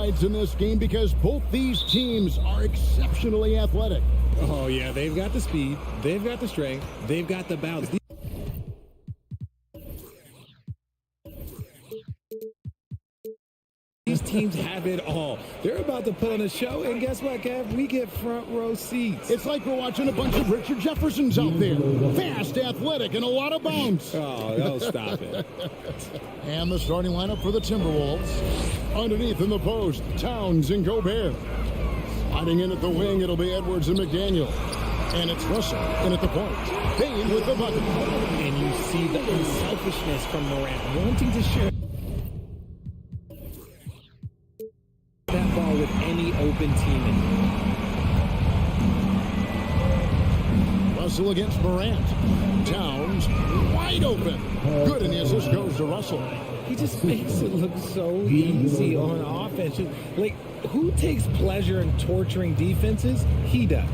highlights in this game because both these teams are exceptionally athletic. Oh, yeah, they've got the speed, they've got the strength, they've got the bounce. These teams have it all. They're about to put on a show, and guess what, Kev? We get front row seats. It's like we're watching a bunch of Richard Jeffersons out there. Fast, athletic, and a lot of bounce. Oh, stop it. And the starting lineup for the Timberwolves. Underneath in the post, Towns and Gobert. Sliding in at the wing, it'll be Edwards and McDaniel. And it's Russell in at the point. Payne with the bucket. And you see the unselfishness from Morant, wanting to share that ball with any open teammate. Russell against Morant. Towns wide open. Good, and the assist goes to Russell. He just makes it look so easy on offense. Like, who takes pleasure in torturing defenses? He does.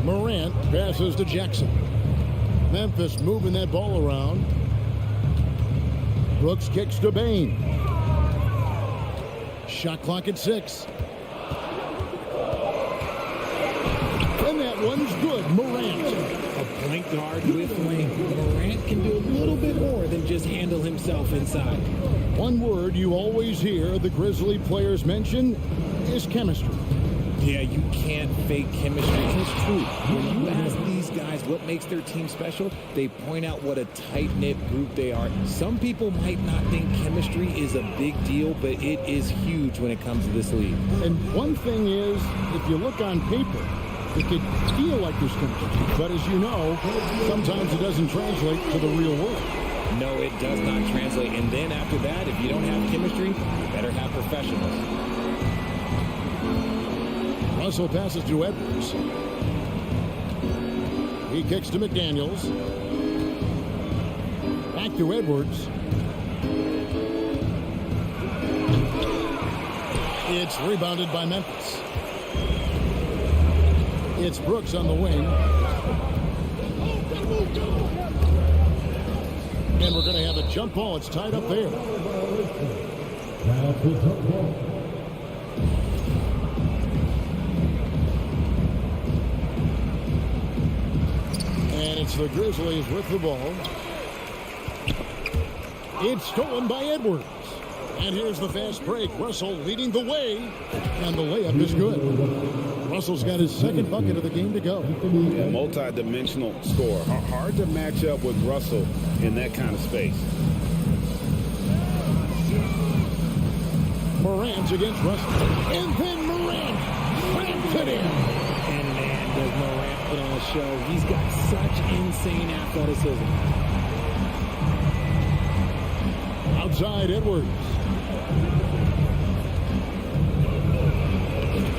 Morant passes to Jackson. Memphis moving that ball around. Brooks kicks to Bain. Shot clock at 6. And that one's good. Morant. A point guard with length. Morant can do a little bit more than just handle himself inside. One word you always hear the Grizzly players mention is chemistry. Yeah, you can't fake chemistry. It's true. When you ask these guys what makes their team special, they point out what a tight-knit group they are. Some people might not think chemistry is a big deal, but it is huge when it comes to this league. And one thing is, if you look on paper, it could feel like there's chemistry. But as you know, sometimes it doesn't translate to the real world. No, it does not translate. And then after that, if you don't have chemistry, you better have professionals. Russell passes to Edwards. He kicks to McDaniels. Back to Edwards. It's rebounded by Memphis. It's Brooks on the wing. And we're going to have a jump ball. It's tied up there. And it's the Grizzlies with the ball. It's stolen by Edwards. And here's the fast break. Russell leading the way. And the layup is good. Russell's got his second bucket of the game to go. A multi-dimensional scorer. Hard to match up with Russell in that kind of space. Morant against Russell. And then Morant clamps it in. And man, does Morant put on a show. He's got such insane athleticism. Outside Edwards.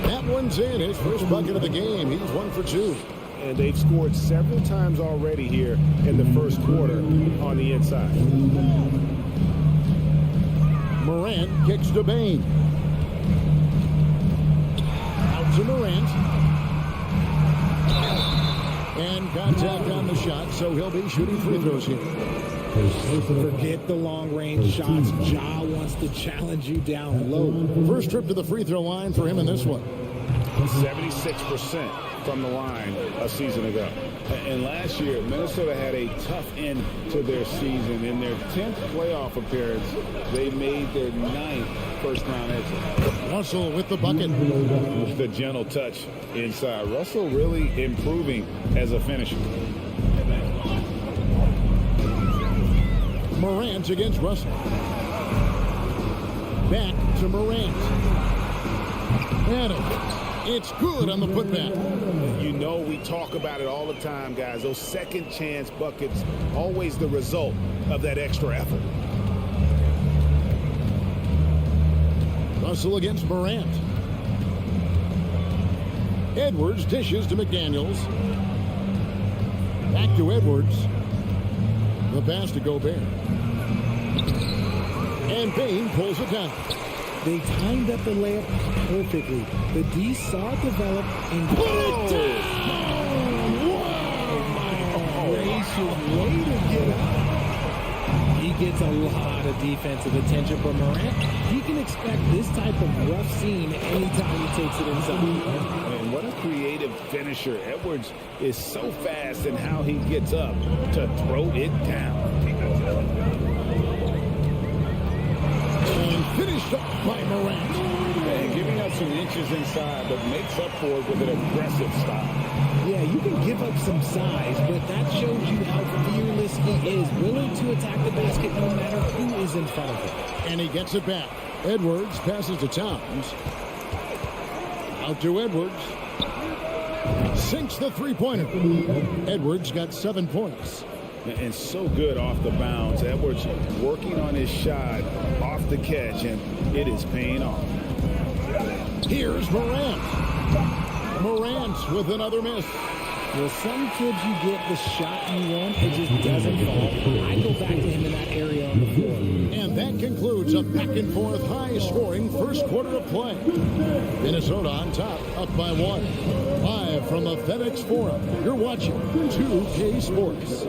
That one's in. His first bucket of the game. He's 1 for 2. And they've scored several times already here in the first quarter on the inside. Morant kicks to Bain. Out to Morant. And contact on the shot, so he'll be shooting free throws here. Forget the long-range shots. Ja wants to challenge you down low. First trip to the free throw line for him in this one. 76% from the line a season ago. And last year, Minnesota had a tough end to their season. In their 10th playoff appearance, they made their 9th first-round exit. Russell with the bucket. With the gentle touch inside. Russell really improving as a finisher. Morant against Russell. Back to Morant. And it's good on the putback. You know we talk about it all the time, guys. Those second chance buckets, always the result of that extra effort. Russell against Morant. Edwards dishes to McDaniels. Back to Edwards. The pass to Gobert. And Payne pulls it down. They timed up the layup perfectly. The D saw it develop and put it down! Wow! Gracious way to get up. He gets a lot of defensive attention from Morant. He can expect this type of rough scene anytime he takes it inside. And what a creative finisher. Edwards is so fast in how he gets up to throw it down. And finished up by Morant. And giving up some inches inside, but makes up for it with an aggressive style. Yeah, you can give up some size, but that shows you how fearless he is, willing to attack the basket no matter who is in front of him. And he gets it back. Edwards passes to Towns. Out to Edwards. Sinks the three-pointer. Edwards got 7 points. And so good off the bounce. Edwards working on his shot off the catch, and it is paying off. Here's Morant. Morant with another miss. Well, some kids you get the shot you want, it just doesn't fall. I go back to him in that area on the floor. And that concludes a back-and-forth, high-scoring first quarter of play. Minnesota on top, up by 1. Live from the FedEx Forum, you're watching 2K Sports.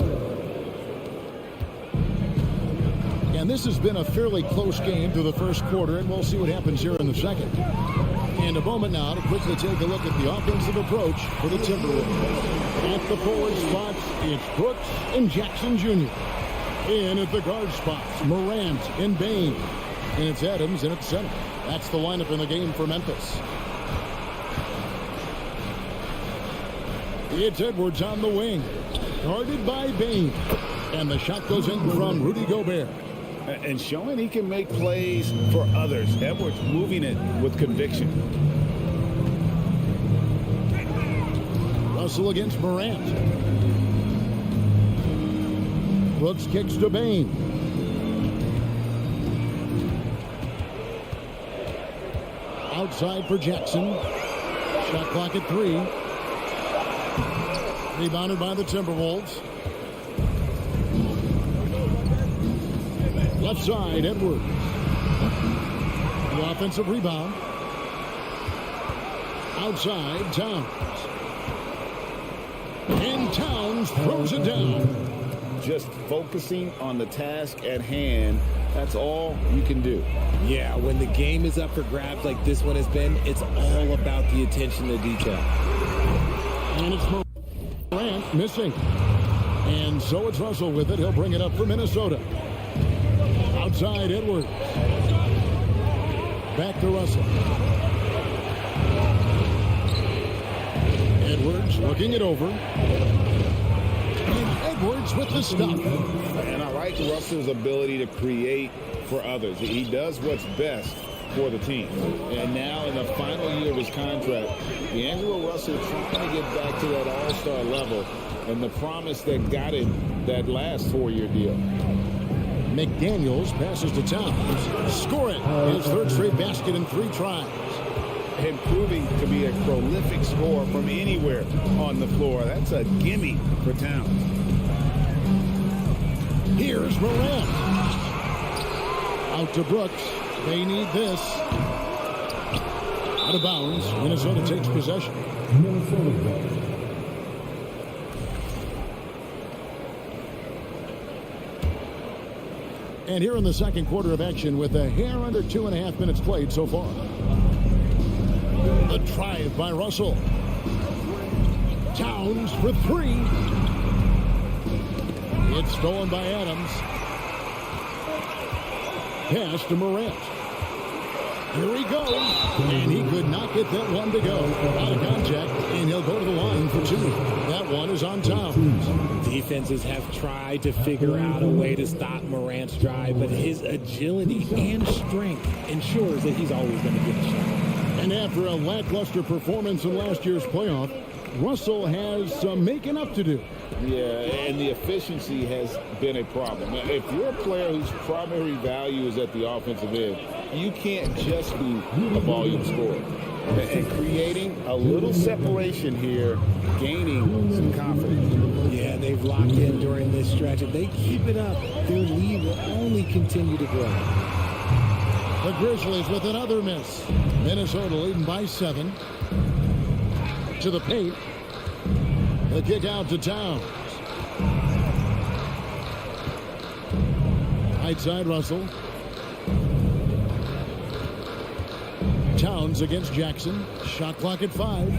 And this has been a fairly close game through the first quarter, and we'll see what happens here in the second. And a moment now to quickly take a look at the offensive approach for the Timberwolves. At the forward spots, it's Brooks and Jackson Jr. In at the guard spots, Morant and Bain. And it's Adams in at center. That's the lineup in the game for Memphis. It's Edwards on the wing, guarded by Bain. And the shot goes in from Rudy Gobert. And showing he can make plays for others. Edwards moving it with conviction. Russell against Morant. Brooks kicks to Bain. Outside for Jackson. Shot clock at 3. Rebounded by the Timberwolves. Left side, Edwards. The offensive rebound. Outside, Towns. And Towns throws it down. Just focusing on the task at hand. That's all you can do. Yeah, when the game is up for grabs like this one has been, it's all about the attention to detail. And it's Morant missing. And so it's Russell with it. He'll bring it up for Minnesota. Outside, Edwards. Back to Russell. Edwards looking it over. And Edwards with the stop. And I like Russell's ability to create for others. He does what's best for the team. And now in the final year of his contract, D'Angelo Russell trying to get back to that all-star level and the promise that got him that last 4-year deal. McDaniels passes to Towns. Score it. His third straight basket in 3 tries. And proving to be a prolific scorer from anywhere on the floor. That's a gimme for Towns. Here's Morant. Out to Brooks. They need this. Out of bounds. Minnesota takes possession. And here in the second quarter of action with a hair under 2.5 minutes played so far. The drive by Russell. Towns for 3. It's stolen by Adams. Pass to Morant. Here he goes. And he could not get that one to go. Out of contact, and he'll go to the line for 2. That one is on Towns. Defenses have tried to figure out a way to stop Morant's drive, but his agility and strength ensures that he's always going to get a shot. And after a lackluster performance in last year's playoff, Russell has some making up to do. Yeah, and the efficiency has been a problem. If you're a player whose primary value is at the offensive end, you can't just be a volume scorer. And creating a little separation here, gaining some confidence. Yeah, they've locked in during this stretch. If they keep it up, their lead will only continue to grow. The Grizzlies with another miss. Minnesota leading by 7. To the paint. The kick out to Towns. Right side, Russell. Towns against Jackson. Shot clock at 5.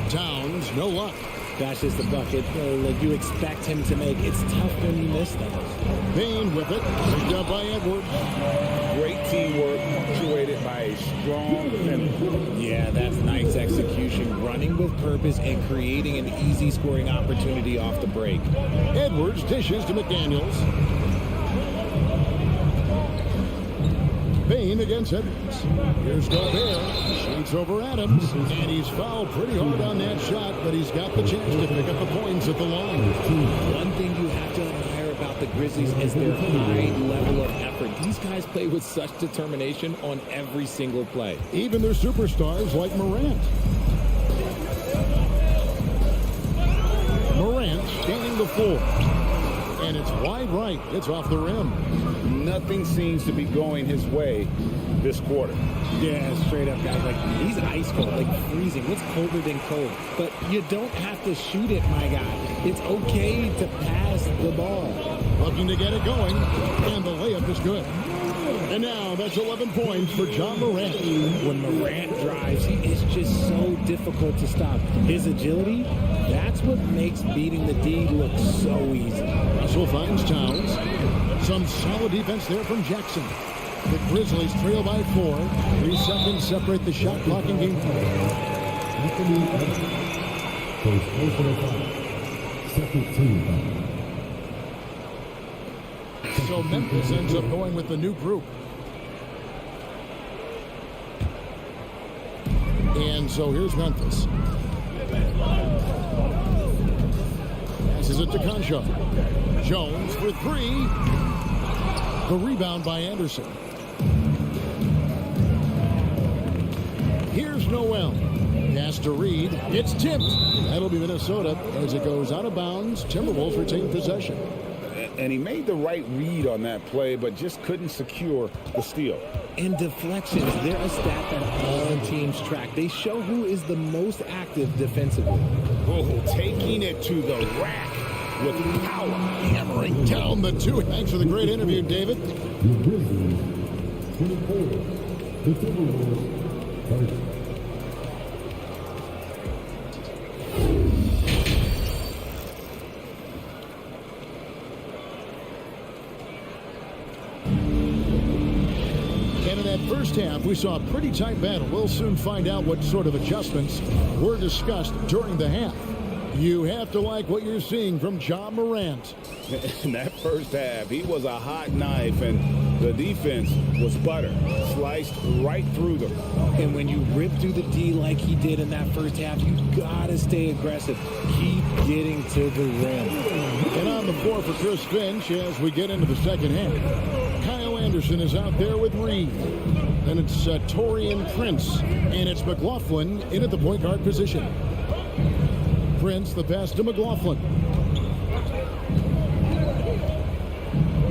Towns, no luck. That's just the bucket like you expect him to make. It's tough when you miss that. Bain with it. Picked up by Edwards. Great teamwork punctuated by a strong finish. Yeah, that's nice execution. Running with purpose and creating an easy scoring opportunity off the break. Edwards dishes to McDaniels. Bain against Edwards. Here's Gobert. Shoots over Adams. And he's fouled pretty hard on that shot, but he's got the chance to pick up the points at the line. One thing you have to admire about the Grizzlies is their high level of effort. These guys play with such determination on every single play. Even their superstars like Morant. Morant scanning the floor. And it's wide right. It's off the rim. Nothing seems to be going his way this quarter. Yeah, straight up, guys. Like, he's ice cold, like freezing. What's colder than cold? But you don't have to shoot it, my guy. It's okay to pass the ball. Looking to get it going. And the layup is good. And now that's 11 points for John Morant. When Morant drives, he is just so difficult to stop. His agility, that's what makes beating the D look so easy. Russell finds Towns. Some solid defense there from Jackson. The Grizzlies trail by 4. 3 seconds separate the shot clock in game 4. So Memphis ends up going with the new group. And so here's Memphis. Passes it to Concho. Jones for 3. The rebound by Anderson. Here's Noel. Pass to Reed. It's tipped. That'll be Minnesota as it goes out of bounds. Timberwolves retain possession. And he made the right read on that play, but just couldn't secure the steal. And deflections, they're a stat that all teams track. They show who is the most active defensively. Oh, taking it to the rack with power. Hammering down the 2. Thanks for the great interview, David. And in that first half, we saw a pretty tight battle. We'll soon find out what sort of adjustments were discussed during the half. You have to like what you're seeing from John Morant. In that first half, he was a hot knife, and the defense was butter. Sliced right through them. And when you rip through the D like he did in that first half, you gotta stay aggressive. Keep getting to the rim. And on the floor for Chris Finch as we get into the second half. Kyle Anderson is out there with Reed. Then it's Taurean Prince. And it's McLaughlin in at the point guard position. Prince, the pass to McLaughlin.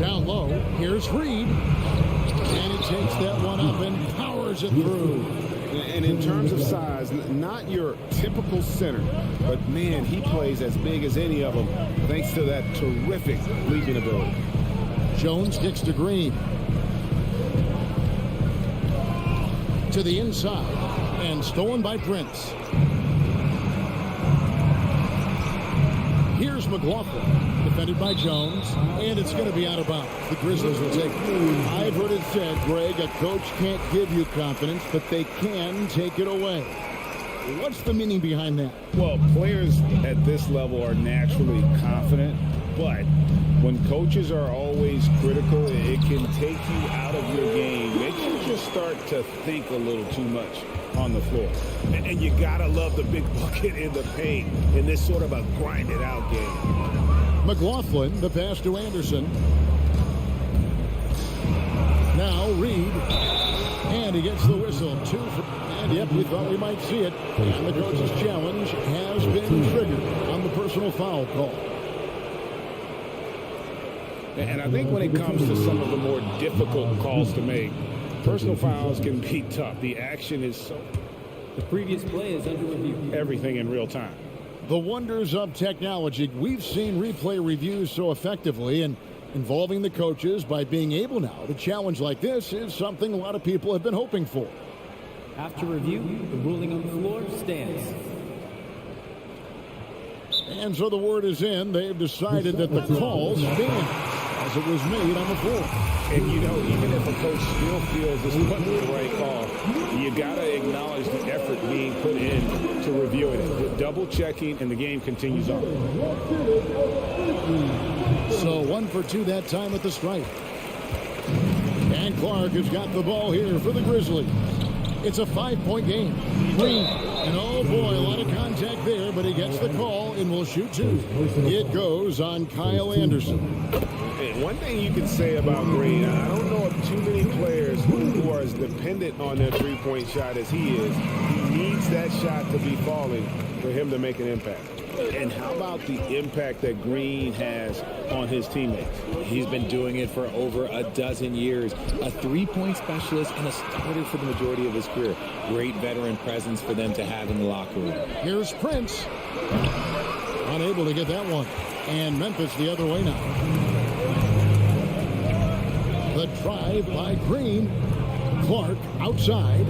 Down low, here's Reed. And he takes that one up and powers it through. And in terms of size, not your typical center, but man, he plays as big as any of them thanks to that terrific leaping ability. Jones kicks to Green. To the inside. And stolen by Prince. Here's McLaughlin, defended by Jones, and it's going to be out of bounds. The Grizzlies will take it. I've heard it said, Greg, a coach can't give you confidence, but they can take it away. What's the meaning behind that? Well, players at this level are naturally confident, but when coaches are always critical, it can take you out of your game. Makes you just start to think a little too much on the floor. And you gotta love the big bucket in the paint in this sort of a grinded out game. McLaughlin, the pass to Anderson. Now Reed. And he gets the whistle. 2 for... And yep, we thought we might see it. And the coach's challenge has been triggered on the personal foul call. And I think when it comes to some of the more difficult calls to make, personal fouls can be tough. The action is so... The previous play is under review. Everything in real time. The wonders of technology. We've seen replay reviews so effectively, and involving the coaches by being able now to challenge like this is something a lot of people have been hoping for. After review, the ruling on the floor stands. And so the word is in. They've decided that the call stands as it was made on the floor. And, you know, even if a coach still feels this wasn't the right call, you got to acknowledge the effort being put in to review it. Double checking, and the game continues on. So 1 for 2 that time at the stripe. And Clark has got the ball here for the Grizzlies. It's a 5-point game. Green. And oh boy, a lot of contact there, but he gets the call and will shoot 2. It goes on Kyle Anderson. And one thing you can say about Green, I don't know of too many players who are as dependent on their three-point shot as he is. He needs that shot to be falling for him to make an impact. And how about the impact that Green has on his teammates? He's been doing it for over a dozen years. A three-point specialist and a starter for the majority of his career. Great veteran presence for them to have in the locker room. Here's Prince. Unable to get that one. And Memphis the other way now. The drive by Green. Clark outside.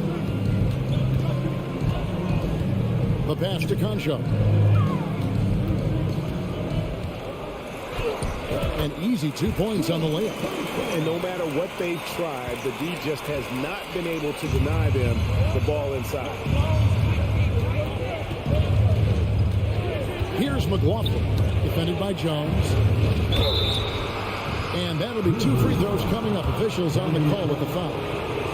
The pass to Concho. An easy 2 points on the layup. And no matter what they've tried, the D just has not been able to deny them the ball inside. Here's McLaughlin, defended by Jones. And that'll be 2 free throws coming up. Officials on the call with the foul.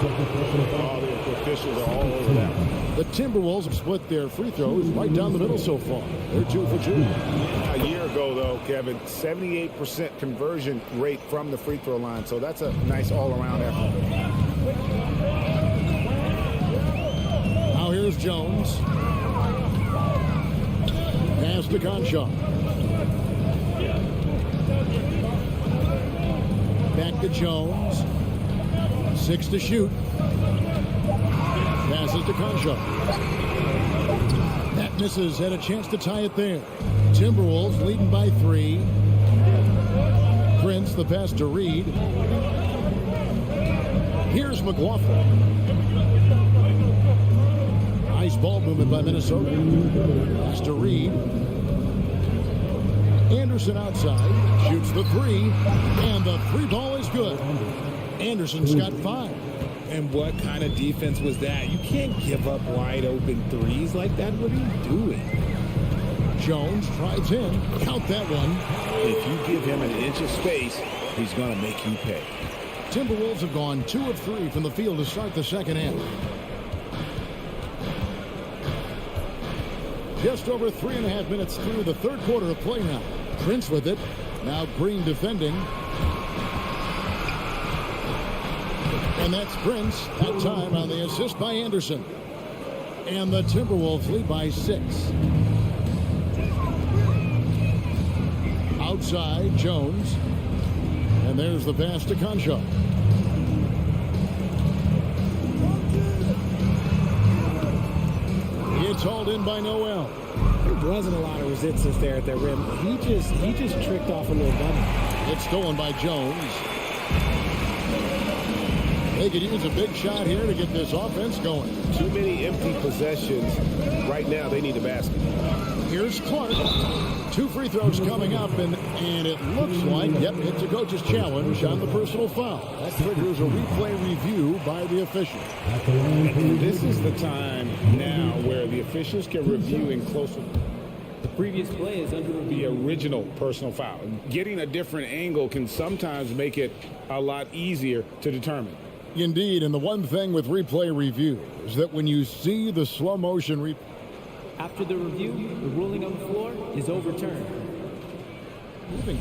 Oh, the officials are all over that one. The Timberwolves have split their free throws right down the middle so far. They're 2 for 2. A year ago, though, Kevin, 78% conversion rate from the free throw line. So that's a nice all-around effort. Now here's Jones. Pass to Concho. Back to Jones. 6 to shoot. Passes to Concho. That misses. Had a chance to tie it there. Timberwolves leading by 3. Prince, the pass to Reed. Here's McLaughlin. Nice ball movement by Minnesota. Pass to Reed. Anderson outside. Shoots the 3. And the 3 ball is good. Anderson's got 5. And what kind of defense was that? You can't give up wide open threes like that. What are you doing? Jones tries in. Count that one. If you give him an inch of space, he's going to make you pay. Timberwolves have gone 2 of 3 from the field to start the second half. Just over 3.5 minutes through the third quarter of play now. Prince with it. Now Green defending. And that's Prince, that time on the assist by Anderson. And the Timberwolves lead by 6. Outside, Jones. And there's the pass to Concho. It's hauled in by Noel. There wasn't a lot of resistance there at the rim. He just tricked off a little button. It's stolen by Jones. They could use a big shot here to get this offense going. Too many empty possessions. Right now, they need a basket. Here's Clark. 2 free throws coming up, and it looks like, yep, it's a coach's challenge on the personal foul. That triggers a replay review by the official. And this is the time now where the officials can review in closer. The previous play is under The review. original personal foul. Getting a different angle can sometimes make it a lot easier to determine. Indeed, and the one thing with replay review is that when you see the slow motion replay, After the review, the ruling on the floor is overturned. moving,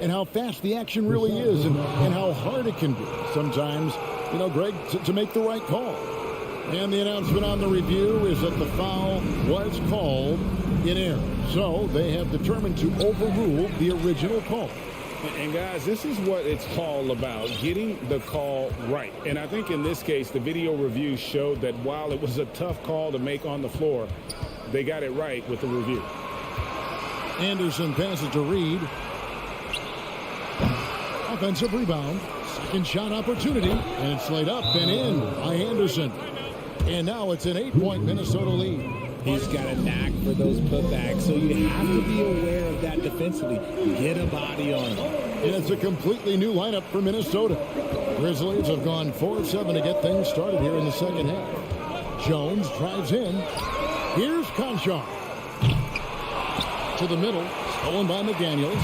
and how fast the action really is, and how hard it can be sometimes, you know, Greg, to make the right call. And the announcement on the review is that the foul was called in error. So they have determined to overrule the original call. And guys, this is what it's all about, getting the call right. And I think in this case, the video review showed that while it was a tough call to make on the floor, they got it right with the review. Anderson passes to Reed. Offensive rebound. Second shot opportunity. And it's laid up and in by Anderson. And now it's an 8-point Minnesota lead. He's got a knack for those putbacks, so you have to be aware of that defensively. Get a body on him. And it's a completely new lineup for Minnesota. Grizzlies have gone 4 of 7 to get things started here in the second half. Jones drives in. Here's Conchar. To the middle. Stolen by McDaniels.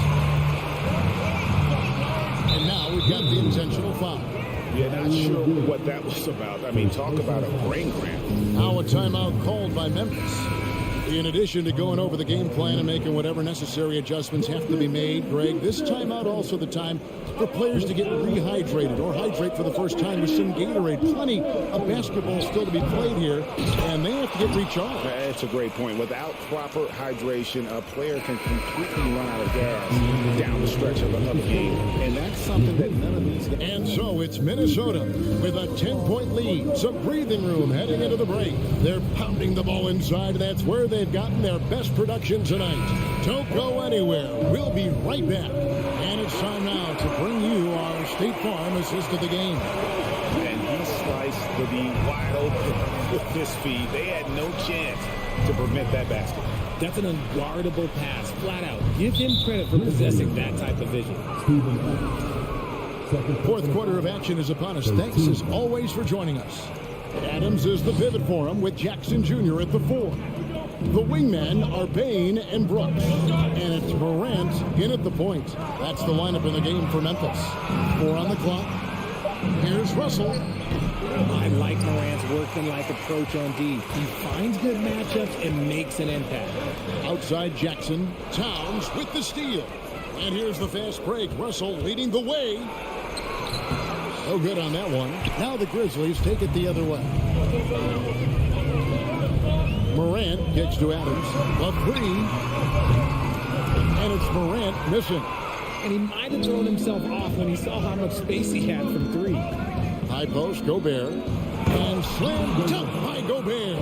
And now we've got the intentional foul. Yeah, not sure what that was about. I mean, talk about a brain cramp. Now a timeout called by Memphis. In addition to going over the game plan and making whatever necessary adjustments have to be made, Greg, this timeout also the time for players to get rehydrated or hydrate for the first time with some Gatorade. Plenty of basketball still to be played here, and they have to get recharged. That's a great point. Without proper hydration, a player can completely run out of gas down the stretch of a game, and that's something that none of these guys... And so it's Minnesota with a 10-point lead. Some breathing room heading into the break. They're pounding the ball inside. That's where they've gotten their best production tonight. Don't go anywhere. We'll be right back. And it's time now to bring you our State Farm assist of the game. And he sliced the D wide open with this feed. They had no chance to prevent that basket. That's an unguardable pass, flat out. Give him credit for possessing that type of vision. Fourth quarter of action is upon us. Thanks as always for joining us. Adams is the pivot for him with Jackson Jr. at the 4. The wingmen are Bain and Brooks. And it's Morant in at the point. That's the lineup in the game for Memphis. 4 on the clock. Here's Russell. I like Morant's working-like approach on D. He finds good matchups and makes an impact. Outside Jackson. Towns with the steal. And here's the fast break. Russell leading the way. So good on that one. Now the Grizzlies take it the other way. Morant kicks to Adams. A 3. And it's Morant missing. And he might have thrown himself off when he saw how much space he had from 3. High post, Gobert. And slam dunk by Gobert.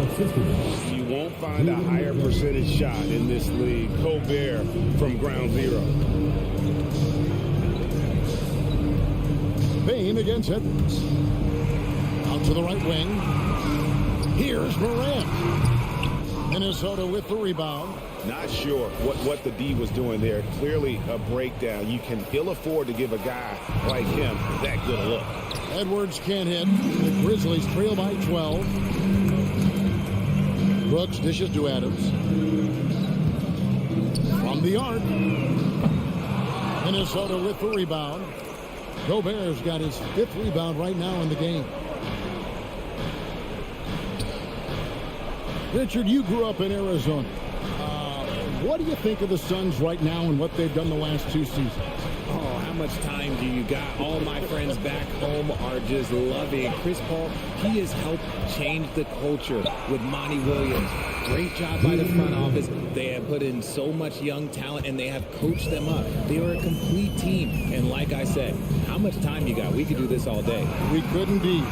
You won't find a higher percentage shot in this league. Gobert from ground zero. Bain against Edwards. Out to the right wing. Here's Morant. Minnesota with the rebound. Not sure what the D was doing there. Clearly a breakdown. You can ill afford to give a guy like him that good a look. Edwards can't hit. The Grizzlies trail by 12. Brooks dishes to Adams. From the arc. Minnesota with the rebound. Gobert's got his 5th rebound right now in the game. Richard, you grew up in Arizona. What do you think of the Suns right now and what they've done the last 2 seasons? Oh, how much time do you got? All my friends back home are just loving Chris Paul. He has helped change the culture with Monty Williams. Great job by the front office. They have put in so much young talent, and they have coached them up. They are a complete team. And like I said, how much time you got? We could do this all day. We could indeed.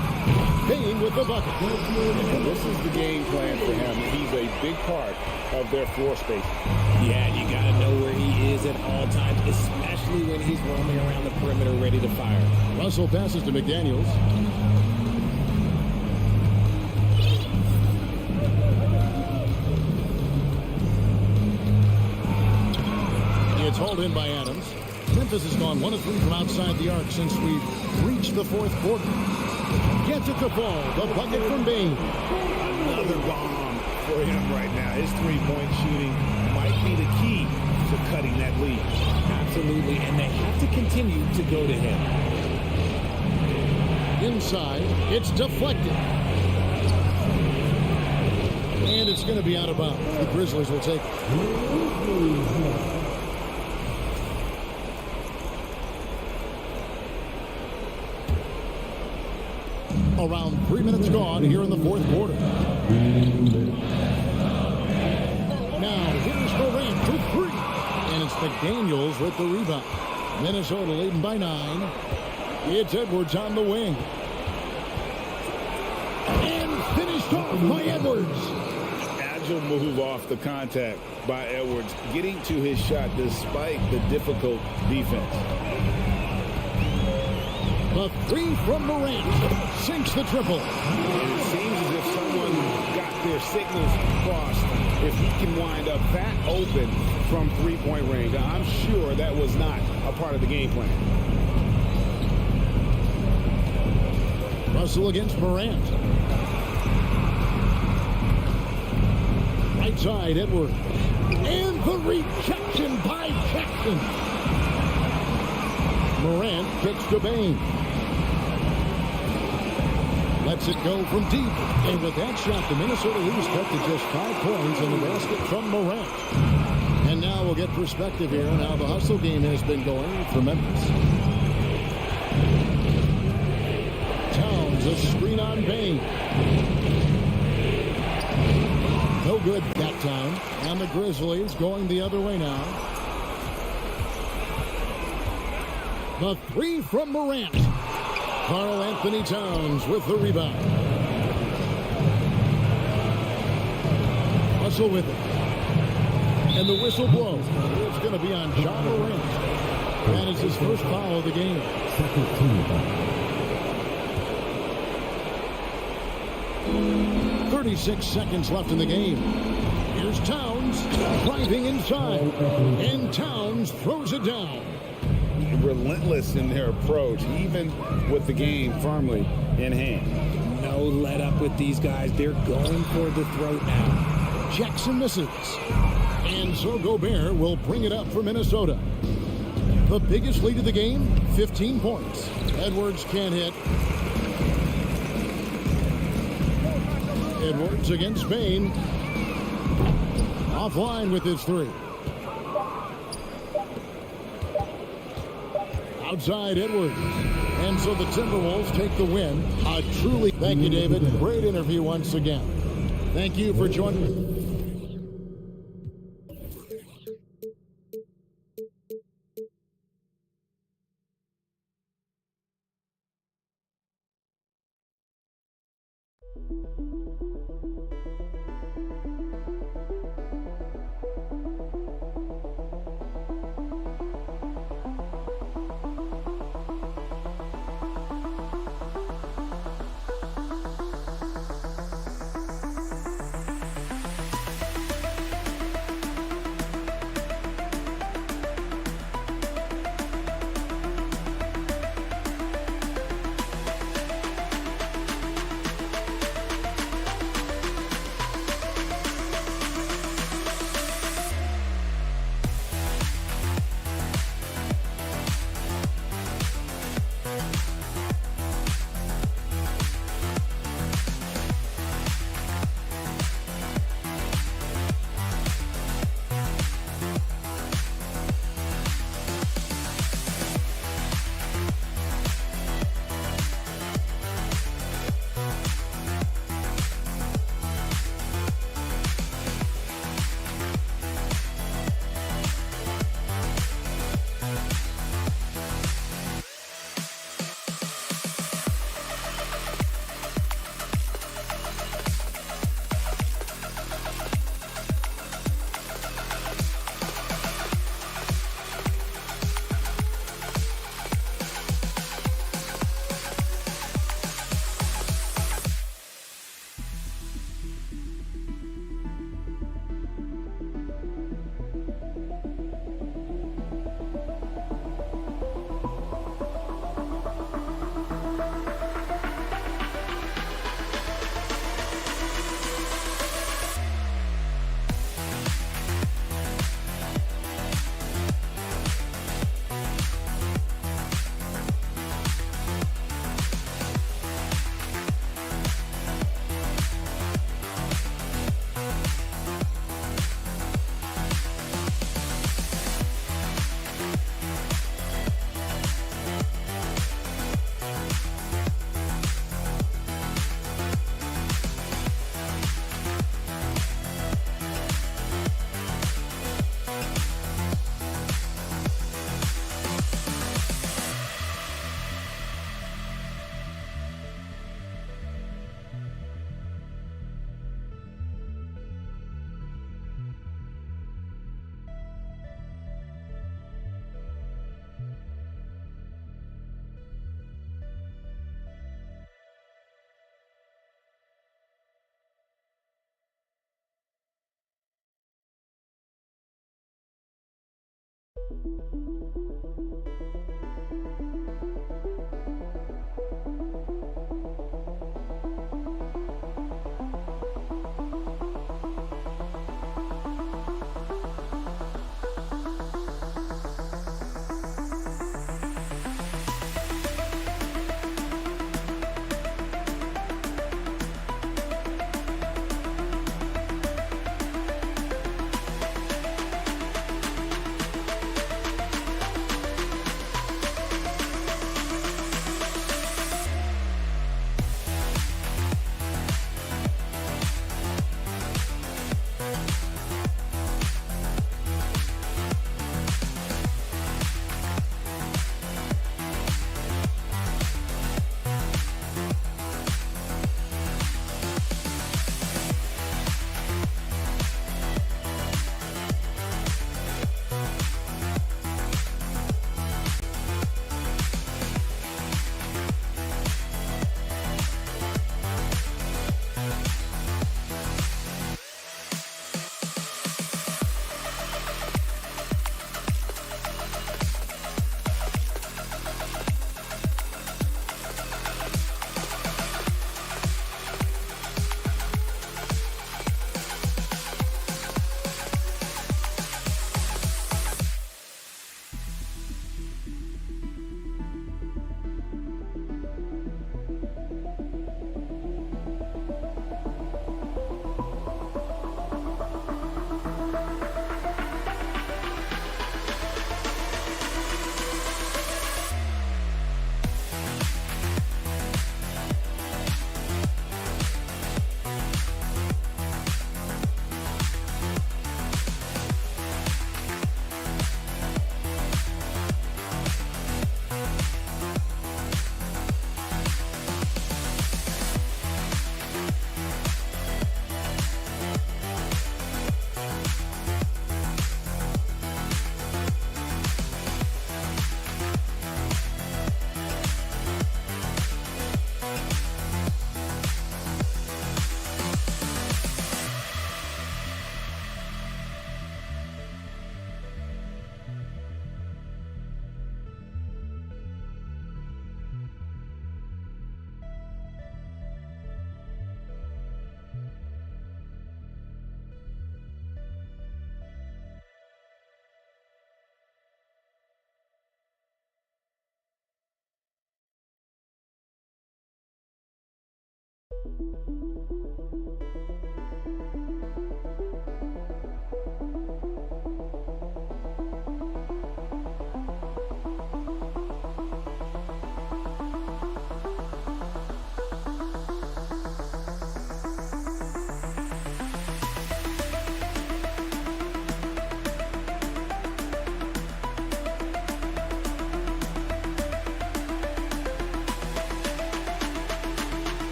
Bain with the bucket. And this is the game plan for him. He's a big part of their floor space. Yeah, you got to know where he is at all times, especially when he's roaming around the perimeter ready to fire. Russell passes to McDaniels. It's hauled in by Adams. Memphis has gone 1 of 3 from outside the arc since we've reached the 4th quarter. Gets it to fall. The bucket from Bain. Another bomb for him right now. His 3-point shooting might be the key to cutting that lead. Absolutely, and they have to continue to go to him. Inside, it's deflected. And it's going to be out of bounds. The Grizzlies will take it. Around 3 minutes gone here in the 4th quarter. Now, here's Morant for 3. And it's McDaniels with the rebound. Minnesota leading by 9. It's Edwards on the wing. And finished off by Edwards. Agile move off the contact. by Edwards, getting to his shot despite the difficult defense. The three from Morant sinks the triple. And it seems as if someone got their signals crossed. If he can wind up that open from three-point range, I'm sure that was not a part of the game plan. Russell against Morant. Right side, Edwards. And the rejection by Jackson. Morant kicks to Bain. Lets it go from deep. And with that shot, the Minnesota Lewis cut to just 5 points in the basket from Morant. And now we'll get perspective here on how the hustle game has been going for Memphis. Towns, a screen on Bain. No good that time. And the Grizzlies going the other way now. The three from Morant. Karl Anthony Towns with the rebound. Russell with it. And the whistle blows. It's going to be on John Morant. That is his first foul of the game. 36 seconds left in the game. Here's Towns driving inside. And Towns throws it down. Relentless in their approach, even with the game firmly in hand. No let up with these guys. They're going for the throat now. Jackson misses. And so Gobert will bring it up for Minnesota. The biggest lead of the game, 15 points. Edwards can't hit. Edwards against Bain. Offline with his three. Outside Edwards. And so the Timberwolves take the win. Thank you, David. Great interview once again. Thank you for joining.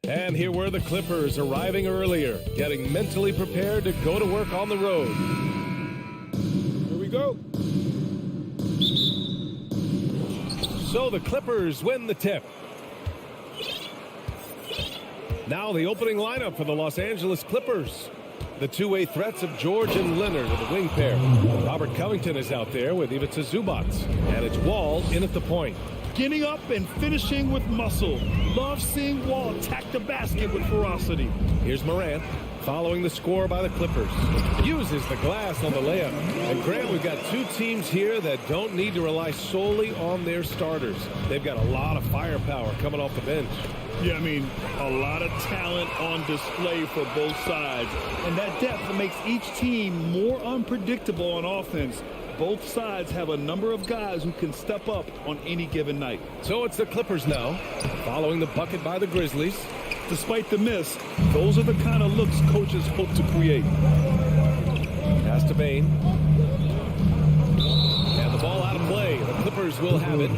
And here were the Clippers arriving earlier, getting mentally prepared to go to work on the road. Here we go. So the Clippers win the tip. Now the opening lineup for the Los Angeles Clippers. The two-way threats of George and Leonard of the wing pair. Robert Covington is out there with Ivica Zubac. And it's Wall in at the point. Getting up and finishing with muscle. Love seeing Wall attack the basket with ferocity. Here's Morant, following the score by the Clippers. Uses the glass on the layup. And Grant, we've got two teams here that don't need to rely solely on their starters. They've got a lot of firepower coming off the bench. Yeah, I mean, a lot of talent on display for both sides. And that depth makes each team more unpredictable on offense. Both sides have a number of guys who can step up on any given night. So it's the Clippers now, following the bucket by the Grizzlies. Despite the miss, those are the kind of looks coaches hope to create. Pass to Bane. And the ball out of play. The Clippers will have it.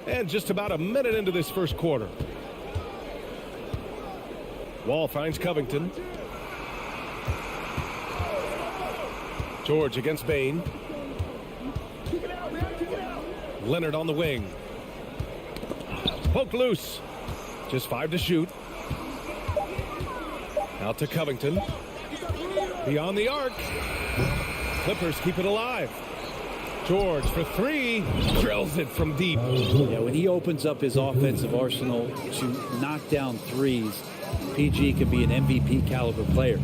And just about a minute into this first quarter. Wall finds Covington. George against Bane. Leonard on the wing. Poked loose. Just 5 to shoot. Out to Covington. Beyond the arc. Clippers keep it alive. George for 3. Drills it from deep. Yeah, when he opens up his offensive arsenal to knock down threes, PG could be an MVP caliber player.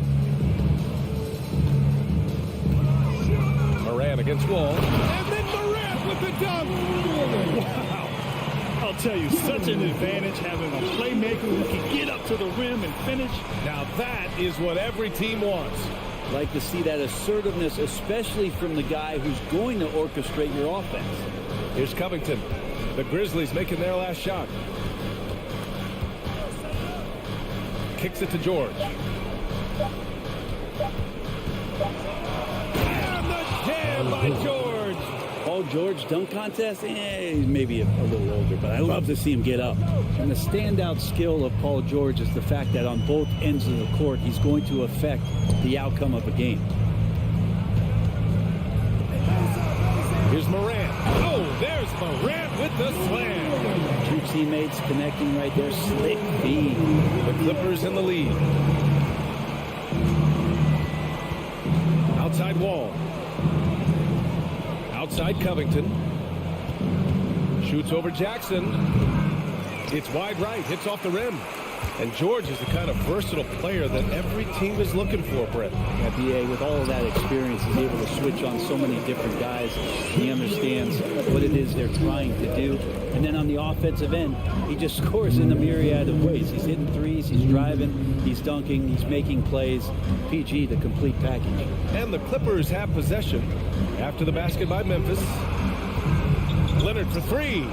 Morant against Wall. And then Morant with the dunk. Wow. I'll tell you, such an advantage having a playmaker who can get up to the rim and finish. Now that is what every team wants. Like to see that assertiveness, especially from the guy who's going to orchestrate your offense. Here's Covington. The Grizzlies making their last shot. Kicks it to George. And the jam by George. Paul George dunk contest? He's maybe a little older, but I love to see him get up. And the standout skill of Paul George is the fact that on both ends of the court, he's going to affect the outcome of a game. Here's Morant. Oh, there's Morant with the slam. Two teammates connecting right there. Slick feed. The Clippers in the lead. Outside Wall. Outside Covington. Shoots over Jackson. It's wide right. Hits off the rim. And George is the kind of versatile player that every team is looking for, Brett. Yeah, BA, with all of that experience, is able to switch on so many different guys. He understands what it is they're trying to do. And then on the offensive end, he just scores in a myriad of ways. He's hitting threes, he's driving, he's dunking, he's making plays. PG, the complete package. And the Clippers have possession after the basket by Memphis. Leonard for 3.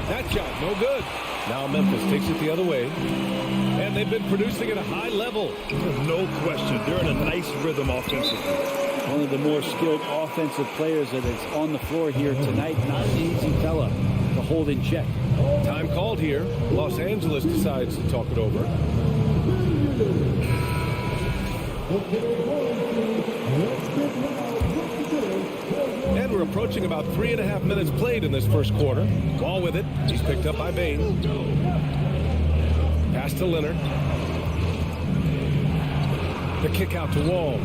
That shot, no good. Now Memphis takes it the other way. And they've been producing at a high level. No question. They're in a nice rhythm offensively. One of the more skilled offensive players that is on the floor here tonight. Not an easy fella to hold in check. Time called here. Los Angeles decides to talk it over. And we're approaching about 3.5 minutes played in this first quarter. Ball with it. He's picked up by Bane. Pass to Leonard. The kick out to Wall.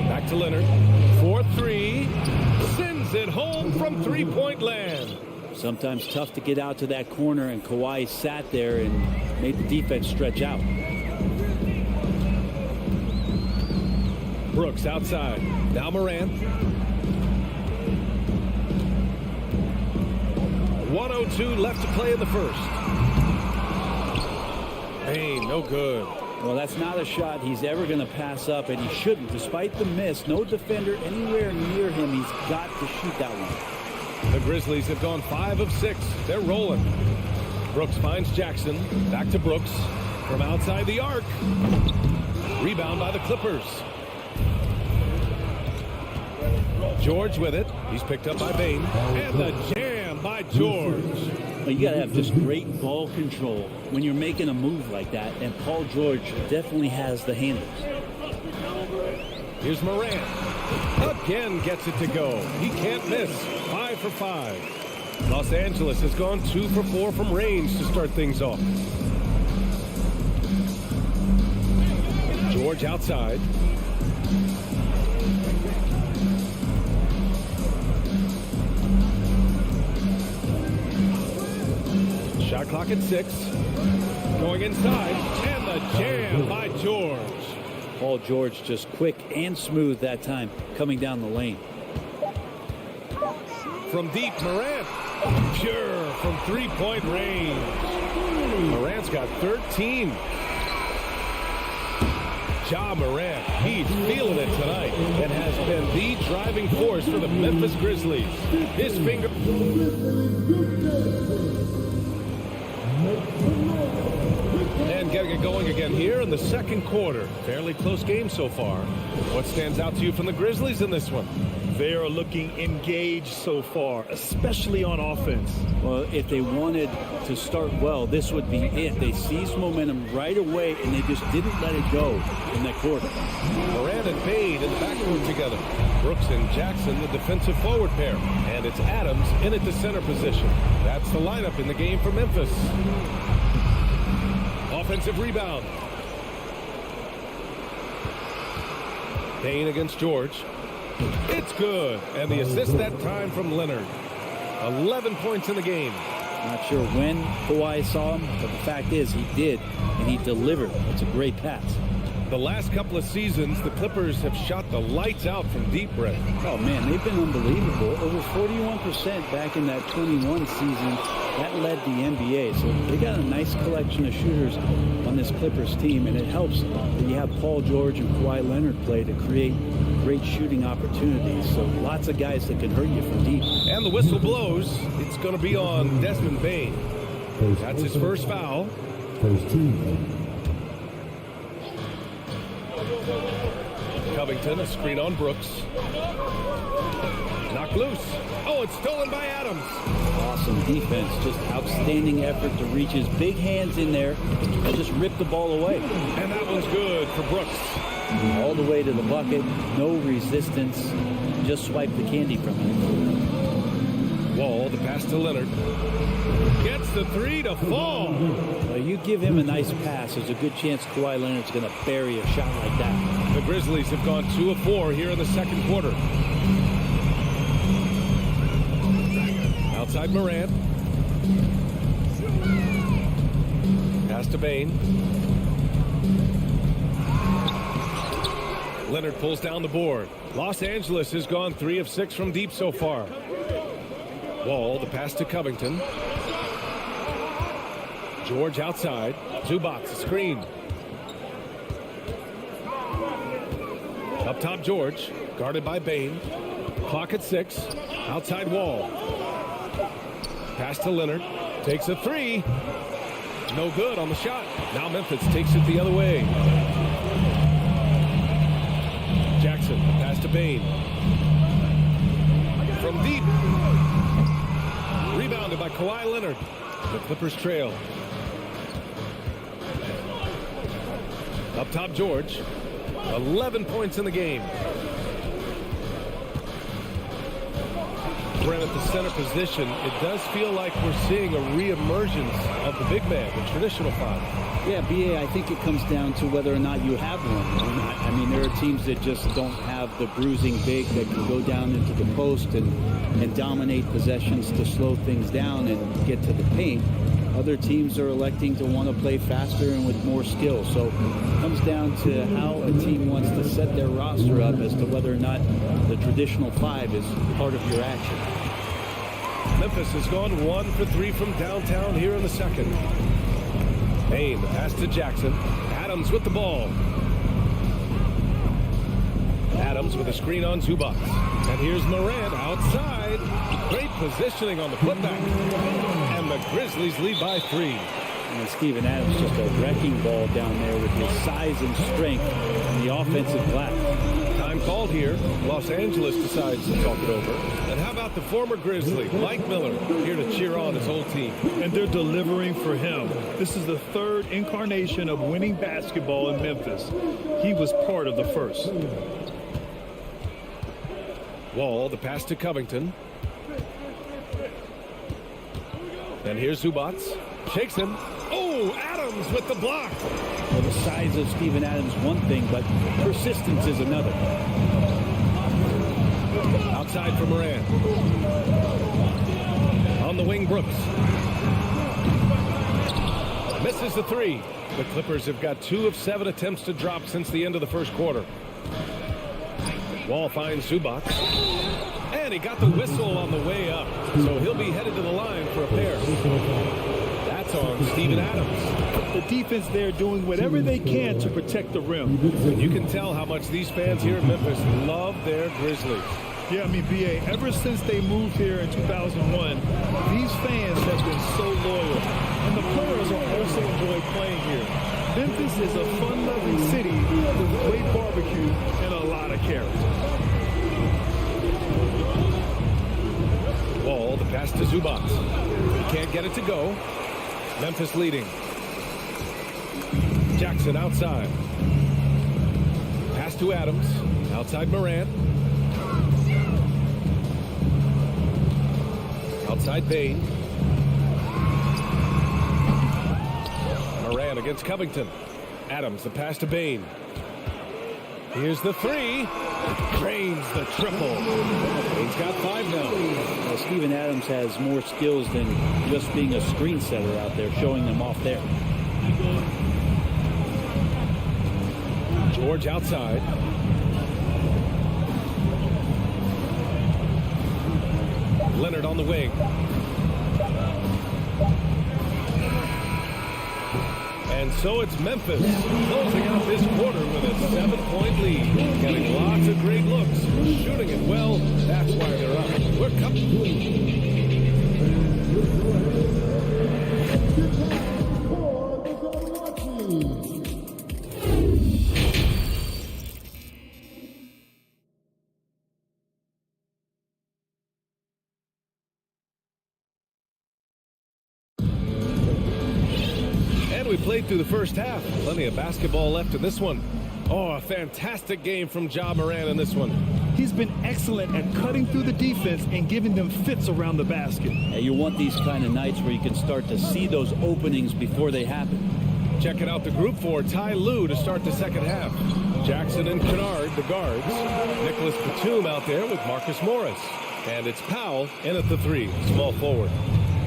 Back to Leonard. 4-3. Sends it home from three-point land. Sometimes tough to get out to that corner, and Kawhi sat there and made the defense stretch out. Brooks outside. Now Morant. 1:02 left to play in the first. Bane, no good. Well, that's not a shot he's ever going to pass up, and he shouldn't. Despite the miss, no defender anywhere near him. He's got to shoot that one. The Grizzlies have gone 5 of 6. They're rolling. Brooks finds Jackson. Back to Brooks. From outside the arc. Rebound by the Clippers. George with it. He's picked up by Bain. And the jam by George. Well, you got to have just great ball control when you're making a move like that. And Paul George definitely has the handles. Here's Morant. Again gets it to go. He can't miss. 5 for 5. Los Angeles has gone 2 for 4 from range to start things off. George outside. Shot clock at 6. Going inside. And the jam by George. Paul George just quick and smooth that time coming down the lane. From deep, Morant. Pure from three-point range. Morant's got 13. Ja Morant, he's feeling it tonight and has been the driving force for the Memphis Grizzlies. His finger... And getting it going again here in the second quarter. Fairly close game so far. What stands out to you from the Grizzlies in this one? They are looking engaged so far, especially on offense. Well, if they wanted to start well, this would be it. They seized momentum right away, and they just didn't let it go in that quarter. Morant and Bain in the backcourt together. Brooks and Jackson, the defensive forward pair. And it's Adams in at the center position. That's the lineup in the game for Memphis. Offensive rebound. Bain against George. It's good. And the assist that time from Leonard. 11 points in the game. Not sure when Kawhi saw him, but the fact is he did, and he delivered. It's a great pass. The last couple of seasons, the Clippers have shot the lights out from deep, Brett. Oh, man, they've been unbelievable. Over 41% back in that 21 season. That led the NBA. So they got a nice collection of shooters on this Clippers team, and it helps that you have Paul George and Kawhi Leonard play to create great shooting opportunities. So lots of guys that can hurt you from deep. And the whistle blows. It's going to be on Desmond Bain. That's his first foul. Covington, a screen on Brooks. Knocked loose. Oh, it's stolen by Adams. Awesome defense. Just outstanding effort to reach his big hands in there and just rip the ball away. And that one's good for Brooks. All the way to the bucket. No resistance. Just swipe the candy from him. Wall, the pass to Leonard. Gets the three to fall. Well, you give him a nice pass, there's a good chance Kawhi Leonard's going to bury a shot like that. The Grizzlies have gone 2 of 4 here in the second quarter. Outside Morant. Pass to Bain. Leonard pulls down the board. Los Angeles has gone 3 of 6 from deep so far. Wall, the pass to Covington. George outside. Zubac, the screen. Up top, George. Guarded by Bain. Clock at 6. Outside Wall. Pass to Leonard. Takes a 3. No good on the shot. Now Memphis takes it the other way. Jackson, pass to Bain. From deep. Rebounded by Kawhi Leonard. The Clippers trail. Up top, George. 11 points in the game. Brent at the center position. It does feel like we're seeing a reemergence of the big man, the traditional 5. Yeah, BA, I think it comes down to whether or not you have one. I mean, there are teams that just don't have the bruising big that can go down into the post and dominate possessions to slow things down and get to the paint. Other teams are electing to want to play faster and with more skill. So it comes down to how a team wants to set their roster up as to whether or not the traditional 5 is part of your action. Memphis has gone 1 for 3 from downtown here in the second. Bain, the pass to Jackson. Adams with the ball. Adams Adams with a screen on Zubac. And here's Morant outside. Great positioning on the putback. And the Grizzlies lead by 3. And Steven Adams just a wrecking ball down there with his size and strength on the offensive glass. Time called here. Los Angeles decides to talk it over. And how about the former Grizzly, Mike Miller, here to cheer on his whole team. And they're delivering for him. This is the third incarnation of winning basketball in Memphis. He was part of the first. Wall, the pass to Covington. And here's Zubac. Shakes him. Oh, Adams with the block. Well, the size of Steven Adams, one thing, but persistence is another. Outside for Morant. On the wing, Brooks. Misses the 3. The Clippers have got 2 of 7 attempts to drop since the end of the first quarter. Wall finds Zubac. And he got the whistle on the way up. So he'll be headed to the line for a pair. That's on Steven Adams. The defense there doing whatever they can to protect the rim. And you can tell how much these fans here in Memphis love their Grizzlies. Yeah, I mean, B.A., ever since they moved here in 2001, these fans have been so loyal. And the players are also enjoy playing here. Memphis is a fun-loving city with great barbecue and a lot of character. Wall, the pass to Zubac. He can't get it to go. Memphis leading. Jackson outside. Pass to Adams. Outside Morant. Outside Bain. Morant against Covington. Adams, the pass to Bain. Here's the 3. Drains the triple. He's got 5 now. Well, Steven Adams has more skills than just being a screen setter out there, showing them off there. George outside. Leonard on the wing. And so it's Memphis closing out this quarter with a 7-point lead. Getting lots of great looks. Shooting it well. That's why they're up. We're coming. We played through the first half. Plenty of basketball left in this one. Oh, a fantastic game from Ja Morant in this one. He's been excellent at cutting through the defense and giving them fits around the basket. Yeah, you want these kind of nights where you can start to see those openings before they happen. Checking out the group for SuperLu to start the second half. Jackson and Kennard, the guards. Nicholas Batum out there with Marcus Morris. And it's Powell in at the 3, small forward.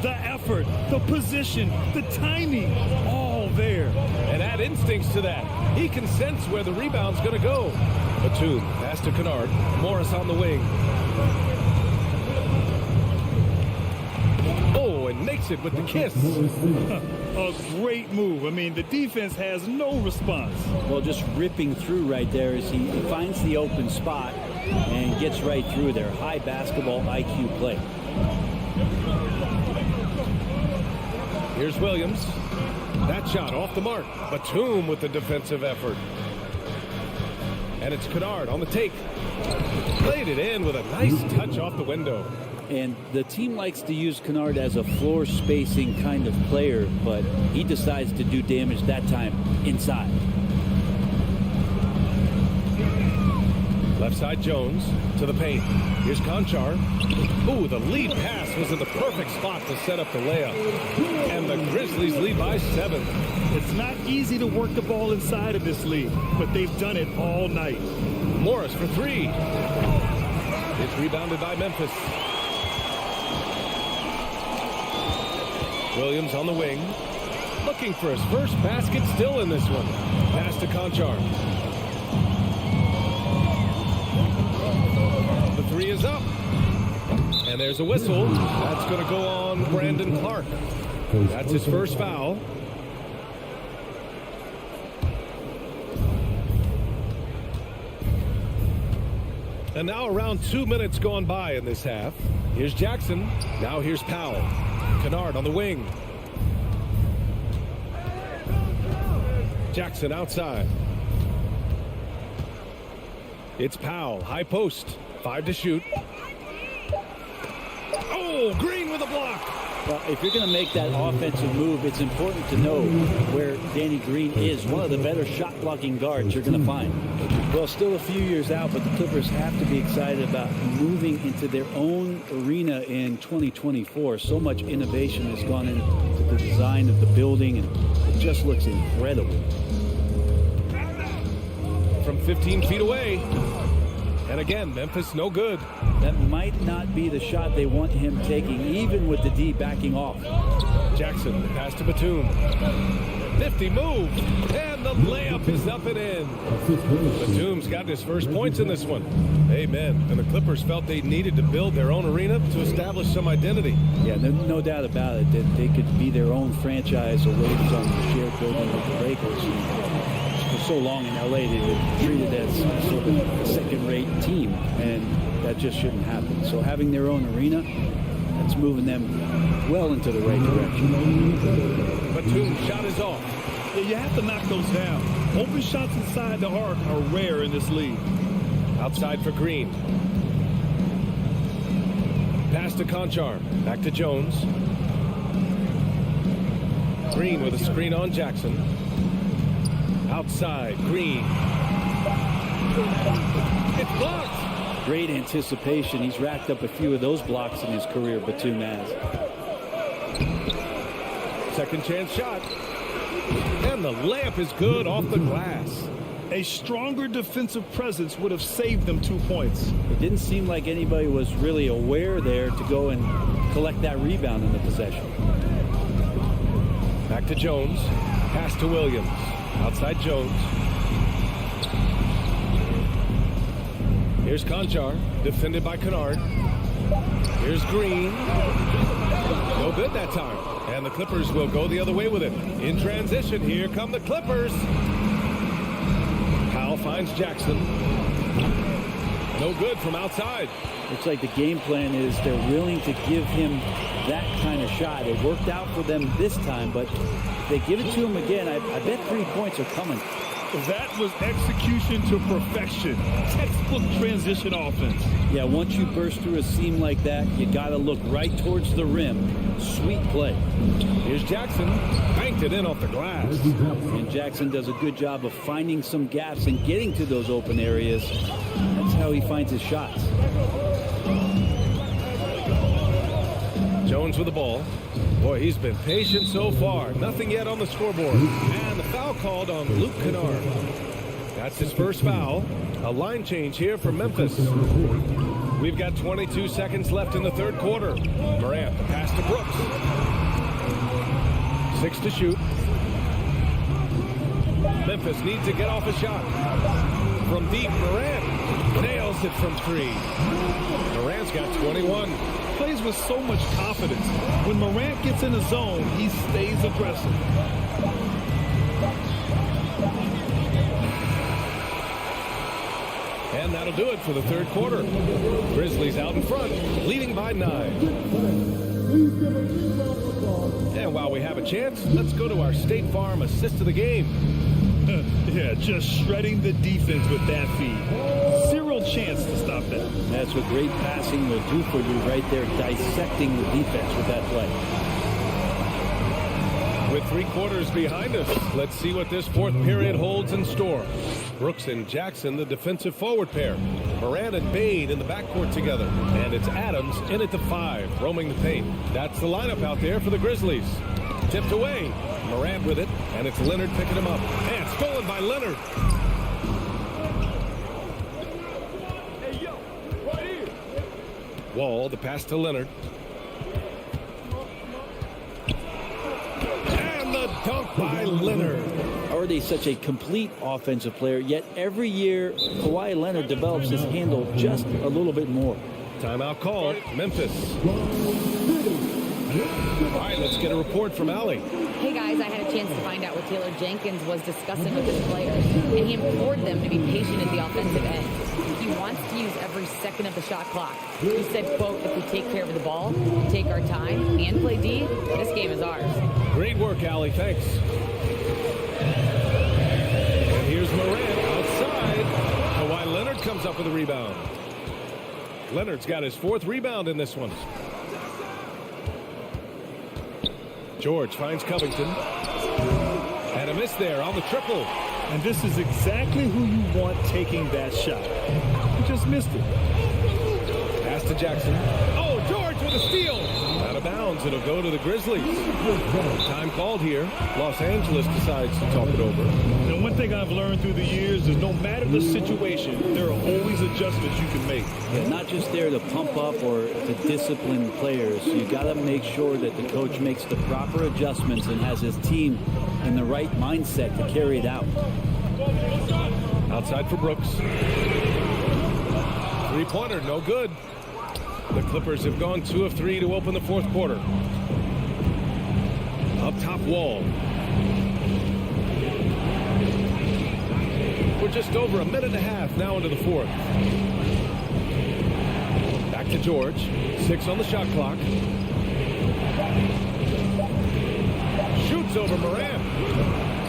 The effort, the position, the timing, all there. And add instincts to that. He can sense where the rebound's going to go. Batum, pass to Kennard. Morris on the wing. Oh, and makes it with the kiss. A great move. I mean, the defense has no response. Well, just ripping through right there as he finds the open spot and gets right through there. High basketball IQ play. Here's Williams. That shot off the mark. Batum with the defensive effort. And it's Kennard on the take. Played it in with a nice touch off the window. And the team likes to use Kennard as a floor spacing kind of player, but he decides to do damage that time inside. Left side Jones to the paint. Here's Conchar. Ooh, the lead pass was in the perfect spot to set up the layup. And the Grizzlies lead by 7. It's not easy to work the ball inside of this league, but they've done it all night. Morris for 3. It's rebounded by Memphis. Williams on the wing. Looking for his first basket still in this one. Pass to Conchar. The 3 is up. And there's a whistle. That's going to go on Brandon Clark. That's his first foul. And now around 2 minutes gone by in this half. Here's Jackson. Now here's Powell. Kennard on the wing. Jackson outside. It's Powell. High post. 5 to shoot. Oh, Green with a block. Well, if you're going to make that offensive move, it's important to know where Danny Green is. One of the better shot-blocking guards you're going to find. Well, still a few years out, but the Clippers have to be excited about moving into their own arena in 2024. So much innovation has gone into the design of the building, and it just looks incredible. From 15 feet away. And again, Memphis no good. That might not be the shot they want him taking, even with the D backing off. Jackson, the pass to Batum. Nifty move. And the layup is up and in. Batum's got his first points in this one. Amen. And the Clippers felt they needed to build their own arena to establish some identity. Yeah, no doubt about it, that they could be their own franchise away from the shared building with the Lakers. For so long in LA, they were treated as sort of a second-rate team, and that just shouldn't happen. So having their own arena, that's moving them well into the right direction. Batum's shot is off. Yeah, you have to knock those down. Open shots inside the arc are rare in this league. Outside for Green. Pass to Conchar. Back to Jones. Green with a screen on Jackson. Outside, Green. It's blocked. Great anticipation. He's racked up a few of those blocks in his career, Batum has. Second chance shot. And the layup is good off the glass. A stronger defensive presence would have saved them 2 points. It didn't seem like anybody was really aware there to go and collect that rebound in the possession. Back to Jones. Pass to Williams. Outside Jones. Here's Conchar, defended by Kennard. Here's Green. No good that time. And the Clippers will go the other way with it. In transition, here come the Clippers. Powell finds Jackson. No good from outside. Looks like the game plan is they're willing to give him that kind of shot. It worked out for them this time, but if they give it to him again, I bet 3 points are coming. That was execution to perfection. Textbook transition offense. Yeah, once you burst through a seam like that, you got to look right towards the rim. Sweet play. Here's Jackson. Banked it in off the glass. And Jackson does a good job of finding some gaps and getting to those open areas. That's how he finds his shots. Jones with the ball. Boy, he's been patient so far. Nothing yet on the scoreboard. And the foul called on Luke Kennard. That's his first foul. A line change here for Memphis. We've got 22 seconds left in the third quarter. Morant, the pass to Brooks. 6 to shoot. Memphis needs to get off a shot. From deep, Morant nails it from 3. Morant's got 21. Plays with so much confidence. When Morant gets in the zone, he stays aggressive. And that'll do it for the third quarter. Grizzlies out in front, leading by 9. And while we have a chance, let's go to our State Farm assist of the game. Yeah, just shredding the defense with that feed. Zero chance to stop that. That's what great passing will do for you right there, dissecting the defense with that play. With 3 quarters behind us, let's see what this fourth period holds in store. Brooks and Jackson, the defensive forward pair. Morant and Bane in the backcourt together. And it's Adams in at the 5, roaming the paint. That's the lineup out there for the Grizzlies. Tipped away. Morant with it, and it's Leonard picking him up. And stolen by Leonard. Wall, the pass to Leonard. And the dunk by Leonard. Already such a complete offensive player, yet every year Kawhi Leonard develops his handle just a little bit more. Timeout called. Memphis. All right, let's get a report from Allie. Hey guys, I had a chance to find out what Taylor Jenkins was discussing with his players, and he implored them to be patient at the offensive end. He wants to use every every second of the shot clock. He said, quote, if we take care of the ball, take our time, and play D, this game is ours. Great work, Allie. Thanks. And here's Morant outside. Kawhi Leonard comes up with a rebound. Leonard's got his 4th rebound in this one. George finds Covington. And a miss there on the triple. And this is exactly who you want taking that shot. He just missed it. Pass to Jackson. Oh, George with a steal. Out of bounds. It'll go to the Grizzlies. Time called here. Los Angeles decides to talk it over. And one thing I've learned through the years is no matter the situation, there are always adjustments you can make. Yeah, not just there to pump up or to discipline players. You got to make sure that the coach makes the proper adjustments and has his team in the right mindset to carry it out. Outside for Brooks. Three-pointer, no good. The Clippers have gone 2 of 3 to open the 4th quarter. Up top, Wall. We're just over a minute and a half now into the 4th. Back to George. 6 on the shot clock. Shoots over Morant.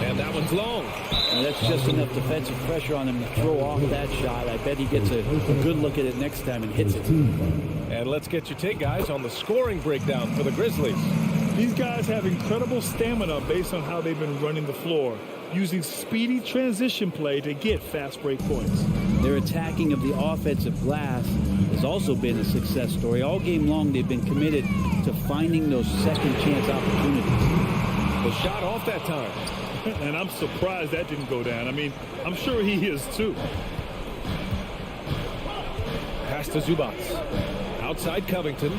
And that one's long. And that's just enough defensive pressure on him to throw off that shot. I bet he gets a good look at it next time and hits it. And let's get your take, guys, on the scoring breakdown for the Grizzlies. These guys have incredible stamina based on how they've been running the floor, using speedy transition play to get fast break points. Their attacking of the offensive glass has also been a success story. All game long, they've been committed to finding those second chance opportunities. The shot off that time. And I'm surprised that didn't go down. I mean, I'm sure he is too. Pass to Zubac. Outside Covington.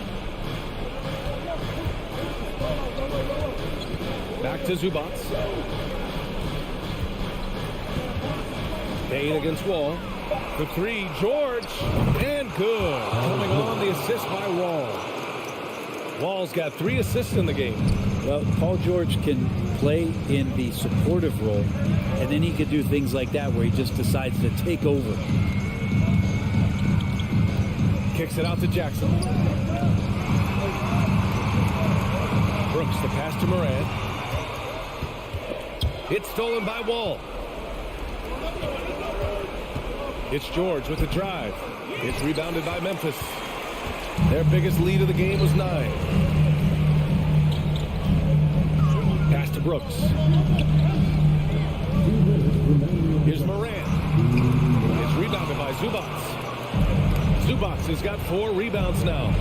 Back to Zubac. Payne against Wall. The 3, George. And good. Coming on the assist by Wall. Wall's got 3 assists in the game. Well, Paul George can play in the supportive role, and then he could do things like that where he just decides to take over. Kicks it out to Jackson. Brooks, the pass to Morant. It's stolen by Wall. It's George with the drive. It's rebounded by Memphis. Their biggest lead of the game was 9. Pass to Brooks. Here's Morant. It's rebounded by Zubac. Zubac has got 4 rebounds now.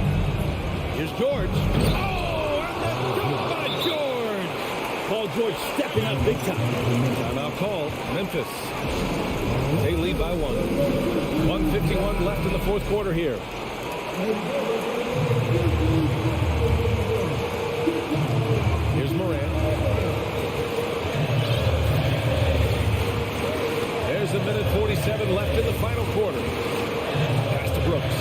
Here's George. Oh, and the dunk by George. Paul George stepping up big time. Timeout called. Memphis. They lead by 1. 1:51 left in the 4th quarter here. Here's Morant. There's a minute 47 left in the final quarter. Pass to Brooks.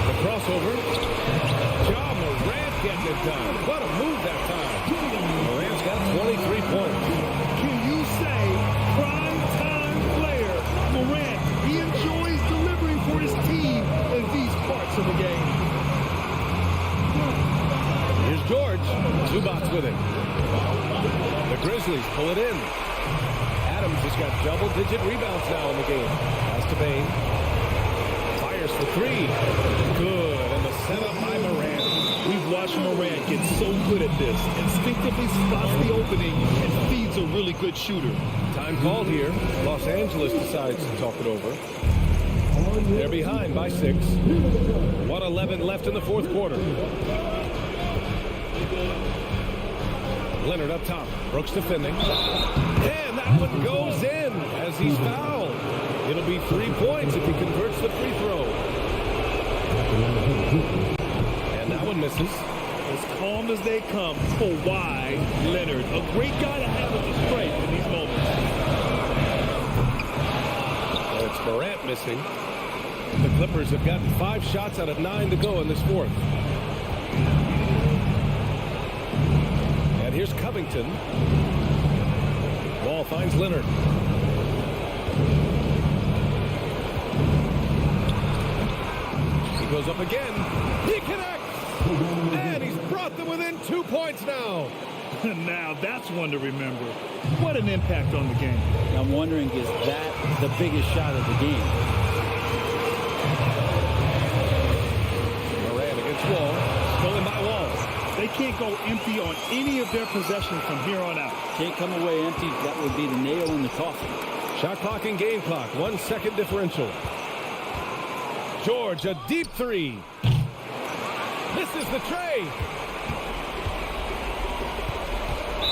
The crossover. Ja Morant getting it done. What a move that time. Morant's got 23 points. Can you say prime time player Morant? He enjoys delivering for his team in these parts of the game. Here's George. Zubac with it. The Grizzlies pull it in. Adams has got double-digit rebounds now in the game. Pass to Payne. Fires for 3. Good. And the setup by Morant. We've watched Morant get so good at this. Instinctively spots the opening and feeds a really good shooter. Time called here. Los Angeles decides to talk it over. They're behind by 6. 1:11 left in the 4th quarter. Leonard up top. Brooks defending. And that one goes in as he's fouled. It'll be 3 points if he converts the free throw. And that one misses. As calm as they come, Kawhi Leonard. A great guy to have at the stripe in these moments. And it's Morant missing. The Clippers have gotten 5 shots out of 9 to go in this 4th. And here's Covington. Wall finds Leonard. up again. He connects! And he's brought them within 2 points now. Now that's one to remember. What an impact on the game. I'm wondering, is that the biggest shot of the game? Moran against Wall. Stolen by Wall. They can't go empty on any of their possessions from here on out. Can't come away empty. That would be the nail in the coffin. Shot clock and game clock. 1 second differential. George, a deep three. Misses the tray.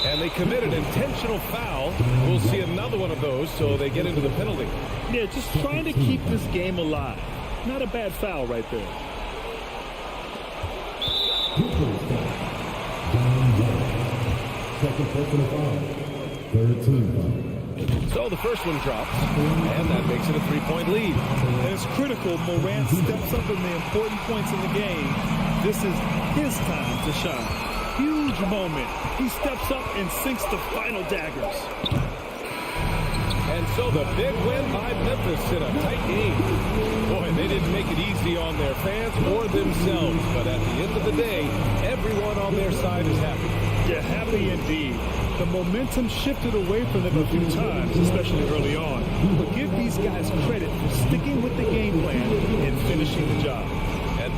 And they commit an intentional foul. We'll see another one of those, so they get into the penalty. Yeah, just trying to keep this game alive. Not a bad foul right there. Second personal foul. Third team foul. So the first one drops, and that makes it a 3-point lead. And it's critical Moran steps up in the important points in the game. This is his time to shine. Huge moment. He steps up and sinks the final daggers. And so the big win by Memphis in a tight game. Boy, they didn't make it easy on their fans or themselves, but at the end of the day, everyone on their side is happy. Yeah, happy indeed. The momentum shifted away from them a few times, especially early on. But give these guys credit for sticking with the game plan and finishing the job. And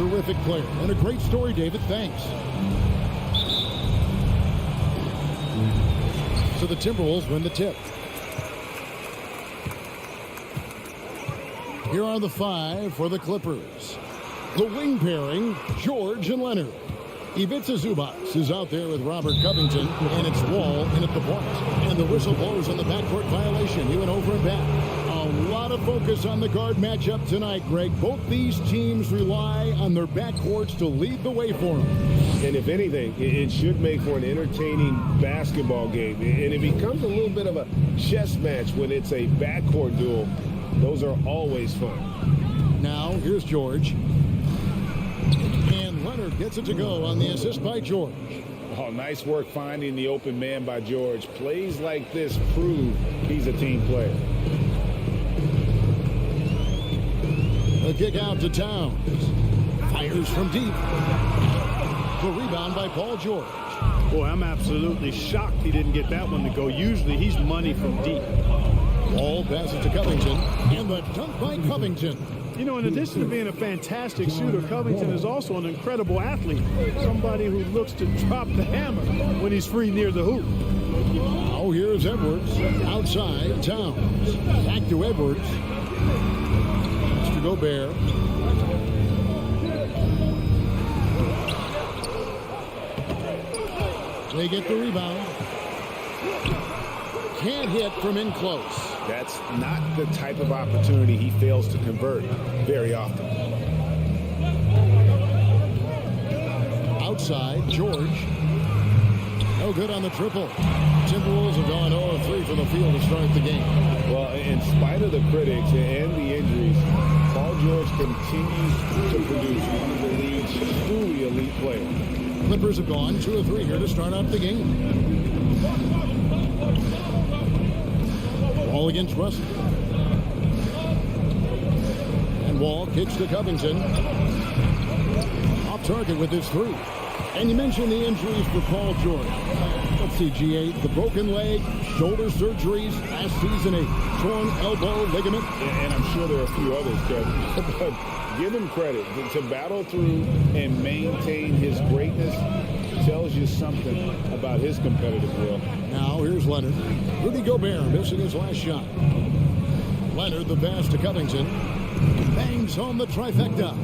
Terrific player and a great story, David. Thanks. So the Timberwolves win the tip. Here are the 5 for the Clippers. The wing pairing, George and Leonard. Ivica Zubac is out there with Robert Covington, and it's Wall in at the point. And the whistle blows on the backcourt violation. You and over and back. A lot of focus on the guard matchup tonight, Greg. Both these teams rely on their backcourts to lead the way for them. And if anything, it should make for an entertaining basketball game. And it becomes a little bit of a chess match when it's a backcourt duel. Those are always fun. Now, here's George. And Leonard gets it to go on the assist by George. Oh, nice work finding the open man by George. Plays like this prove he's a team player. The kick out to Towns. Fires from deep. The rebound by Paul George. Boy, I'm absolutely shocked he didn't get that one to go. Usually he's money from deep. Ball passes to Covington. And the dunk by Covington. You know, in addition to being a fantastic shooter, Covington is also an incredible athlete. Somebody who looks to drop the hammer when he's free near the hoop. Now here's Edwards. Outside, Towns. Back to Edwards. It's to Gobert. They get the rebound. Can't hit from in close. That's not the type of opportunity he fails to convert very often. Outside, George. No good on the triple. Timberwolves have gone 0-3 from the field to start the game. Well, in spite of the critics and the injuries, Paul George continues to produce one of the league's truly elite players. Clippers have gone 2-3 here to start out the game. Wall against Russell. And Wall kicks to Covington. Off target with his three. And you mentioned the injuries for Paul George. Let's see, G8, the broken leg, shoulder surgeries, last season a torn elbow ligament. And I'm sure there are a few others, Kevin. But give him credit. To battle through and maintain his greatness tells you something about his competitive will. Now here's Leonard. Rudy Gobert missing his last shot. Leonard the pass to Covington. Bangs home the trifecta.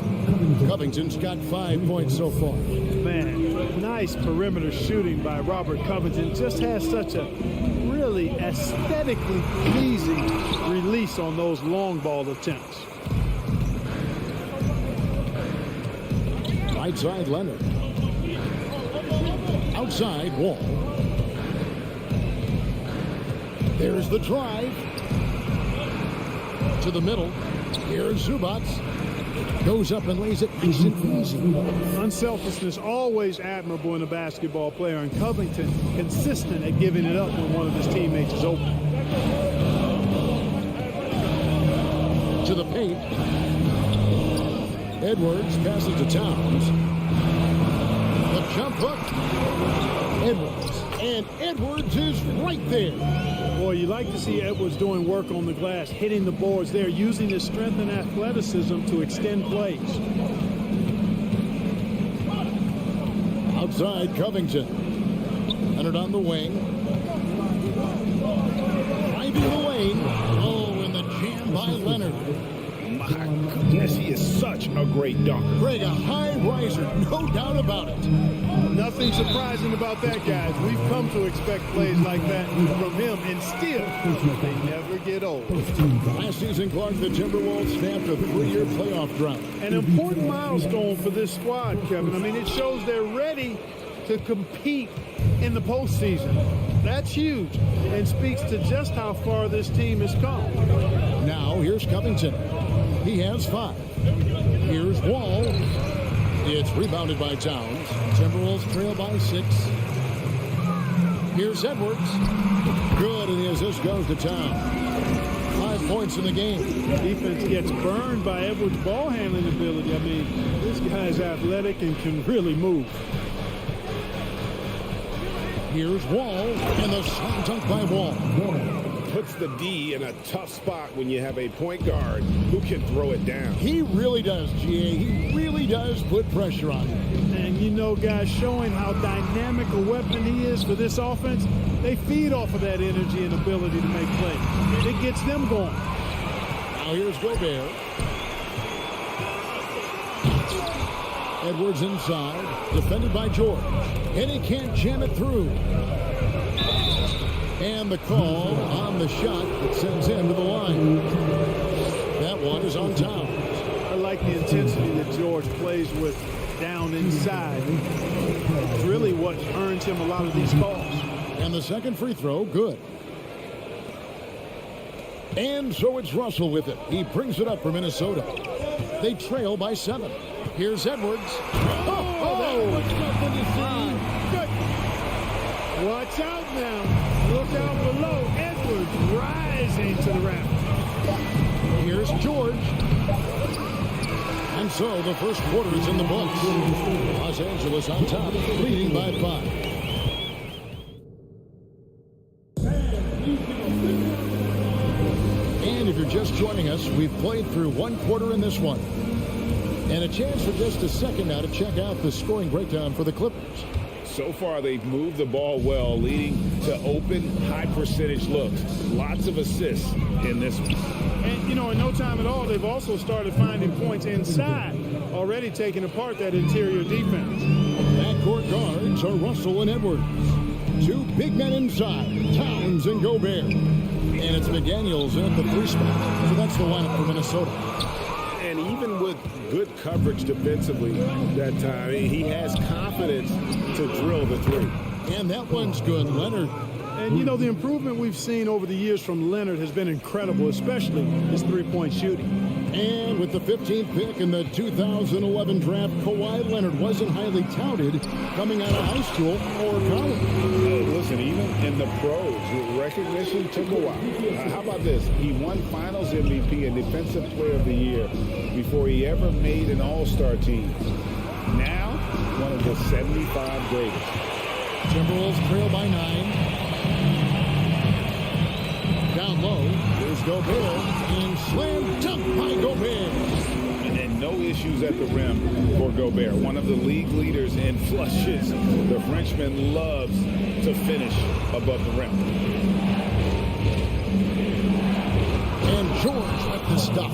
Covington's got 5 points so far. Man, nice perimeter shooting by Robert Covington. Just has such a really aesthetically pleasing release on those long ball attempts. Right side, Leonard. Outside, Wall. There's the drive. To the middle. Here's Zubac. Goes up and lays it nice and easy. Unselfishness always admirable in a basketball player, and Covington consistent at giving it up when one of his teammates is open. To the paint. Edwards passes to Towns. The jump hook. Edwards. And Edwards is right there. Boy, you like to see Edwards doing work on the glass, hitting the boards there, using his strength and athleticism to extend plays. Outside, Covington. Leonard on the wing. Driving the lane. Oh, and the jam by Leonard. My goodness, he is such a great dunker. Greg, a high riser, no doubt about it. Nothing surprising about that, guys. We've come to expect plays like that from him, and still, they never get old. Last season, Clark, the Timberwolves snapped a 3-year playoff drought. An important milestone for this squad, Kevin. I mean, it shows they're ready to compete in the postseason. That's huge and speaks to just how far this team has come. Now, here's Covington. He has 5. Here's Wall. It's rebounded by Towns. Timberwolves trail by 6. Here's Edwards. Good, and the assist goes to Towns. 5 points in the game. Defense gets burned by Edwards' ball handling ability. I mean, this guy's athletic and can really move. Here's Wall, and the slam dunk by Wall. Puts the D in a tough spot when you have a point guard who can throw it down. He really does, GA. He really does put pressure on him. And you know, guys, showing how dynamic a weapon he is for this offense, they feed off of that energy and ability to make plays. It gets them going. Now here's Gobert. Edwards inside, defended by George. And he can't jam it through. And the call on the shot that sends him to the line. That one is on Towns. I like the intensity that George plays with down inside. It's really what earns him a lot of these calls. And the second free throw, good. And so it's Russell with it. He brings it up for Minnesota. They trail by 7. Here's Edwards. Watch out now. Look out below. Edwards rising to the rack. Here's George. And so the first quarter is in the books. Los Angeles on top, leading by 5. And if you're just joining us, we've played through one quarter in this one. And a chance for just a second now to check out the scoring breakdown for the Clippers. So far, they've moved the ball well, leading to open, high-percentage looks. Lots of assists in this one. And, you know, in no time at all, they've also started finding points inside, already taking apart that interior defense. Backcourt guards are Russell and Edwards. Two big men inside, Towns and Gobert. And it's McDaniels at the 3 spot. So that's the lineup for Minnesota. And even with good coverage defensively that time, he has confidence to drill the 3. And that one's good, Leonard. And, you know, the improvement we've seen over the years from Leonard has been incredible, especially his 3-point shooting. And with the 15th pick in the 2011 draft, Kawhi Leonard wasn't highly touted coming out of high school or college. Listen, even in the pros, recognition took a while. How about this? He won Finals MVP and Defensive Player of the Year before he ever made an All-Star team. Now, one of the 75 greatest. Timberwolves trail by 9. Down low, here's Gobert, and slam dunk by Gobert. And no issues at the rim for Gobert. One of the league leaders in flushes. The Frenchman loves to finish above the rim. And George at the stop.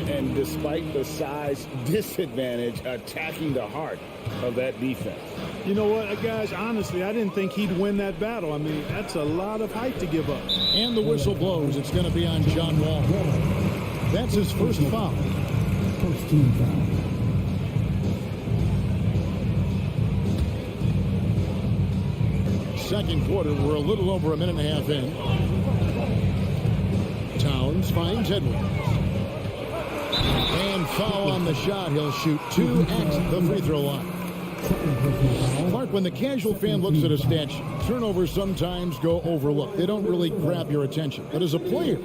And despite the size disadvantage, attacking the heart of that defense. You know what, guys, honestly, I didn't think he'd win that battle. I mean, that's a lot of height to give up. And the whistle blows. It's going to be on John Wall. That's his first foul. First team foul. Second quarter, we're a little over a minute and a half in. Towns finds Edwards. And foul on the shot. He'll shoot 2 at the free throw line. Clark, when the casual fan looks at a stat sheet, turnovers sometimes go overlooked. They don't really grab your attention. But as a player,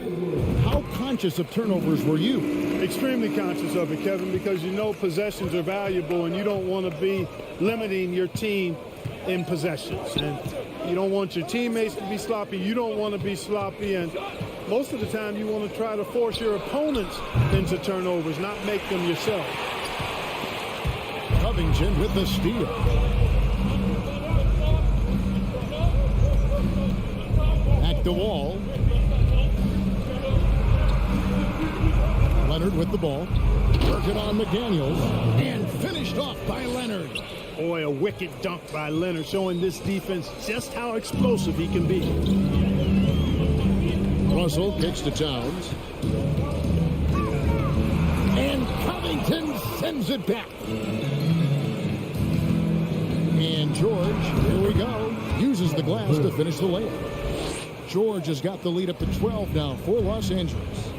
how conscious of turnovers were you? Extremely conscious of it, Kevin, because you know possessions are valuable and you don't want to be limiting your team in possessions. And you don't want your teammates to be sloppy. You don't want to be sloppy. And most of the time you want to try to force your opponents into turnovers, not make them yourself. Covington with the steal. Back to Wall. Leonard with the ball. Working on McDaniels. And finished off by Leonard. Boy, a wicked dunk by Leonard, showing this defense just how explosive he can be. Russell kicks to Towns. And Covington sends it back. And George, here we go, uses the glass to finish the layup. George has got the lead up to 12 now for Los Angeles.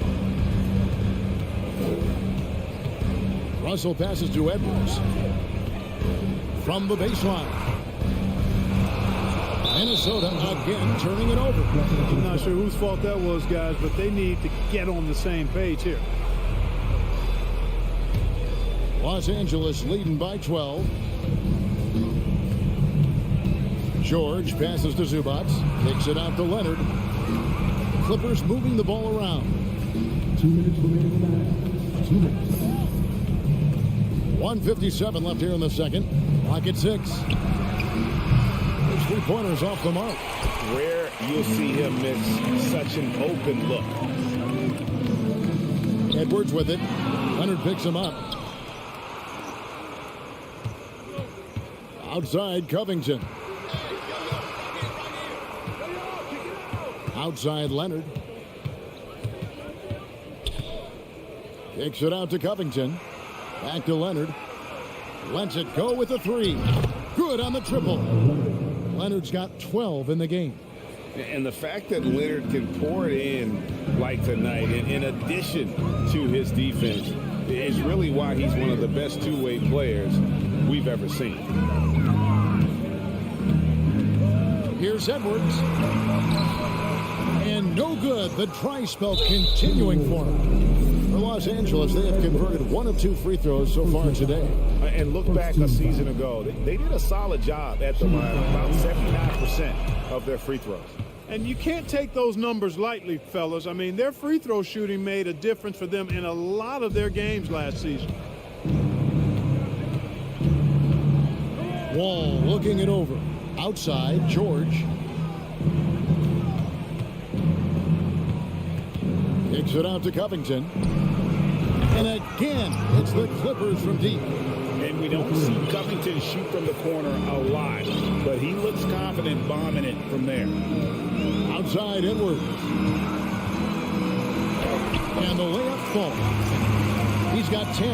Russell passes to Edwards. From the baseline. Minnesota again turning it over. I'm not sure whose fault that was, guys, but they need to get on the same page here. Los Angeles leading by 12. George passes to Zubac. Kicks it out to Leonard. Clippers moving the ball around. 2 minutes remaining. 2 minutes. 1:57 left here in the second. Clock at 6. Those 3-pointers off the mark. Rare you'll see him miss such an open look. Edwards with it. Leonard picks him up. Outside Covington. Outside Leonard. Kicks it out to Covington. Back to Leonard. Lets it go with the 3. Good on the triple. Leonard's got 12 in the game. And the fact that Leonard can pour it in like tonight, in addition to his defense, is really why he's one of the best two-way players we've ever seen. Here's Edwards. And no good. The try spell continuing for him. For Los Angeles, they have converted 1 of 2 free throws so far today. And look back a season ago. They did a solid job at the line, about 79% of their free throws. And you can't take those numbers lightly, fellas. I mean, their free throw shooting made a difference for them in a lot of their games last season. Wall looking it over. Outside, George. Kicks it out to Covington. And again, it's the Clippers from deep. And we don't see Covington shoot from the corner a lot, but he looks confident bombing it from there. Outside, Edwards. And the layup falls. He's got 10.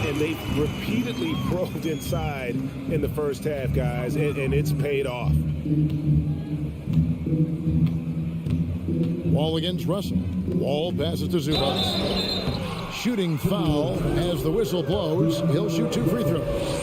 And they've repeatedly probed inside in the first half, guys, and it's paid off. Wall against Russell. Wall passes to Zubac. Shooting foul as the whistle blows. He'll shoot 2 free throws.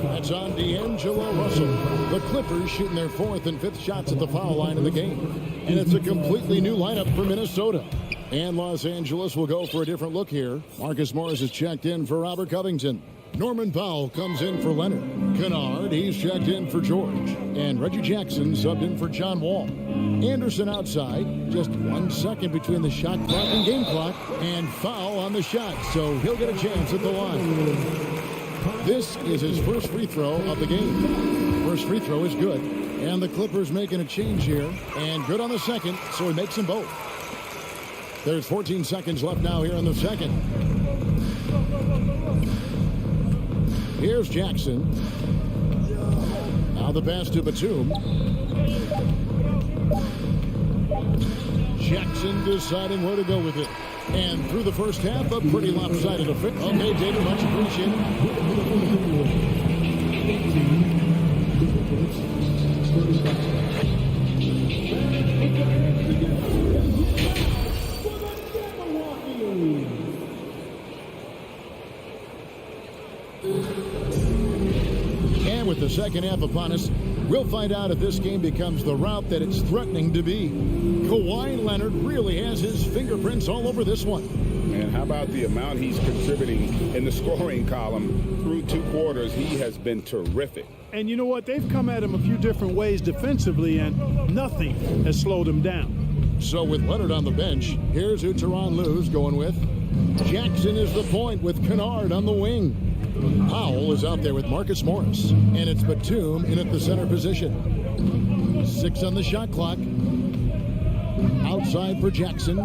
That's on D'Angelo Russell. The Clippers shooting their 4th and 5th shots at the foul line of the game. And it's a completely new lineup for Minnesota. And Los Angeles will go for a different look here. Marcus Morris is checked in for Robert Covington. Norman Powell comes in for Leonard. Kennard, he's checked in for George. And Reggie Jackson subbed in for John Wall. Anderson outside. Just 1 second between the shot clock and game clock. And foul on the shot, so he'll get a chance at the line. This is his first free throw of the game. First free throw is good. And the Clippers making a change here. And good on the second, so he makes them both. There's 14 seconds left now here in the second. Here's Jackson. Now the pass to Batum. Jackson deciding where to go with it. And through the first half, a pretty lopsided affair. Okay, David, much appreciated. And with the second half upon us, we'll find out if this game becomes the route that it's threatening to be. Kawhi Leonard really has his fingerprints all over this one. And how about the amount he's contributing in the scoring column through 2 quarters? He has been terrific. And you know what? They've come at him a few different ways defensively, and nothing has slowed him down. So with Leonard on the bench, here's who Tyronn Lue's going with. Jackson is the point with Kennard on the wing. Powell is out there with Marcus Morris. And it's Batum in at the center position. 6 on the shot clock. Outside for Jackson.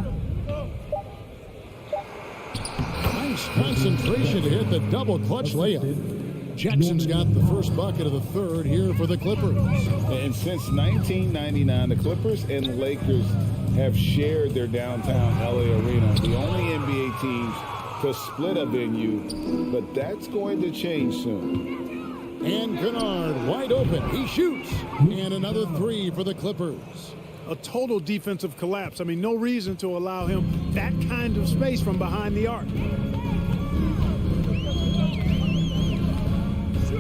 Nice concentration to hit the double clutch layup. Jackson's got the first bucket of the third here for the Clippers. And since 1999, the Clippers and the Lakers have shared their downtown LA arena. The only NBA teams to split a venue, but that's going to change soon. And Kennard wide open. He shoots. And another 3 for the Clippers. A total defensive collapse. I mean, no reason to allow him that kind of space from behind the arc.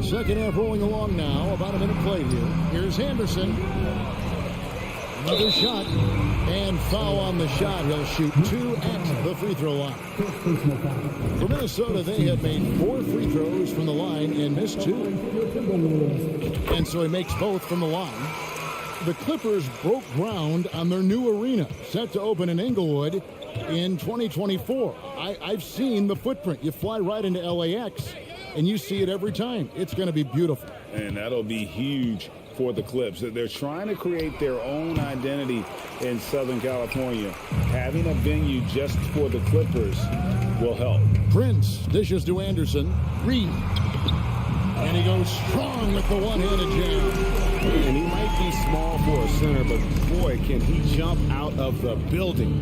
Second half rolling along now. About a minute played here. Here's Henderson. Another shot. And foul on the shot. He'll shoot 2 at the free throw line. For Minnesota, they have made 4 free throws from the line and missed 2. And so he makes both from the line. The Clippers broke ground on their new arena, set to open in Inglewood in 2024. I've seen the footprint. You fly right into LAX, and you see it every time. It's going to be beautiful. And that'll be huge for the Clips. They're trying to create their own identity in Southern California. Having a venue just for the Clippers will help. Prince dishes to Anderson. Reed. And he goes strong with the one-handed jam. And he might be small for a center, but boy, can he jump out of the building.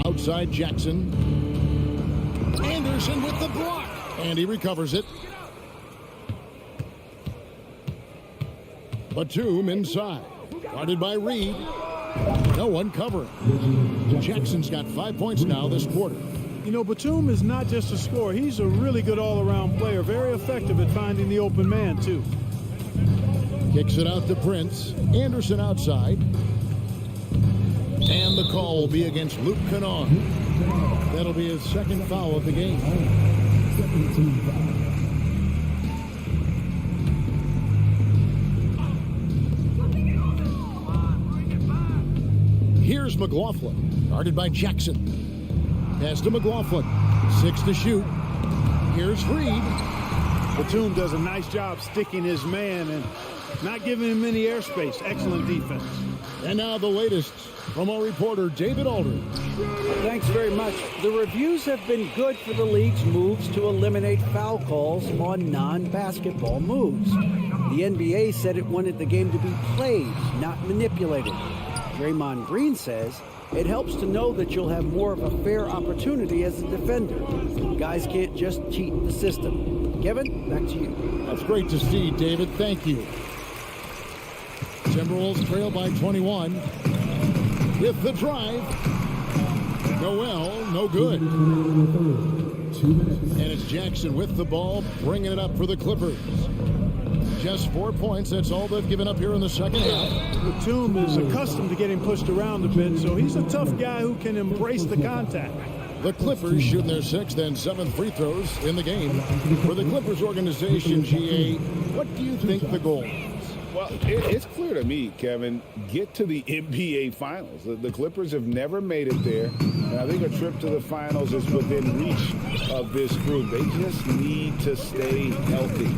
Outside Jackson. Anderson with the block. And he recovers it. Batum inside. Guarded by Reed. No one covering. Jackson's got 5 points now this quarter. You know, Batum is not just a scorer. He's a really good all-around player. Very effective at finding the open man, too. Kicks it out to Prince. Anderson outside. And the call will be against Luke Kennard. That'll be his second foul of the game. Here's McLaughlin, guarded by Jackson. Pass to McLaughlin. 6 to shoot. Here's Reed. Batum does a nice job sticking his man and not giving him any airspace. Excellent defense. And now the latest from our reporter, David Aldridge. Thanks very much. The reviews have been good for the league's moves to eliminate foul calls on non-basketball moves. The NBA said it wanted the game to be played, not manipulated. Draymond Green says it helps to know that you'll have more of a fair opportunity as a defender. Guys can't just cheat the system. Kevin, back to you. That's great to see, David. Thank you. Timberwolves trail by 21. With the drive. Noel, no good. 2 minutes. And it's Jackson with the ball, bringing it up for the Clippers. Just 4 points. That's all they've given up here in the second half. Batum is accustomed to getting pushed around a bit, so he's a tough guy who can embrace the contact. The Clippers shooting their 6th and 7th free throws in the game. For the Clippers organization, GA, what do you think the goal is? Well, it's clear to me, Kevin, get to the NBA Finals. The Clippers have never made it there, and I think a trip to the Finals is within reach of this group. They just need to stay healthy.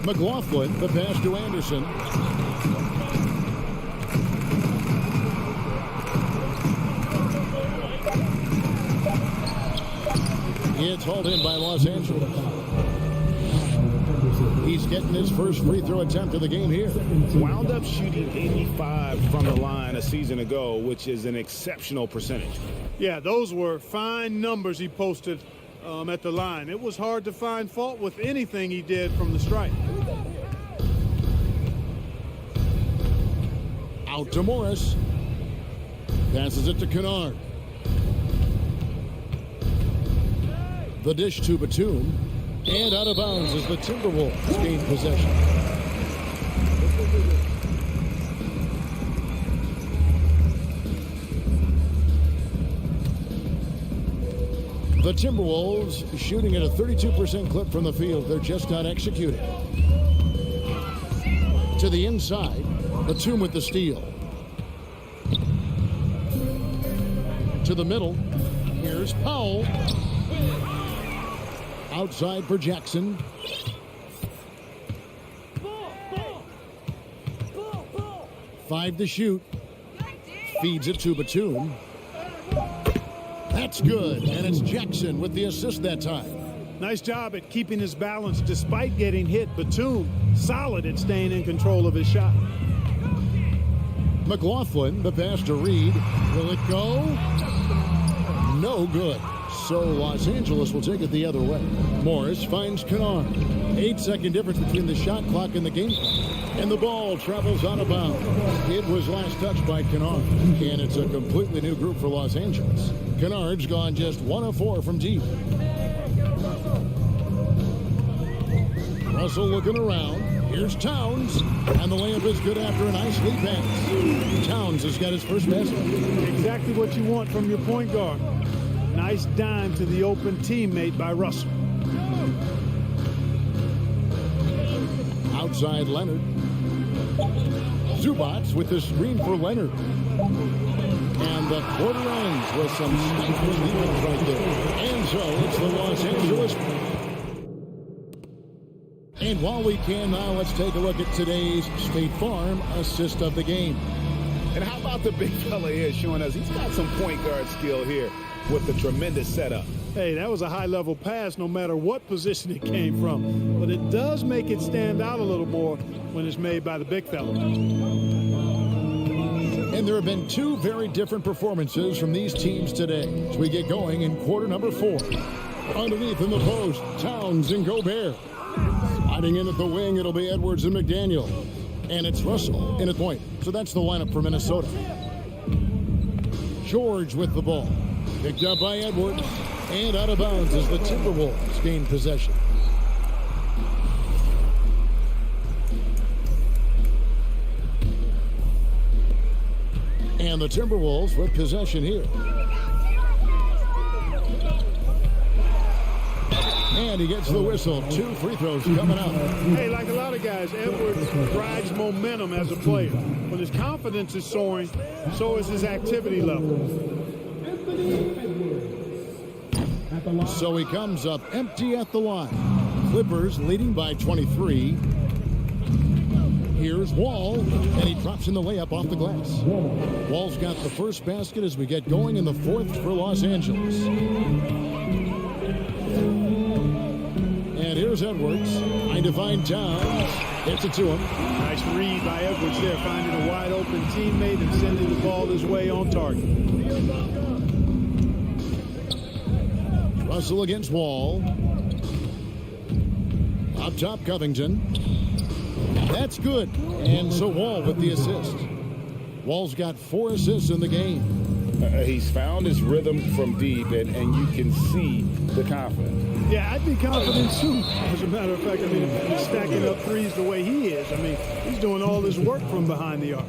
McLaughlin, the pass to Anderson. It's hauled in by Los Angeles. He's getting his first free throw attempt of the game here. Wound up shooting 85 from the line a season ago, which is an exceptional percentage. Yeah, those were fine numbers he posted at the line. It was hard to find fault with anything he did from the stripe. Out to Morris. Passes it to Kennard. The dish to Batum. And out of bounds as the Timberwolves gain possession. The Timberwolves shooting at a 32% clip from the field. They're just not executing. To the inside, Batum with the steal. To the middle, here's Powell. Outside for Jackson. Five to shoot. Feeds it to Batum. That's good, and it's Jackson with the assist that time. Nice job at keeping his balance despite getting hit. Batum, solid at staying in control of his shot. McLaughlin, the pass to Reed. Will it go? No good. So Los Angeles will take it the other way. Morris finds Kennard. 8-second difference between the shot clock and the game clock. And the ball travels out of bounds. It was last touched by Kennard. And it's a completely new group for Los Angeles. Kennard's gone just 1 of 4 from deep. Russell looking around. Here's Towns. And the layup is good after a nice lead pass. Towns has got his first basket. Exactly what you want from your point guard. Nice dime to the open teammate by Russell. Outside Leonard. Zubats with the screen for Leonard. And the quarter ends with some stifling defense right there. And so it's the Los Angeles. And while we can now, let's take a look at today's State Farm assist of the game. And how about the big fella here showing us he's got some point guard skill here with the tremendous setup. Hey, that was a high-level pass no matter what position it came from. But it does make it stand out a little more when it's made by the big fella. And there have been two very different performances from these teams today as we get going in quarter number 4. Underneath in the post, Towns and Gobert. Sliding in at the wing, it'll be Edwards and McDaniel. And it's Russell in at point. So that's the lineup for Minnesota. George with the ball. Picked up by Edwards. And out of bounds as the Timberwolves gain possession. And the Timberwolves with possession here. And he gets the whistle. 2 free throws coming up. Hey, like a lot of guys, Edwards rides momentum as a player. When his confidence is soaring, so is his activity level. So he comes up empty at the line. Clippers leading by 23. Here's Wall, and he drops in the layup off the glass. Wall's got the first basket as we get going in the 4th for Los Angeles. And here's Edwards, trying to find Towns. Gets it to him. Nice read by Edwards there, finding a wide open teammate and sending the ball his way on target. Russell against Wall. Up top, Covington. That's good. And so Wall with the assist. Wall's got 4 assists in the game. He's found his rhythm from deep, and you can see the confidence. Yeah, I'd be confident too. As a matter of fact, I mean, if he's stacking up threes the way he is, I mean, he's doing all this work from behind the arc.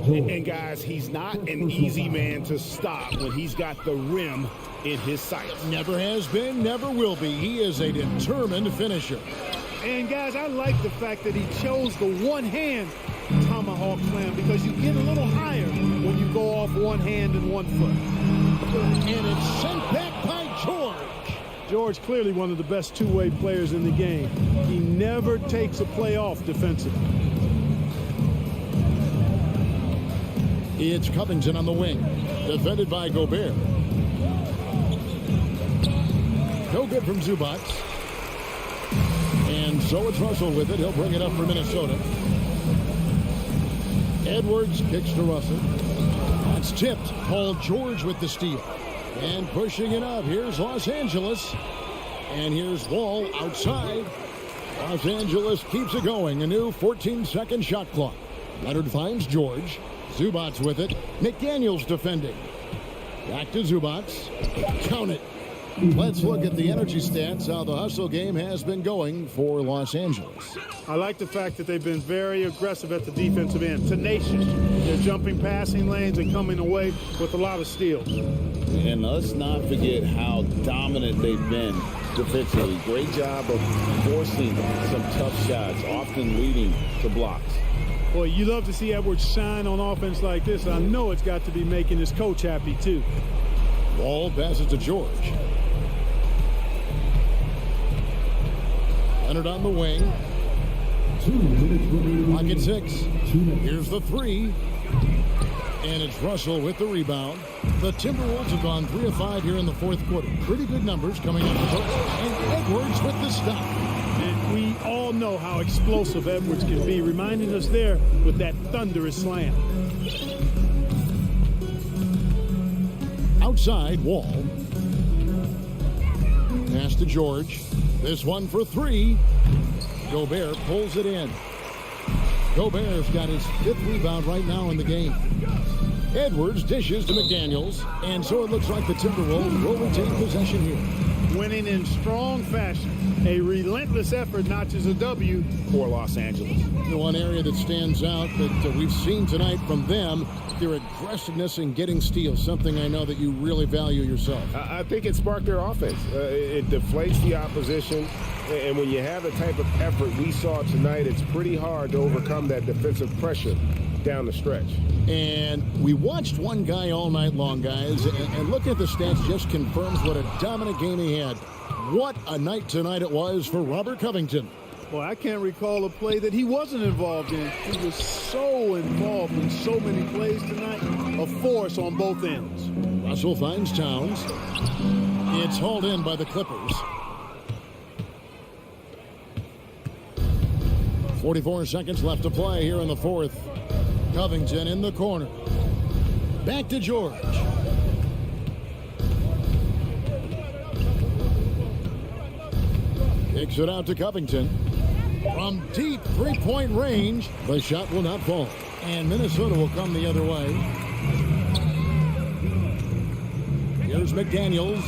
And guys, he's not an easy man to stop when he's got the rim in his sights. Never has been, never will be. He is a determined finisher. And guys, I like the fact that he chose the one-hand tomahawk slam because you get a little higher when you go off one hand and 1 foot. And it's sent back by George. George clearly one of the best two-way players in the game. He never takes a play off defensively. It's Covington on the wing, defended by Gobert. No good from Zubac. And so it's Russell with it. He'll bring it up for Minnesota. Edwards kicks to Russell. That's tipped. Paul George with the steal. And pushing it up. Here's Los Angeles. And here's Wall outside. Los Angeles keeps it going. A new 14-second shot clock. Leonard finds George. Zubac with it. McDaniels defending. Back to Zubac. Count it. Let's look at the energy stats, how the hustle game has been going for Los Angeles. I like the fact that they've been very aggressive at the defensive end, tenacious. They're jumping passing lanes and coming away with a lot of steals. And let's not forget how dominant they've been defensively. Great job of forcing some tough shots, often leading to blocks. Boy, you love to see Edwards shine on offense like this. I know it's got to be making his coach happy, too. Ball passes to George. Leonard on the wing. 2 minutes remaining. Pocket 6. 2 minutes. Here's the 3. And it's Russell with the rebound. The Timberwolves have gone 3 of 5 here in the 4th quarter. Pretty good numbers coming up the court. And Edwards with the stop. And we all know how explosive Edwards can be, reminding us there with that thunderous slam. Outside, Wall. Pass to George. This one for 3. Gobert pulls it in. Gobert's got his 5th rebound right now in the game. Edwards dishes to McDaniels, and so it looks like the Timberwolves will retain possession here. Winning in strong fashion. A relentless effort notches a W for Los Angeles. The one area that stands out that we've seen tonight from them, their aggressiveness in getting steals, something I know that you really value yourself. I think it sparked their offense. It deflates the opposition, and when you have the type of effort we saw tonight, it's pretty hard to overcome that defensive pressure down the stretch. And we watched one guy all night long, guys, and looking at the stats just confirms what a dominant game he had. What a night tonight it was for Robert Covington. Boy, I can't recall a play that he wasn't involved in. He was so involved in so many plays tonight. A force on both ends. Russell finds Towns. It's hauled in by the Clippers. 44 seconds left to play here in the 4th. Covington in the corner. Back to George. Kicks it out to Covington. From deep three-point range, the shot will not fall. And Minnesota will come the other way. Here's McDaniels.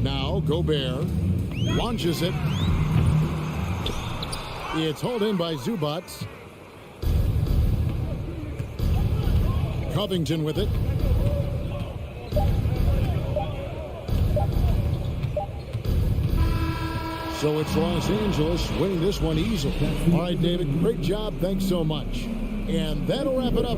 Now Gobert launches it. It's hauled in by Zubac. Covington with it. So it's Los Angeles winning this one easily. All right, David, great job. Thanks so much. And that'll wrap it up.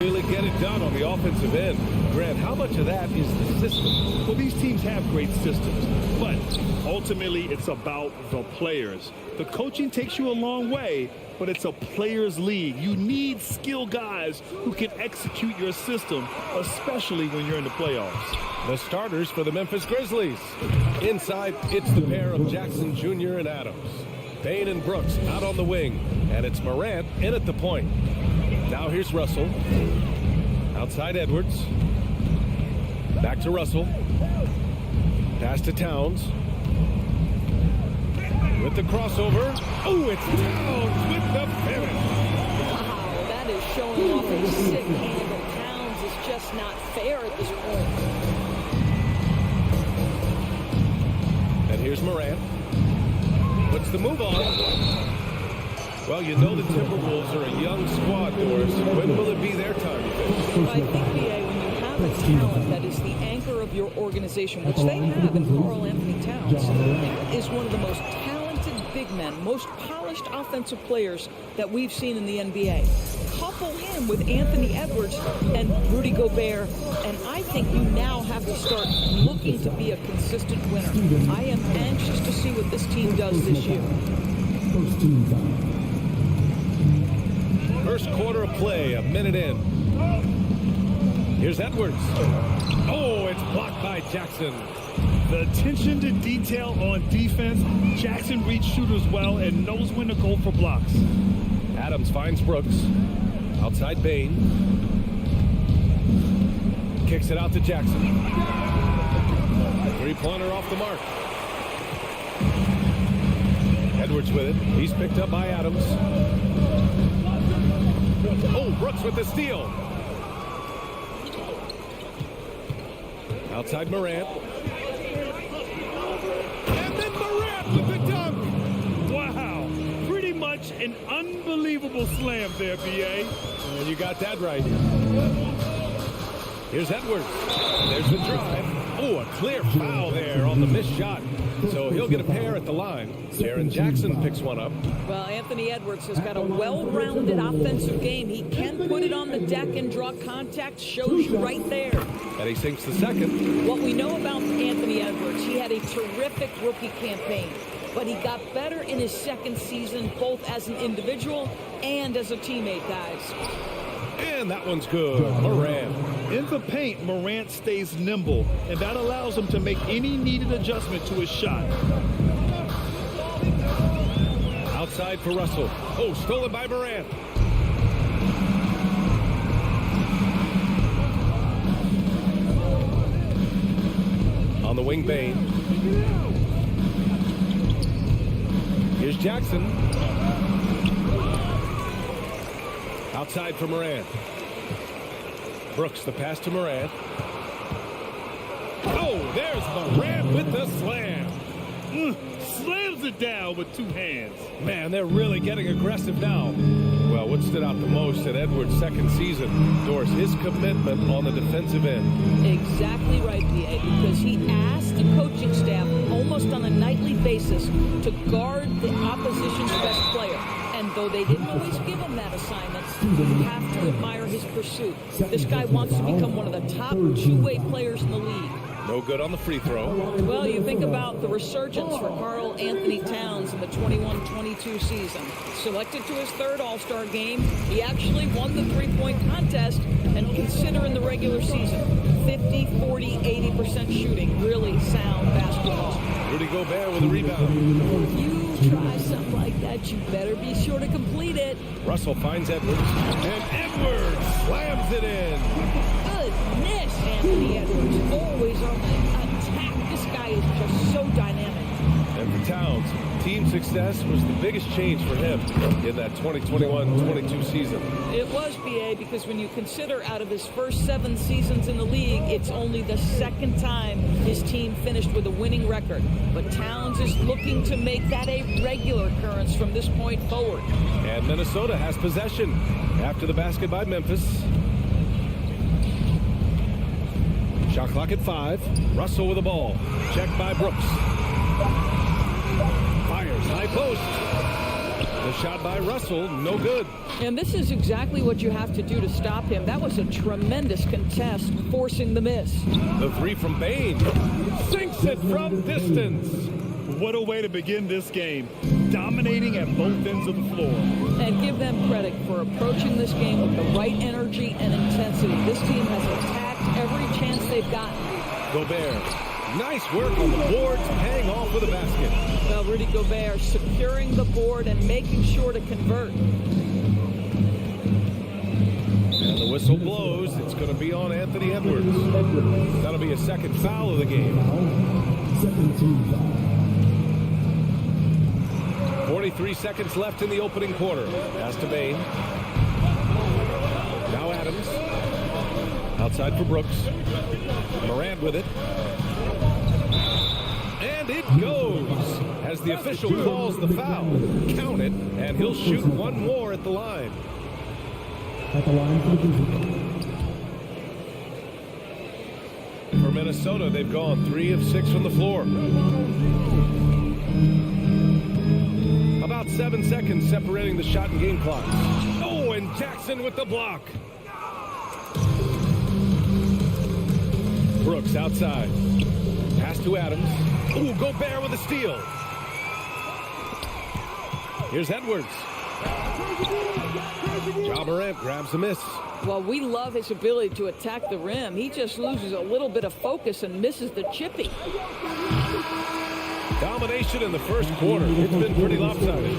Really get it done on the offensive end. Grant, how much of that is the system? Well, these teams have great systems, but ultimately it's about the players. The coaching takes you a long way, but it's a players' league. You need skilled guys who can execute your system, especially when you're in the playoffs. The starters for the Memphis Grizzlies. Inside, it's the pair of Jackson Jr. and Adams. Payne and Brooks out on the wing, and it's Morant in at the point. Now here's Russell. Outside Edwards. Back to Russell. Pass to Towns. With the crossover. Oh, it's Towns with the finish. Wow, that is showing off a sick handle. Towns is just not fair at this point. And here's Morant. Puts the move on. Well, you know the Timberwolves are a young squad, Doris. When will it be their time, you think? Well, I think, B.A., when you have a talent that is the anchor of your organization, which they have in Karl Anthony Towns, that is one of the most talented big men, most polished offensive players that we've seen in the NBA. Couple him with Anthony Edwards and Rudy Gobert, and I think you now have to start looking to be a consistent winner. I am anxious to see what this team does this year. First team foul. First quarter of play, a minute in. Here's Edwards. Oh, it's blocked by Jackson. The attention to detail on defense. Jackson reads shooters well and knows when to go for blocks. Adams finds Brooks. Outside Bain. Kicks it out to Jackson. Three-pointer off the mark. Edwards with it. He's picked up by Adams. Oh, Brooks with the steal. Outside Morant. And then Morant with the dunk. Wow. Pretty much an unbelievable slam there, B.A. And you got that right. Here's Edwards. There's the drive. Oh, a clear foul there on the missed shot. So he'll get a pair at the line. Jaren Jackson picks one up. Well, Anthony Edwards has got a well-rounded offensive game. He can put it on the deck and draw contact. Shows you right there. And he sinks the second. What we know about Anthony Edwards, he had a terrific rookie campaign, but he got better in his second season, both as an individual and as a teammate, guys. And that one's good. Morant. In the paint, Morant stays nimble, and that allows him to make any needed adjustment to his shot. Outside for Russell. Oh, stolen by Morant. On the wing, Bain. Here's Jackson. Outside for Morant. Brooks, the pass to Morant. Oh, there's Morant with the slam. Slams it down with two hands. Man, they're really getting aggressive now. Well, what stood out the most in Edwards' second season, Doris, his commitment on the defensive end. Exactly right, B.A., because he asked the coaching staff almost on a nightly basis to guard the opposition's best player. And though they didn't always give him that assignment, you have to admire his pursuit. This guy wants to become one of the top two-way players in the league. No good on the free throw. Well, you think about the resurgence for Karl Anthony Towns in the 21-22 season. Selected to his third All-Star game, he actually won the three-point contest, and consider in the regular season, 50, 40, 80% shooting. Really sound basketball. Rudy Gobert with a rebound. If you try something like that, you better be sure to complete it. Russell finds Edwards. And Edwards slams it in. Goodness, Anthony Edwards, always on the attack. This guy is just so dynamic. And for Towns, team success was the biggest change for him in that 2021-22 season. It was, B.A., because when you consider out of his first 7 seasons in the league, it's only the second time his team finished with a winning record. But Towns is looking to make that a regular occurrence from this point forward. And Minnesota has possession after the basket by Memphis. Shot clock at 5. Russell with the ball. Checked by Brooks. Fires high post. The shot by Russell, no good. And this is exactly what you have to do to stop him. That was a tremendous contest, forcing the miss. The three from Bain. Sinks it from distance. What a way to begin this game. Dominating at both ends of the floor. And give them credit for approaching this game with the right energy and intensity. This team has attacked every chance they've gotten. Gobert. Nice work on the boards, paying off with a basket. Well, Rudy Gobert securing the board and making sure to convert. And the whistle blows. It's going to be on Anthony Edwards. That'll be a second foul of the game. 43 seconds left in the opening quarter. Pass to Bain. Now Adams. Outside for Brooks. Morant with it. And it goes. As the official calls the foul. Count it, and he'll shoot one more at the line. At the line for the Grizzlies. For Minnesota, they've gone 3 of 6 from the floor. about 7 seconds separating the shot and game clock. Oh, and Jackson with the block. Brooks outside. Pass to Adams. Oh, Gobert with a steal. Here's Edwards. Ja Morant grabs the miss. Well, we love his ability to attack the rim. He just loses a little bit of focus and misses the chippy. Domination in the first quarter. It's been pretty lopsided.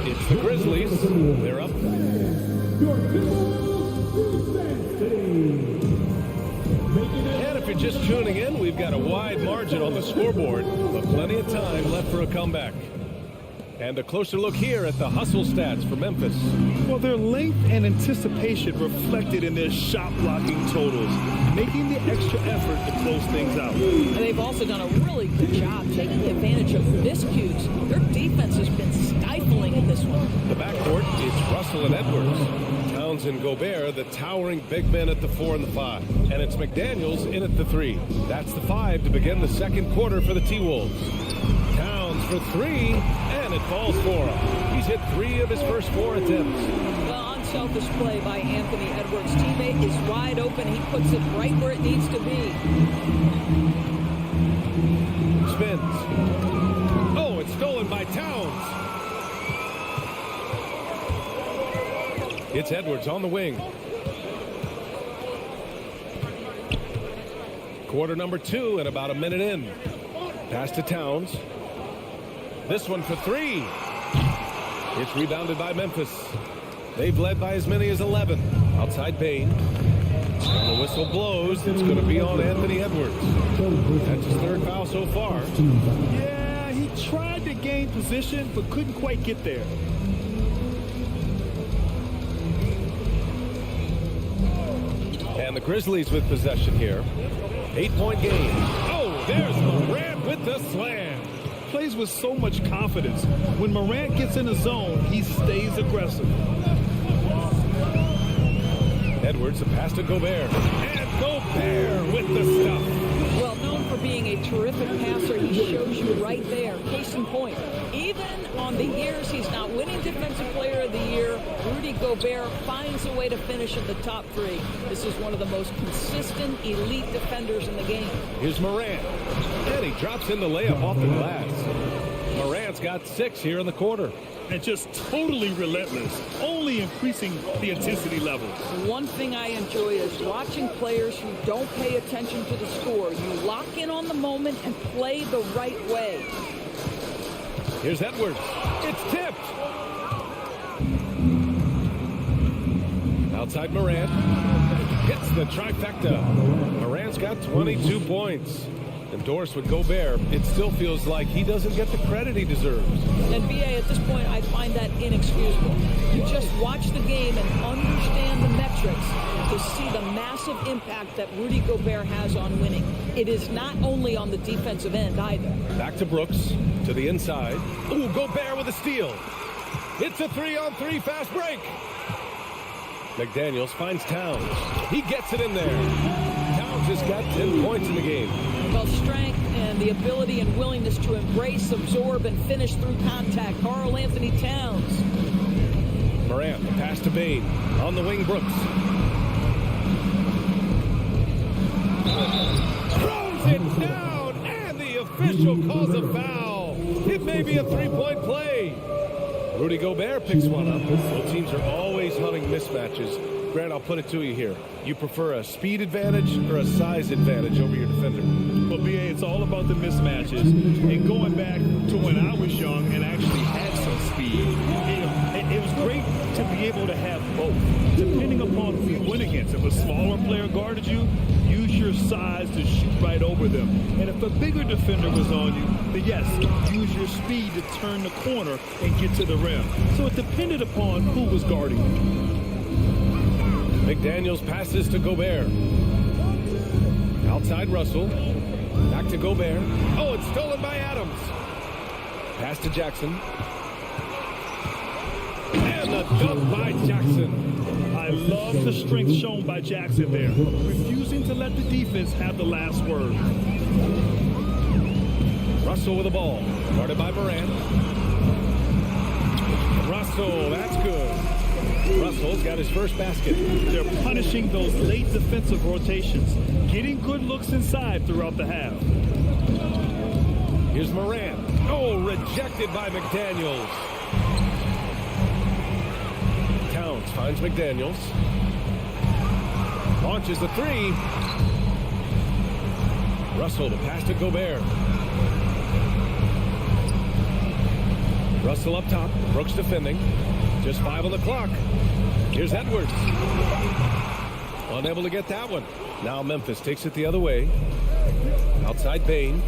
It's the Grizzlies. They're up. And if you're just tuning in, we've got a wide margin on the scoreboard, but plenty of time left for a comeback. And a closer look here at the hustle stats for Memphis. Well, their length and anticipation reflected in their shot blocking totals, making the extra effort to close things out. And they've also done a really good job taking advantage of miscues. Their defense has been stifling in this one. The backcourt is Russell and Edwards. Towns and Gobert, the towering big men at the 4 and the 5. And it's McDaniels in at the 3. That's the 5 to begin the second quarter for the T-Wolves. Towns for 3, and it falls for him. He's hit 3 of his first 4 attempts. Well, unselfish play by Anthony Edwards' teammate is wide open. He puts it right where it needs to be. Spins. Oh, it's stolen by Towns. It's Edwards on the wing. Quarter number 2 and about a minute in. Pass to Towns. This one for 3. It's rebounded by Memphis. They've led by as many as 11. Outside Bain. And the whistle blows. It's going to be on Anthony Edwards. That's his 3rd foul so far. Yeah, he tried to gain position, but couldn't quite get there. And the Grizzlies with possession here. 8-point game. Oh, there's Morant with the slam. Plays with so much confidence. When Morant gets in the zone, he stays aggressive. Edwards, a pass to Gobert. And Gobert with the stuff. Well, known for being a terrific passer, he shows you right there. Case in point, even on the years he's not winning Defensive Player of the Year, Rudy Gobert finds a way to finish in the top 3. This is one of the most consistent, elite defenders in the game. Here's Morant. And he drops in the layup off the glass. Morant's got 6 here in the quarter. And just totally relentless, only increasing the intensity level. One thing I enjoy is watching players who don't pay attention to the score. You lock in on the moment and play the right way. Here's Edwards. It's tipped. Outside Morant. Hits the trifecta. Morant's got 22 points. Endorsed with Gobert, it still feels like he doesn't get the credit he deserves. And BA, at this point, I find that inexcusable. You just watch the game and understand the metrics to see the massive impact that Rudy Gobert has on winning. It is not only on the defensive end either. Back to Brooks, to the inside. Ooh, Gobert with a steal. It's a 3-on-3 fast break. McDaniels finds Towns. He gets it in there. Towns has got 10 points in the game. Well, strength and the ability and willingness to embrace, absorb, and finish through contact. Karl Anthony Towns. Morant, the pass to Bain. On the wing, Brooks. Throws it down, and the official calls a foul. It may be a 3-point play. Rudy Gobert picks one up. Both teams are always hunting mismatches. Grant, I'll put it to you here. You prefer a speed advantage or a size advantage over your defender? Well, BA, it's all about the mismatches. And going back to when I was young and actually had some speed, it was great to be able to have both, depending upon who you went against. If a smaller player guarded you, use your size to shoot right over them. And if a bigger defender was on you, then yes, use your speed to turn the corner and get to the rim. So it depended upon who was guarding you. McDaniels passes to Gobert. Outside Russell. Back to Gobert. Oh, it's stolen by Adams. Pass to Jackson. And the dunk by Jackson. I love the strength shown by Jackson there, refusing to let the defense have the last word. Russell with the ball. Guarded by Morant. Russell, that's good. Russell's got his first basket. They're punishing those late defensive rotations, getting good looks inside throughout the half. Here's Morant. Oh, rejected by McDaniels. Towns finds McDaniels. Launches the three. Russell, the pass to Gobert. Russell up top. Brooks defending. Just 5 on the clock. Here's Edwards. Unable to get that one. Now Memphis takes it the other way. Outside Bain.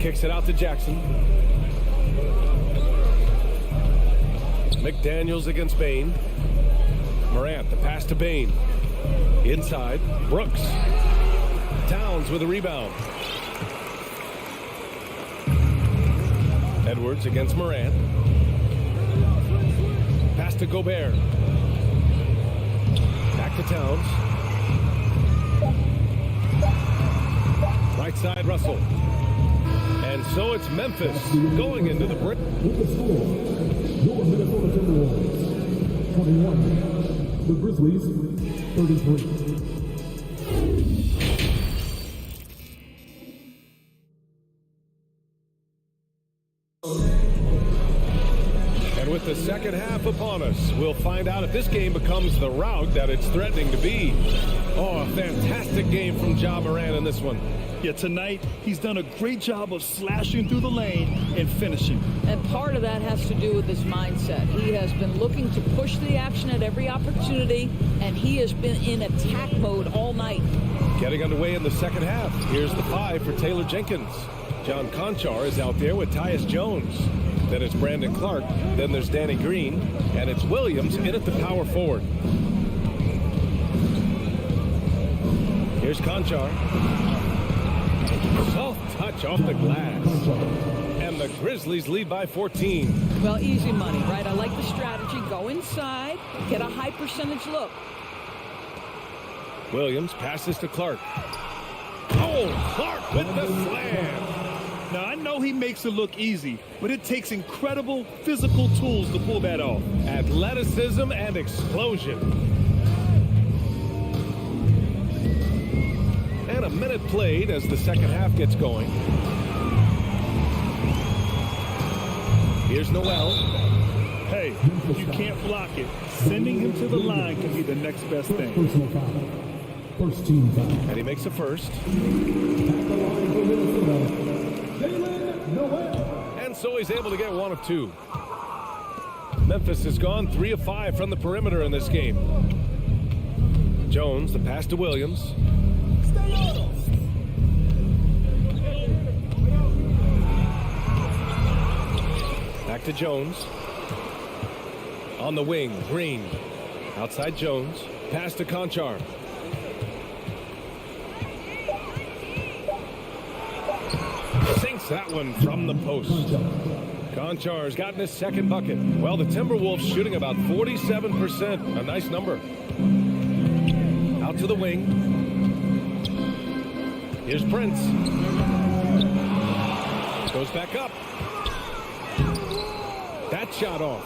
Kicks it out to Jackson. McDaniels against Bain. Morant, the pass to Bain. Inside, Brooks. Towns with a rebound. Edwards against Morant. Pass to Gobert. Back to Towns. Right side, Russell. And so it's Memphis going into the break. With the score, your Minnesota Timberwolves 21, the Grizzlies 33. And with the second half upon us, we'll find out if this game becomes the rout that it's threatening to be. Oh, a fantastic game from Ja Morant in this one. Yeah, tonight he's done a great job of slashing through the lane and finishing. And part of that has to do with his mindset. He has been looking to push the action at every opportunity, and he has been in attack mode all night. Getting underway in the second half. Here's the 5 for Taylor Jenkins. John Conchar is out there with Tyus Jones. Then it's Brandon Clark. Then there's Danny Green. And it's Williams in at the power forward. Here's Conchar. Soft touch off the glass. And the Grizzlies lead by 14. Well, easy money, right? I like the strategy. Go inside, get a high percentage look. Williams passes to Clark. Oh, Clark with the slam. Now, I know he makes it look easy, but it takes incredible physical tools to pull that off. Athleticism and explosion. And a minute played as the second half gets going. Here's Noel. Hey, if you can't block it, sending him to the line can be the next best thing. Personal foul. First team foul. And he makes a first. At the line for Minnesota, Noel. And so he's able to get 1 of 2. Memphis has gone 3 of 5 from the perimeter in this game. Jones, the pass to Williams. Back to Jones. On the wing, Green. Outside Jones. Pass to Conchar. Sinks that one from the post. Conchar's gotten his second bucket. Well, the Timberwolves shooting about 47%. A nice number. Out to the wing. Here's Prince. Goes back up. That shot off.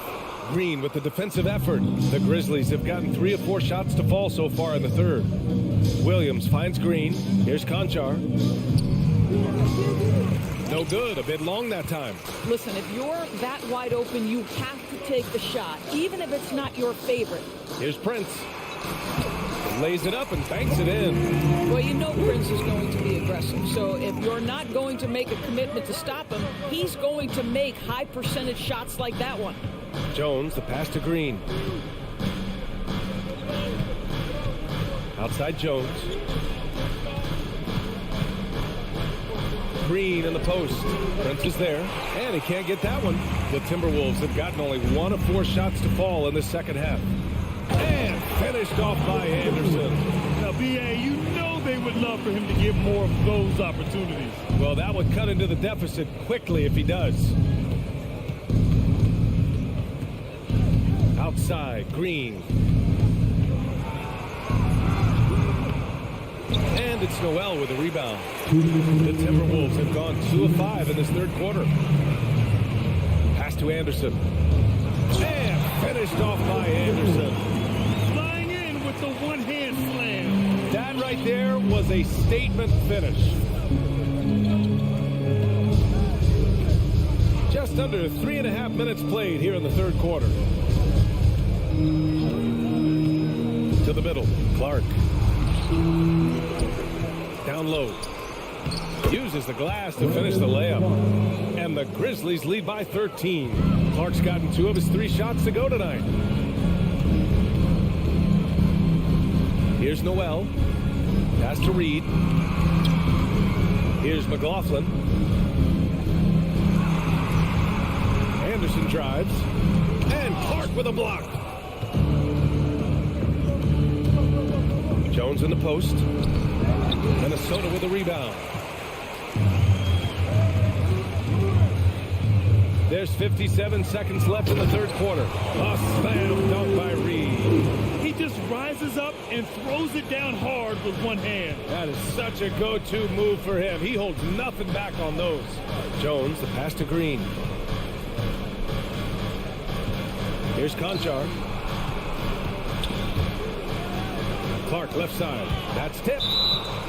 Green with the defensive effort. The Grizzlies have gotten 3 of 4 shots to fall so far in the third. Williams finds Green. Here's Conchar. No good. A bit long that time. Listen, if you're that wide open, you have to take the shot, even if it's not your favorite. Here's Prince. Lays it up and banks it in. Well, you know Prince is going to be aggressive. So if you're not going to make a commitment to stop him, he's going to make high percentage shots like that one. Jones, the pass to Green. Outside Jones. Green in the post. Prince is there, and he can't get that one. The Timberwolves have gotten only 1 of 4 shots to fall in the second half. And finished off by Anderson. Now, B.A., you know they would love for him to get more of those opportunities. Well, that would cut into the deficit quickly if he does. Outside, Green. And it's Noel with a rebound. The Timberwolves have gone 2 of 5 in this third quarter. Pass to Anderson. Finished off by Anderson. Flying in with the one-hand slam. That right there was a statement finish. Just under 3.5 minutes played here in the third quarter. To the middle, Clark. Down low. Uses the glass to finish the layup. And the Grizzlies lead by 13. Clark's gotten 2 of his 3 shots to go tonight. Here's Noel. Pass to Reed. Here's McLaughlin. Anderson drives. And Clark with a block. Jones in the post. Minnesota with a rebound. There's 57 seconds left in the third quarter. A slam dunk by Reed. He just rises up and throws it down hard with one hand. That is such a go-to move for him. He holds nothing back on those. Jones, the pass to Green. Here's Conchar. Clark left side. That's tipped.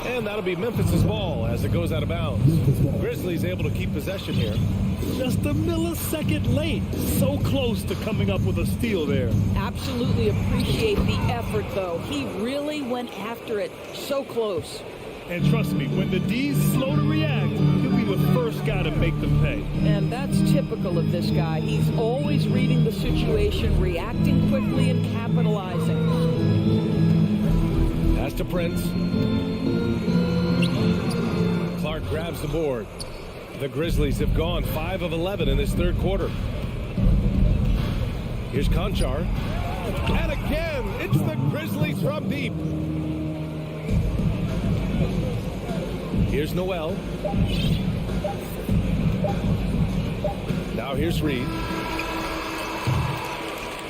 And that'll be Memphis's ball as it goes out of bounds. Grizzlies able to keep possession here. Just a millisecond late. So close to coming up with a steal there. Absolutely appreciate the effort, though. He really went after it. So close. And trust me, when the D's slow to react, he'll be the first guy to make them pay. And that's typical of this guy. He's always reading the situation, reacting quickly, and capitalizing. Pass to Prince. Clark grabs the board. The Grizzlies have gone 5 of 11 in this third quarter. Here's Conchar. And again, it's the Grizzlies from deep. Here's Noel. Now here's Reed.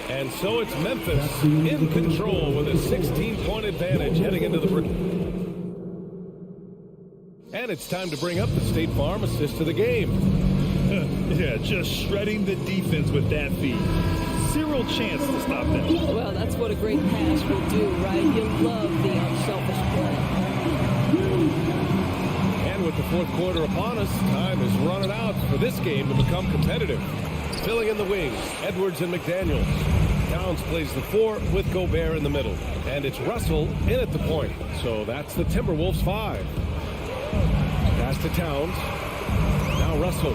And so it's Memphis in control with a 16-point advantage heading into the... And it's time to bring up the State Farm assist of the game. Yeah, just shredding the defense with that feed. Zero chance to stop that. Well, that's what a great pass will do, right? You'll love the unselfish play. And with the fourth quarter upon us, time is running out for this game to become competitive. Filling in the wings, Edwards and McDaniels. Towns plays the 4 with Gobert in the middle. And it's Russell in at the point. So that's the Timberwolves 5. Pass to Towns. Now Russell.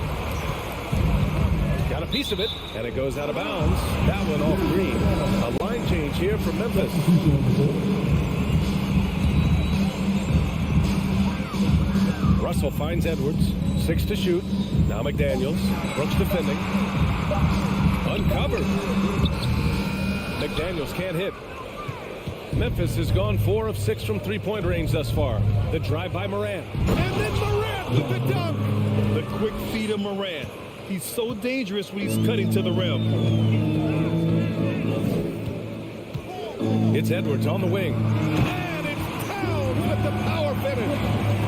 Got a piece of it, and it goes out of bounds. That one off Green. A line change here for Memphis. Russell finds Edwards. 6 to shoot. Now McDaniels. Brooks defending. Uncovered. McDaniels can't hit. Memphis has gone 4 of 6 from three-point range thus far. The drive by Morant. And then Morant with the dunk. The quick feed of Morant. He's so dangerous when he's cutting to the rim. It's Edwards on the wing. And it's Towns with the power finish.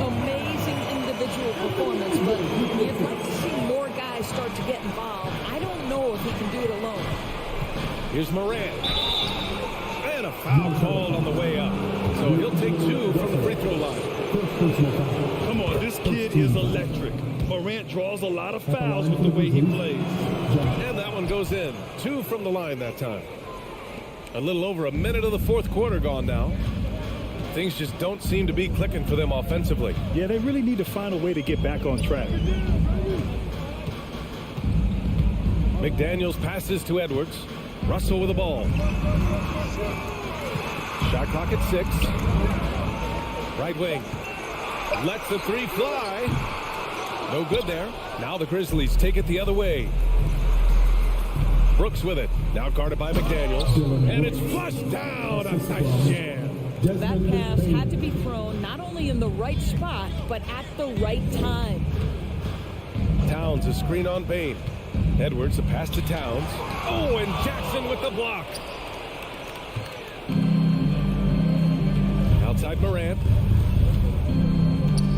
Amazing individual performance, but you'd like to see more guys start to get involved. I don't know if he can do it alone. Here's Morant. And a foul called on the way up. So he'll take 2 from the free throw line. Come on, this kid is electric. Morant draws a lot of fouls with the way he plays. And that one goes in. 2 from the line that time. A little over a minute of the fourth quarter gone now. Things just don't seem to be clicking for them offensively. Yeah, they really need to find a way to get back on track. McDaniels passes to Edwards. Russell with the ball. Shot clock at 6. Right wing. Lets the 3 fly. No good there. Now the Grizzlies take it the other way. Brooks with it. Now guarded by McDaniels. And it's flushed down. A nice jam. That pass had to be thrown not only in the right spot, but at the right time. Towns a screen on Bain. Edwards, a pass to Towns. Oh, and Jackson with the block. Outside Morant.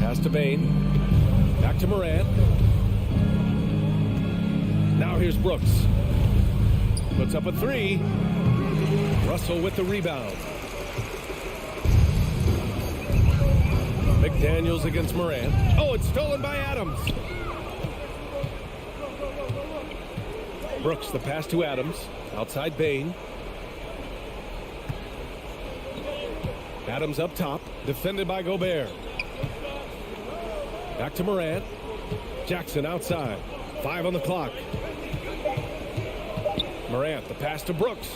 Pass to Bain. Back to Morant. Now here's Brooks. Puts up a three. Russell with the rebound. McDaniels against Morant. Oh, it's stolen by Adams. Brooks, the pass to Adams. Outside Bain. Adams up top. Defended by Gobert. Back to Morant. Jackson outside. 5 on the clock. Morant, the pass to Brooks.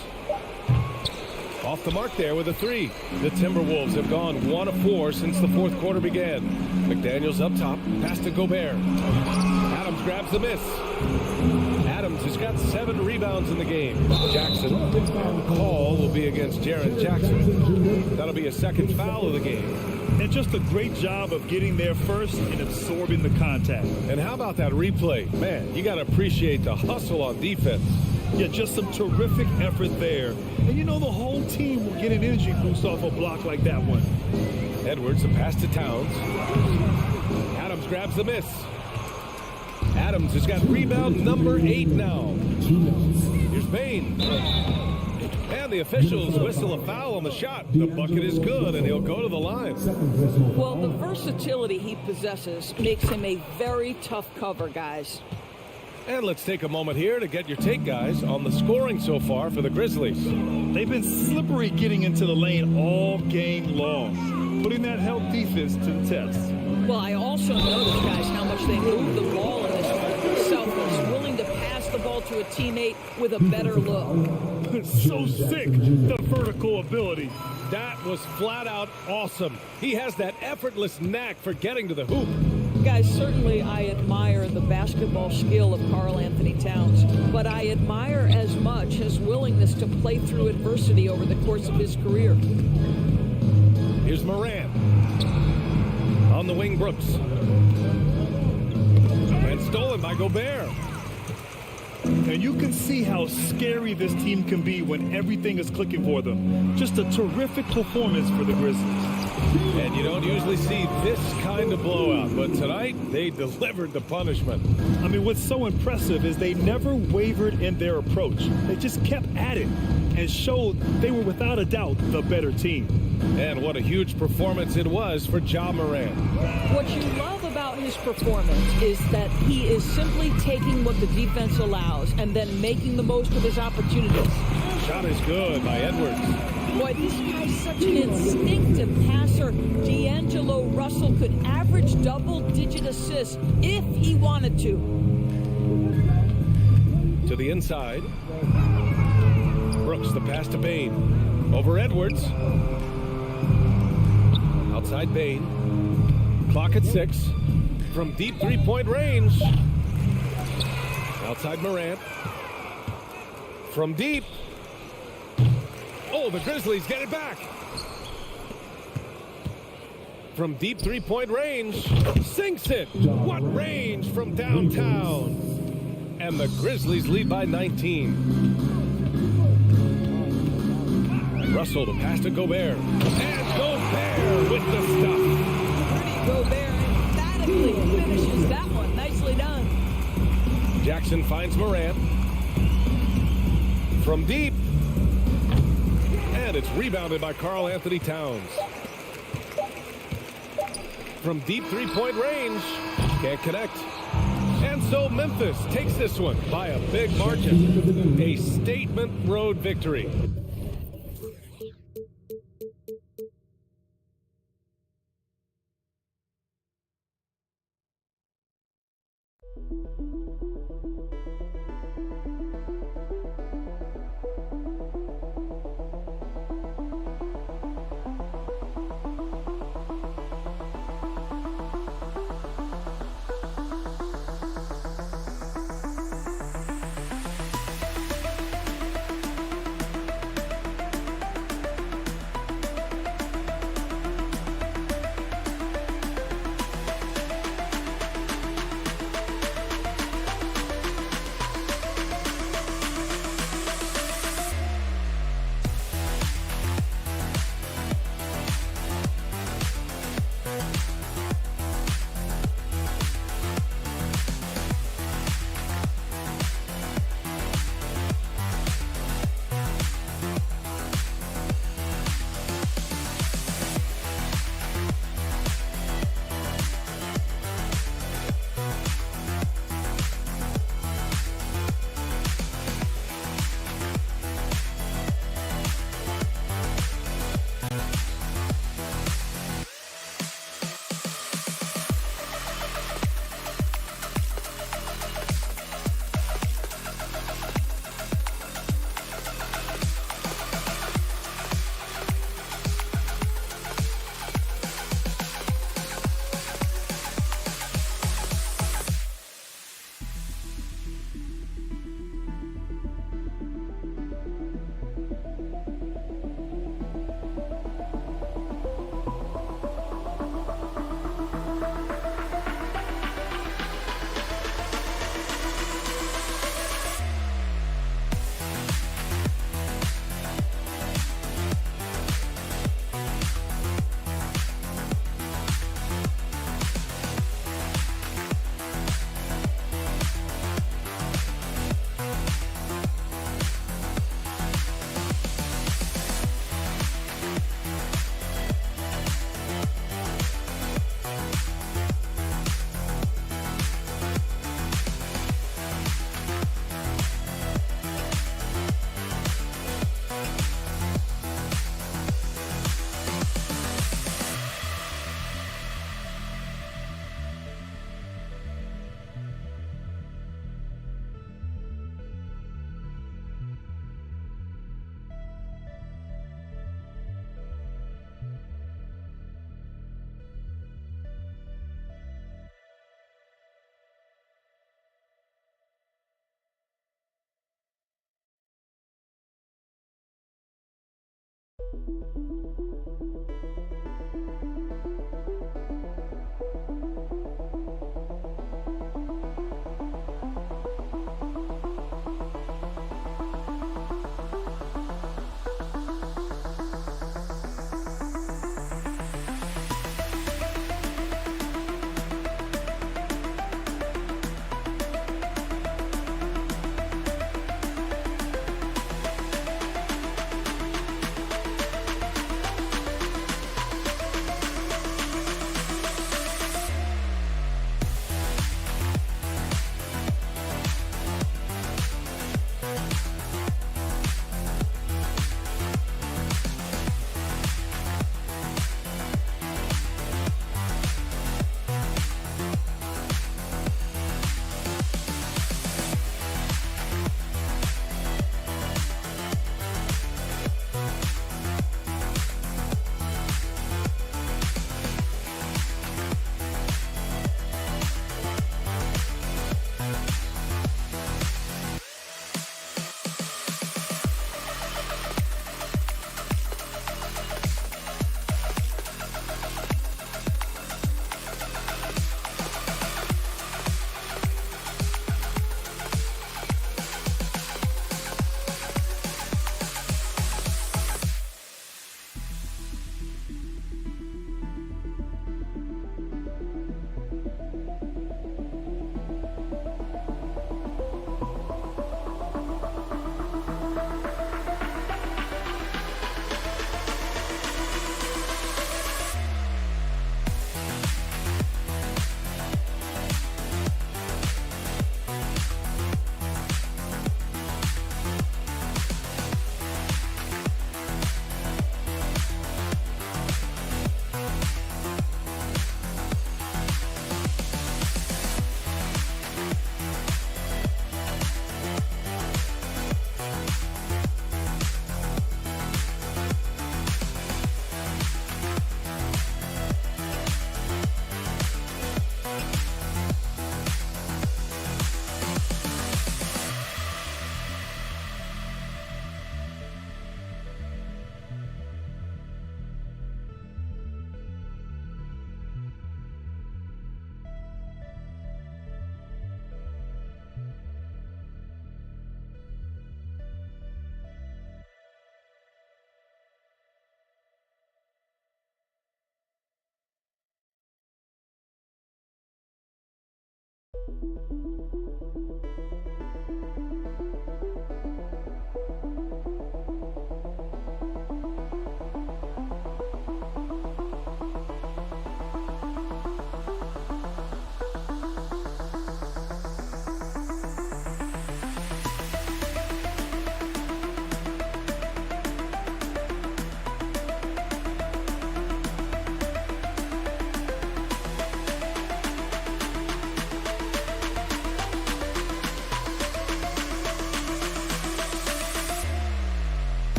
Off the mark there with a three. The Timberwolves have gone 1 of 4 since the fourth quarter began. McDaniels up top. Pass to Gobert. Adams grabs the miss. Adams has got 7 rebounds in the game. Jackson. And the call will be against Jaren Jackson. That'll be a second foul of the game. And just a great job of getting there first and absorbing the contact. And how about that replay? Man, you got to appreciate the hustle on defense. Yeah, just some terrific effort there. And you know the whole team will get an energy boost off a block like that one. Edwards, a pass to Towns. Adams grabs the miss. Adams has got rebound number 8 now. Here's Bain. And the officials whistle a foul on the shot. The bucket is good, and he'll go to the line. Well, the versatility he possesses makes him a very tough cover, guys. And let's take a moment here to get your take, guys, on the scoring so far for the Grizzlies. They've been slippery getting into the lane all game long, putting that help defense to the test. Well, I also noticed, guys, how much they move the ball in this one. Selfless, willing to pass the ball to a teammate with a better look. It's so sick, the vertical ability. That was flat out awesome. He has that effortless knack for getting to the hoop. Guys, certainly I admire the basketball skill of Karl Anthony Towns, but I admire as much his willingness to play through adversity over the course of his career. Here's Morant. On the wing, Brooks. And stolen by Gobert. And you can see how scary this team can be when everything is clicking for them. Just a terrific performance for the Grizzlies. And you don't usually see this kind of blowout, but tonight they delivered the punishment. I mean, what's so impressive is they never wavered in their approach. They just kept at it and showed they were without a doubt the better team. And what a huge performance it was for Ja Morant. What you love about his performance is that he is simply taking what the defense allows and then making the most of his opportunities. Shot is good by Edwards. Boy, this guy's such an instinctive passer. D'Angelo Russell could average double-digit assists if he wanted to. To the inside. Brooks, the pass to Bain. Over Edwards. Outside Bain. Clock at 6. From deep three-point range. Outside Morant. From deep. Oh, the Grizzlies get it back. From deep three-point range. Sinks it. What range from downtown. And the Grizzlies lead by 19. Russell, the pass to Gobert. And Gobert with the stuff. Gobert emphatically finishes that one. Nicely done. Jackson finds Morant. From deep. And it's rebounded by Karl Anthony Towns. From deep three-point range. Can't connect. And so Memphis takes this one by a big margin. A statement road victory.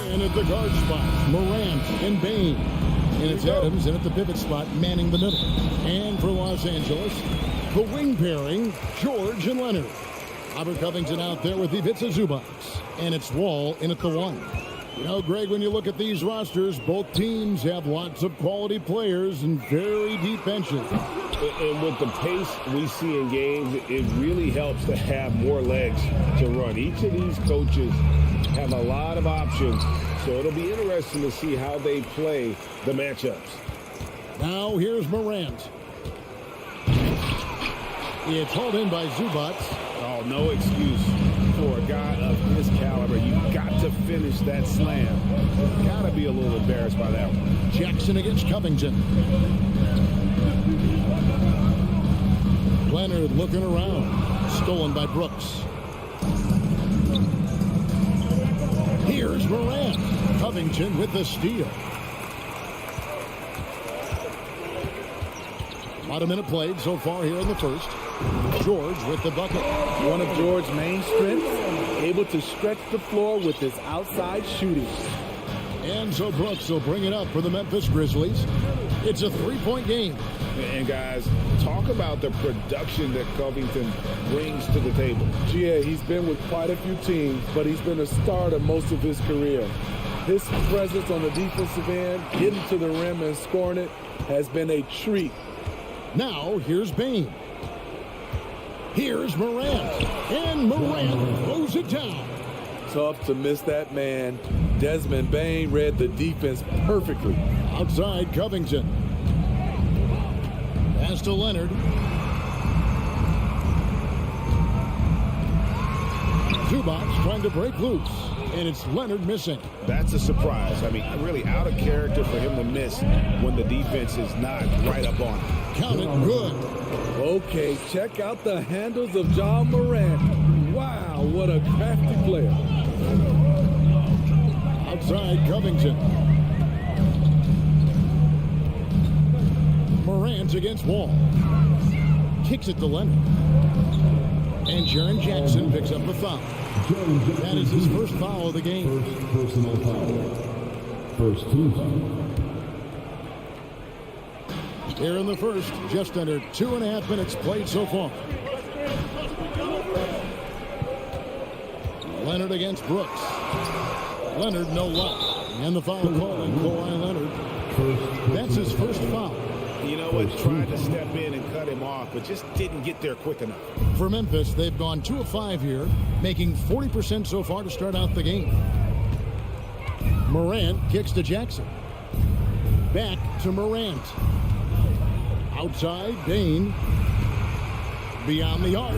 And at the guard spot, Morant and Bain. And it's Adams in at the pivot spot, manning the middle. And for Los Angeles, the wing pairing, George and Leonard. Robert Covington out there with Ivica Zubac. And it's Wall in at the 1. You know, Greg, when you look at these rosters, both teams have lots of quality players and very deep benches. And with the pace we see in games, it really helps to have more legs to run. Each of these coaches have a lot of options, so it'll be interesting to see how they play the matchups. Now here's Morant. It's hauled in by Zubac. Oh, no excuse for a guy of his caliber. You've got to finish that slam. Got to be a little embarrassed by that one. Jackson against Covington. Leonard looking around. Stolen by Brooks. Here's Morant. Covington with the steal. About a minute played so far here in the first. George with the bucket. One of George's main strengths, able to stretch the floor with his outside shooting. And so Brooks will bring it up for the Memphis Grizzlies. It's a three-point game. And guys, talk about the production that Covington brings to the table. Yeah, he's been with quite a few teams, but he's been a starter most of his career. His presence on the defensive end, getting to the rim and scoring it, has been a treat. Now, here's Bain. Here's Morant. And Morant throws it down. Tough to miss that man. Desmond Bain read the defense perfectly. Outside Covington. Pass to Leonard. Zubac trying to break loose. And it's Leonard missing. That's a surprise. I mean, really out of character for him to miss when the defense is not right up on him. Count it good. Okay, check out the handles of John Morant. Wow, what a crafty player. Outside Covington. Morant against Wall. Kicks it to Leonard. And Jaren Jackson picks up the foul. That is his first foul of the game. First personal foul. First team foul. Here in the first, just under 2.5 minutes played so far. Leonard against Brooks. Leonard no luck. And the foul call on Kawhi Leonard. That's his first foul. You know what? Tried to step in and cut him off, but but just didn't get there quick enough. For Memphis, they've gone 2 of 5 here, making 40% so far to start out the game. Morant kicks to Jackson. Back to Morant. Outside, Bain. Beyond the arc.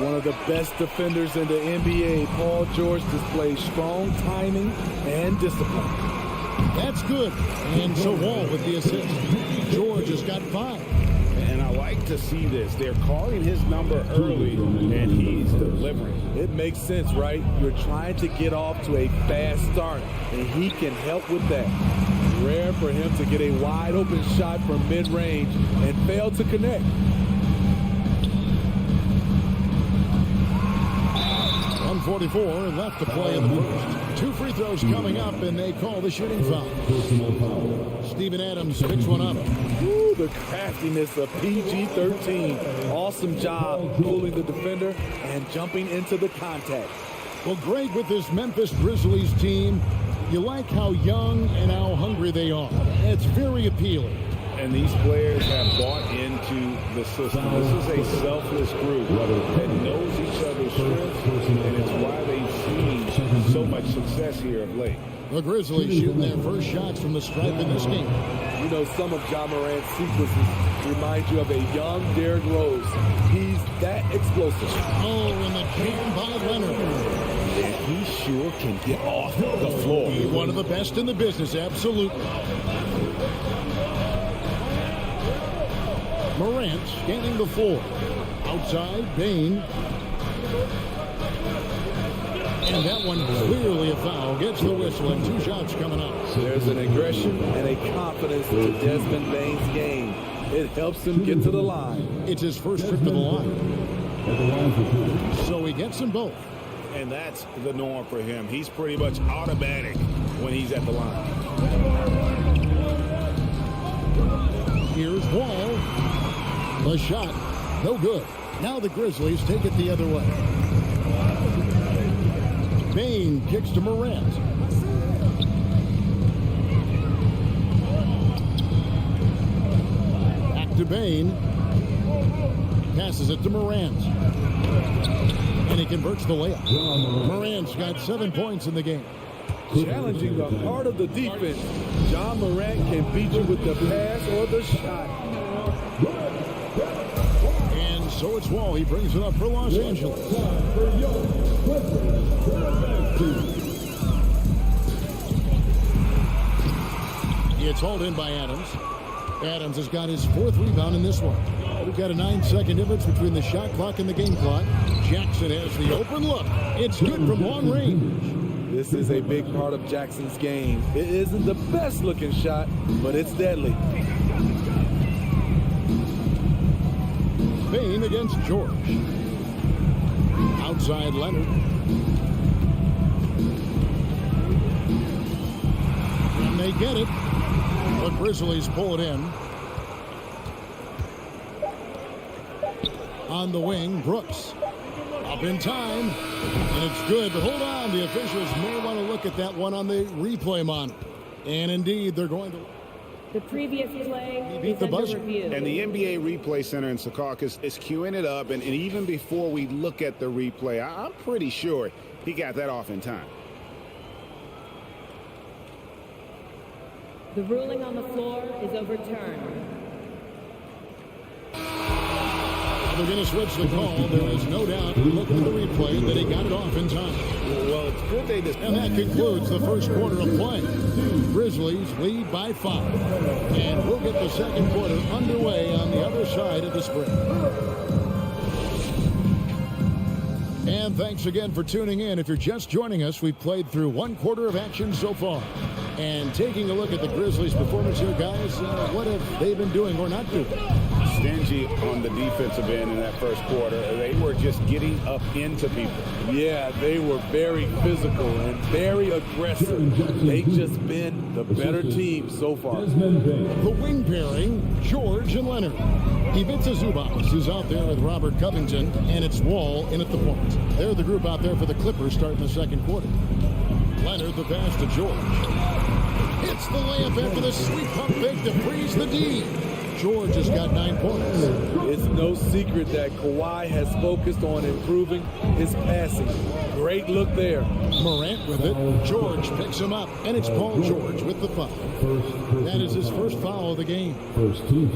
One of the best defenders in the NBA, Paul George, displays strong timing and discipline. That's good. And so Wall with the assist. George has got 5. And I like to see this. They're calling his number early, and he's delivering. It makes sense, right? You're trying to get off to a fast start, and he can help with that. Rare for him to get a wide-open shot from mid-range and fail to connect. 1:44 left to play in the first. 2 free throws coming up, and they call the shooting foul. Steven Adams picks one up. Ooh, the craftiness of PG-13. Awesome job pulling the defender and jumping into the contact. Well, Greg, with this Memphis Grizzlies team, you like how young and how hungry they are. It's very appealing. And these players have bought into the system. This is a selfless group that knows each other's strengths, and it's why they've seen so much success here of late. The Grizzlies shooting their first shots from the stripe in this game. You know, some of Ja Morant's sequences remind you of a young Derrick Rose. He's that explosive. Oh, and the jam by Leonard. And he sure can get off the floor. He's one of the best in the business, absolutely. Morant scanning the floor. Outside, Bain. And that one clearly a foul. Gets the whistle, and 2 shots coming up. There's an aggression and a confidence to Desmond Bain's game. It helps him get to the line. It's his first trip to the line. So he gets them both. And that's the norm for him. He's pretty much automatic when he's at the line. Here's Wall. The shot, no good. Now the Grizzlies take it the other way. Bain kicks to Morant. Back to Bain. Passes it to Morant. And he converts the layup. Morant's got 7 points in the game. Challenging the heart of the defense. Ja Morant can beat you with the pass or the shot. And so it's Wall. He brings it up for Los Angeles. It's hauled in by Adams. Adams has got his 4th rebound in this one. We've got a 9-second difference between the shot clock and the game clock. Jackson has the open look. It's good from long range. This is a big part of Jackson's game. It isn't the best looking shot, but it's deadly. Bain against George. Outside Leonard. And they get it. The Grizzlies pull it in. On the wing, Brooks. Up in time. And it's good, but hold on. The officials may want to look at that one on the replay monitor. And indeed, they're going to... The previous play beat the buzzer. review. And the NBA Replay Center in Secaucus is queuing it up. And even before we look at the replay, I'm pretty sure he got that off in time. The ruling on the floor is overturned. They're going to switch the call. There is no doubt, looking at the replay, that he got it off in time. Well, it's good they just... And that concludes the first quarter of play. Grizzlies lead by 5. And we'll get the second quarter underway on the other side of the spring. And thanks again for tuning in. If you're just joining us, we've played through 1 quarter of action so far. And taking a look at the Grizzlies' performance here, guys, what have they been doing or not doing? Stingy on the defensive end in that first quarter. They were just getting up into people. Yeah, they were very physical and very aggressive. They've just been the better team so far. The wing pairing, George and Leonard. Ivica Zubac is out there with Robert Covington, and it's Wall in at the point. They're the group out there for the Clippers starting the second quarter. Leonard the pass to George. Hits the layup after the sweep pump fake to freeze the D. George has got 9 points. It's no secret that Kawhi has focused on improving his passing. Great look there. Morant with it. George picks him up, and it's Paul George with the foul. That is his first foul of the game. First team.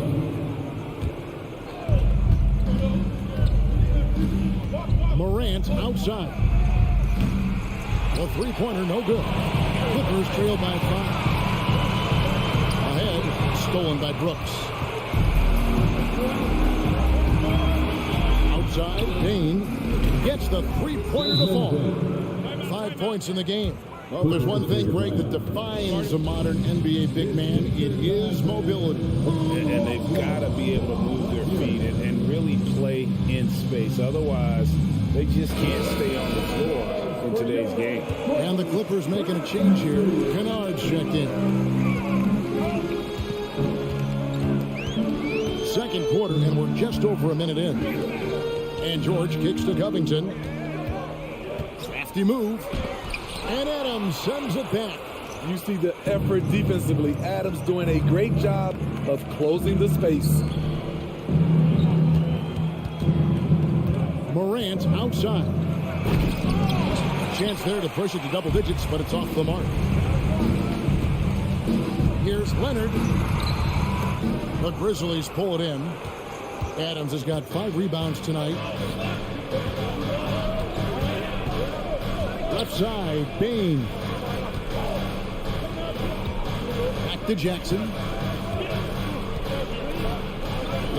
Morant outside. The three-pointer, no good. Clippers trail by 5. Ahead, stolen by Brooks. Outside, Dane gets the three-pointer to fall. 5 points in the game. Well, if there's one thing, Greg, that defines a modern NBA big man, it is mobility. And they've got to be able to move their feet and really play in space. Otherwise, they just can't stay on the floor in today's game. And the Clippers making a change here. Kennard's checked in. Second quarter, and we're just over a minute in. And George kicks to Covington. Crafty move. And Adams sends it back. You see the effort defensively. Adams doing a great job of closing the space. Morant outside. Chance there to push it to double digits, but it's off the mark. Here's Leonard. The Grizzlies pull it in. Adams has got 5 rebounds tonight. Left side, Bane. Back to Jackson.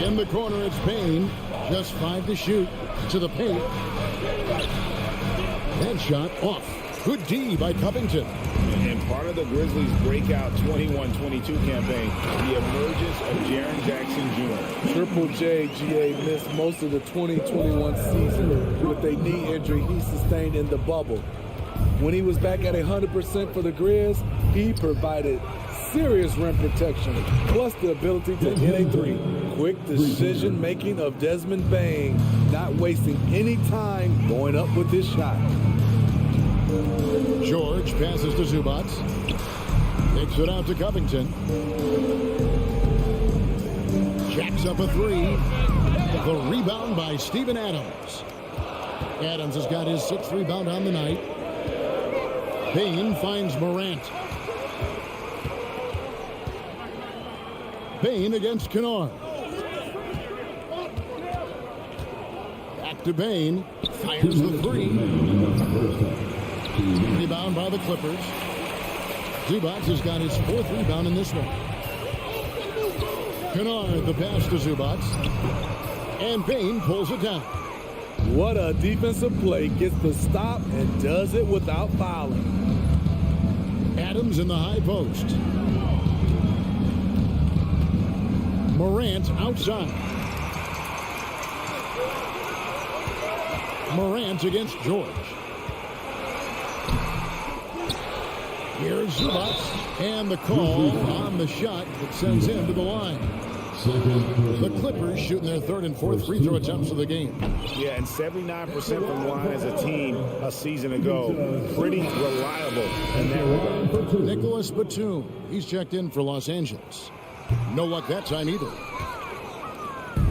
In the corner, it's Bane. Just 5 to shoot. To the paint. That shot off. Good D by Covington. And part of the Grizzlies' breakout 21-22 campaign, the emergence of Jaren Jackson Jr. Triple J, GA, missed most of the 2021 season with a knee injury he sustained in the bubble. When he was back at 100% for the Grizz, he provided serious rim protection, plus the ability to hit a three. Quick decision-making of Desmond Bane, not wasting any time going up with his shot. George passes to Zubac. Takes it out to Covington. Jacks up a 3. The rebound by Steven Adams. Adams has got his 6th rebound on the night. Bane finds Morant. Bane against Kennard. Back to Bane. Fires the 3. Rebound by the Clippers. Zubac has got his 4th rebound in this one. Kennard, the pass to Zubac. And Bane pulls it down. What a defensive play. Gets the stop and does it without fouling. Adams in the high post. Morant outside. Morant against George. Here's Zubac, and the call on the shot that sends him to the line. The Clippers shooting their 3rd and 4th free throw attempts of the game. Yeah, and 79% from the line as a team a season ago. Pretty reliable in that regard. Nicholas Batum, he's checked in for Los Angeles. No luck that time either.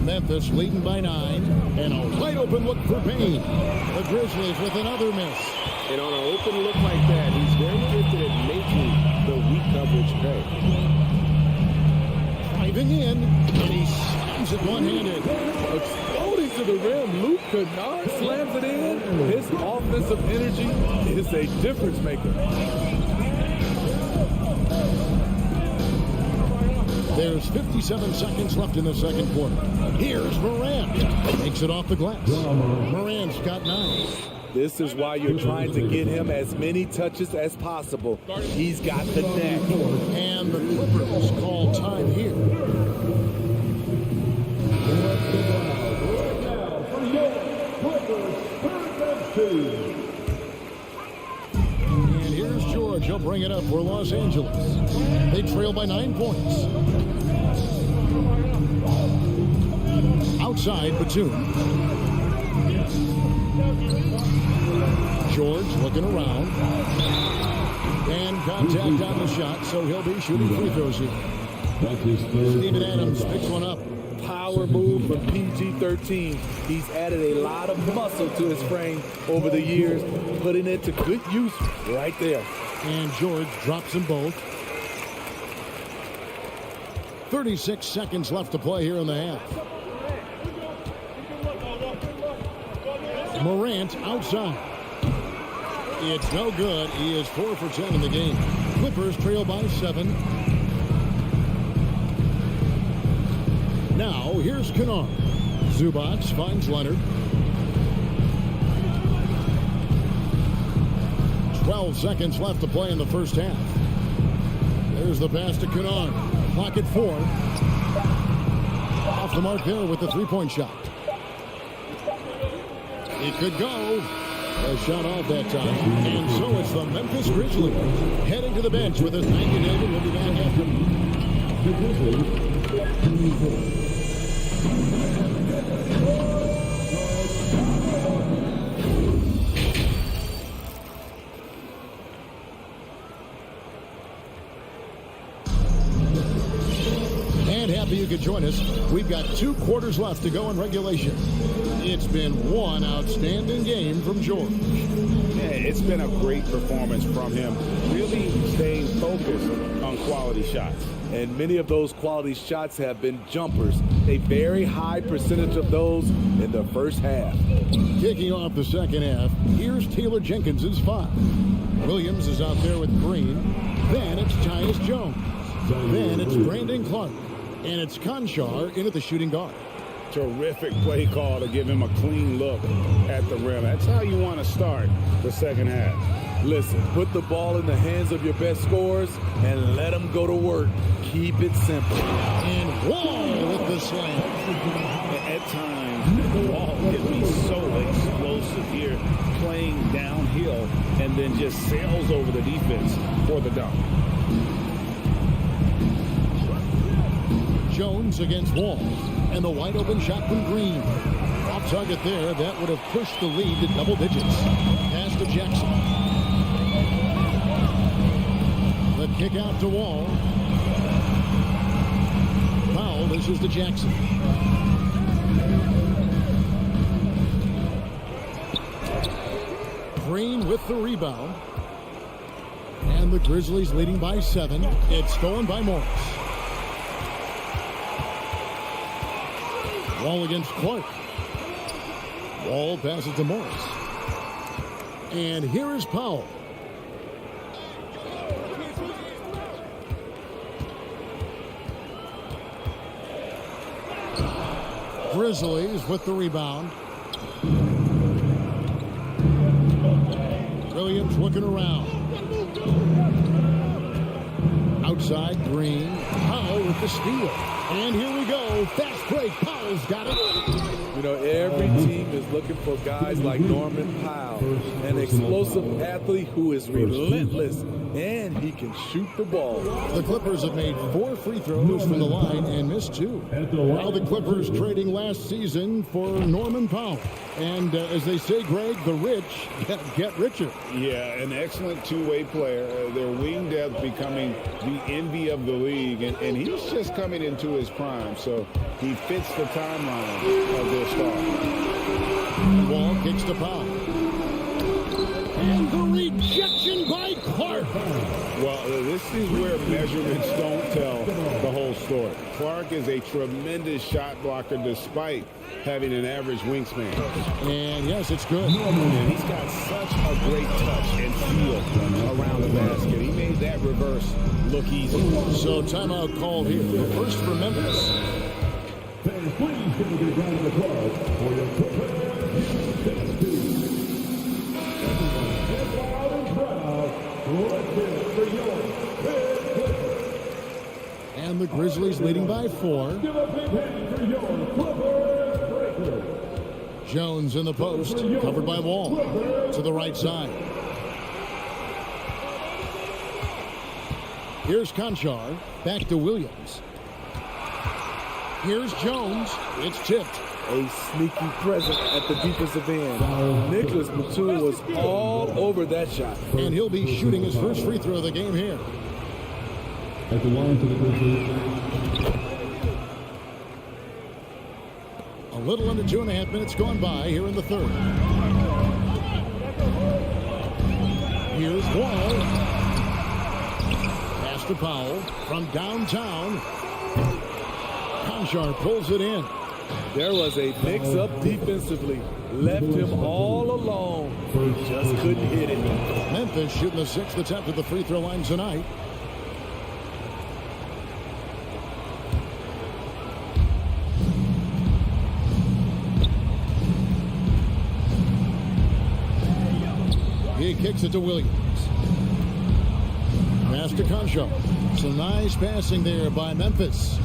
Memphis leading by 9, and a wide open look for Bane. The Grizzlies with another miss. And on an open look like that, he's very gifted at making the weak coverage pay. Driving in, and he slams it one-handed. Exploding to the rim, Luke Kennard slams it in. His offensive energy is a difference maker. There's 57 seconds left in the second quarter. Here's Morant. Takes it off the glass. Morant's got 9. This is why you're trying to get him as many touches as possible. He's got the knack. And the Clippers call time here. And here's George. He'll bring it up for Los Angeles. They trail by 9 points. Outside, Batum. George looking around. And contact on the shot, so he'll be shooting free throws here. Steven Adams picks one up. Power move from PG-13. He's added a lot of muscle to his frame over the years, putting it to good use right there. And George drops them both. 36 seconds left to play here in the half. Morant outside. It's no good. He is 4 for 10 in the game. Clippers trail by 7. Now, here's Kennard. Zubac finds Leonard. 12 seconds left to play in the first half. There's the pass to Kennard. Clock at 4. Off the mark there with the three-point shot. It could go. A shot off that time. And so it's the Memphis Grizzlies heading to the bench with us. Thank you, David. We'll be back after. The Grizzlies. And happy you could join us. We've got 2 quarters left to go in regulation. It's been one outstanding game from George. Yeah, it's been a great performance from him. Really staying focused on quality shots. And many of those quality shots have been jumpers. A very high percentage of those in the first half. Kicking off the second half, here's Taylor Jenkins's 5. Williams is out there with Green. Then it's Tyus Jones. Then it's Brandon Clark. And it's Conchar in at the shooting guard. Terrific play call to give him a clean look at the rim. That's how you want to start the second half. Listen, put the ball in the hands of your best scorers and let them go to work. Keep it simple. And Wall with the slam. At times, Wall can be so explosive here, playing downhill, and then just sails over the defense for the dunk. Jones against Wall. And the wide open shot from Green. Off target there. That would have pushed the lead to double digits. Pass to Jackson. The kick out to Wall. Foul. This is to Jackson. Green with the rebound. And the Grizzlies leading by 7. It's stolen by Morris. Wall against Clark. Wall passes to Morris. And here is Powell. Grizzlies with the rebound. Williams looking around. Outside, Green. Powell with the steal. And here we go. Fast break. Powell's got it. You know, every team is looking for guys like Norman Powell, an explosive athlete who is relentless, and he can shoot the ball. The Clippers have made 4 free throws from the line and missed 2. Now the Clippers trading last season for Norman Powell. And as they say, Greg, the rich get richer. Yeah, an excellent two-way player. Their wing depth becoming the envy of the league, and he's just coming into his prime, so he fits the timeline of their star. Wall kicks to Powell. And the rejection by Clark. Well, this is where measurements don't tell the whole story. Clark is a tremendous shot blocker despite having an average wingspan. And yes, it's good. And he's got such a great touch and feel around the basket. He made that reverse look easy. So timeout called here. The first for Memphis. Fans, please give a big round of applause for your And the Grizzlies leading by 4. Jones in the post, covered by Wall. To the right side. Here's Conchar, back to Williams. Here's Jones. It's tipped. A sneaky presence at the defensive end. Nicholas Batum was all over that shot. And he'll be shooting his first free throw of the game here. At the line for the Grizzlies, little under 2.5 minutes gone by here in the third. Here's Wall. Pass to Powell from downtown. Conchar pulls it in. There was a mix-up defensively. Left him all alone. He just couldn't hit it. Memphis shooting the 6th attempt at the free throw line tonight. He kicks it to Williams. Pass to Conchar. Some nice passing there by Memphis.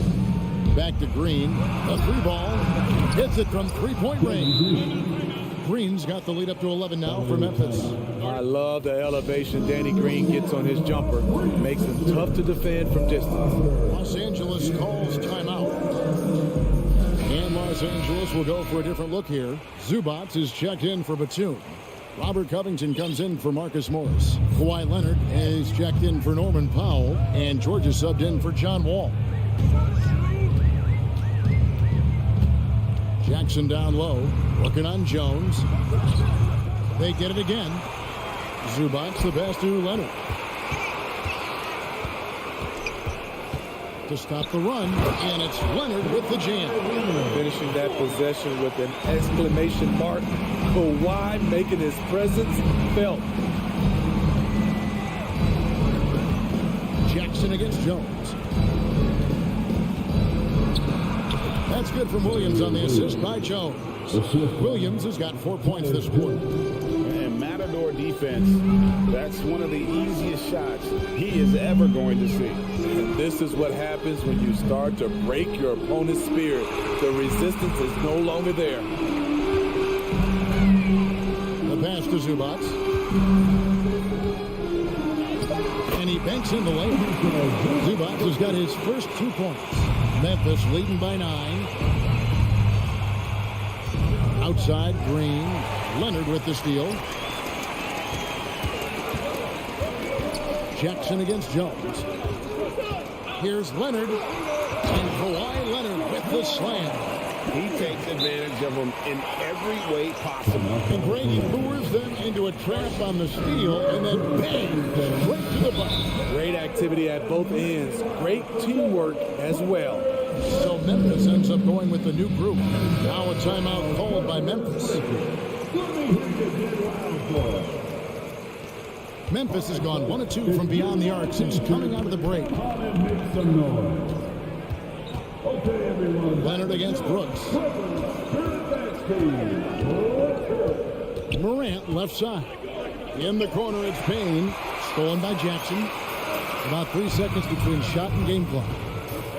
Back to Green. A 3-ball. Hits it from three-point range. Green's got the lead up to 11 now for Memphis. I love the elevation Danny Green gets on his jumper. Makes him tough to defend from distance. Los Angeles calls timeout. And Los Angeles will go for a different look here. Zubac is checked in for Batum. Robert Covington comes in for Marcus Morris. Kawhi Leonard is checked in for Norman Powell. And Georgia subbed in for John Wall. Jackson down low, working on Jones. They get it again. Zubac the pass to Leonard. To stop the run, and it's Leonard with the jam. Finishing that possession with an exclamation mark. Kawhi making his presence felt. Jackson against Jones. That's good from Williams on the assist by Jones. Williams has got 4 points this quarter. And Matador defense, that's one of the easiest shots he is ever going to see. And this is what happens when you start to break your opponent's spirit. The resistance is no longer there. The pass to Zubac. And he banks in the lane. Zubac has got his first 2 points. Memphis leading by 9. Outside, Green. Leonard with the steal. Jackson against Jones. Here's Leonard. And Kawhi Leonard with the slam. He takes advantage of them in every way possible. And Brady lures them into a trap on the steal, and then bang, straight to the bucket. Great activity at both ends. Great teamwork as well. So Memphis ends up going with the new group. Now a timeout called by Memphis. Memphis has gone 1 of 2 from beyond the arc since coming out of the break. Leonard against Brooks. Morant left side. In the corner, it's Payne. Stolen by Jackson. About 3 seconds between shot and game clock.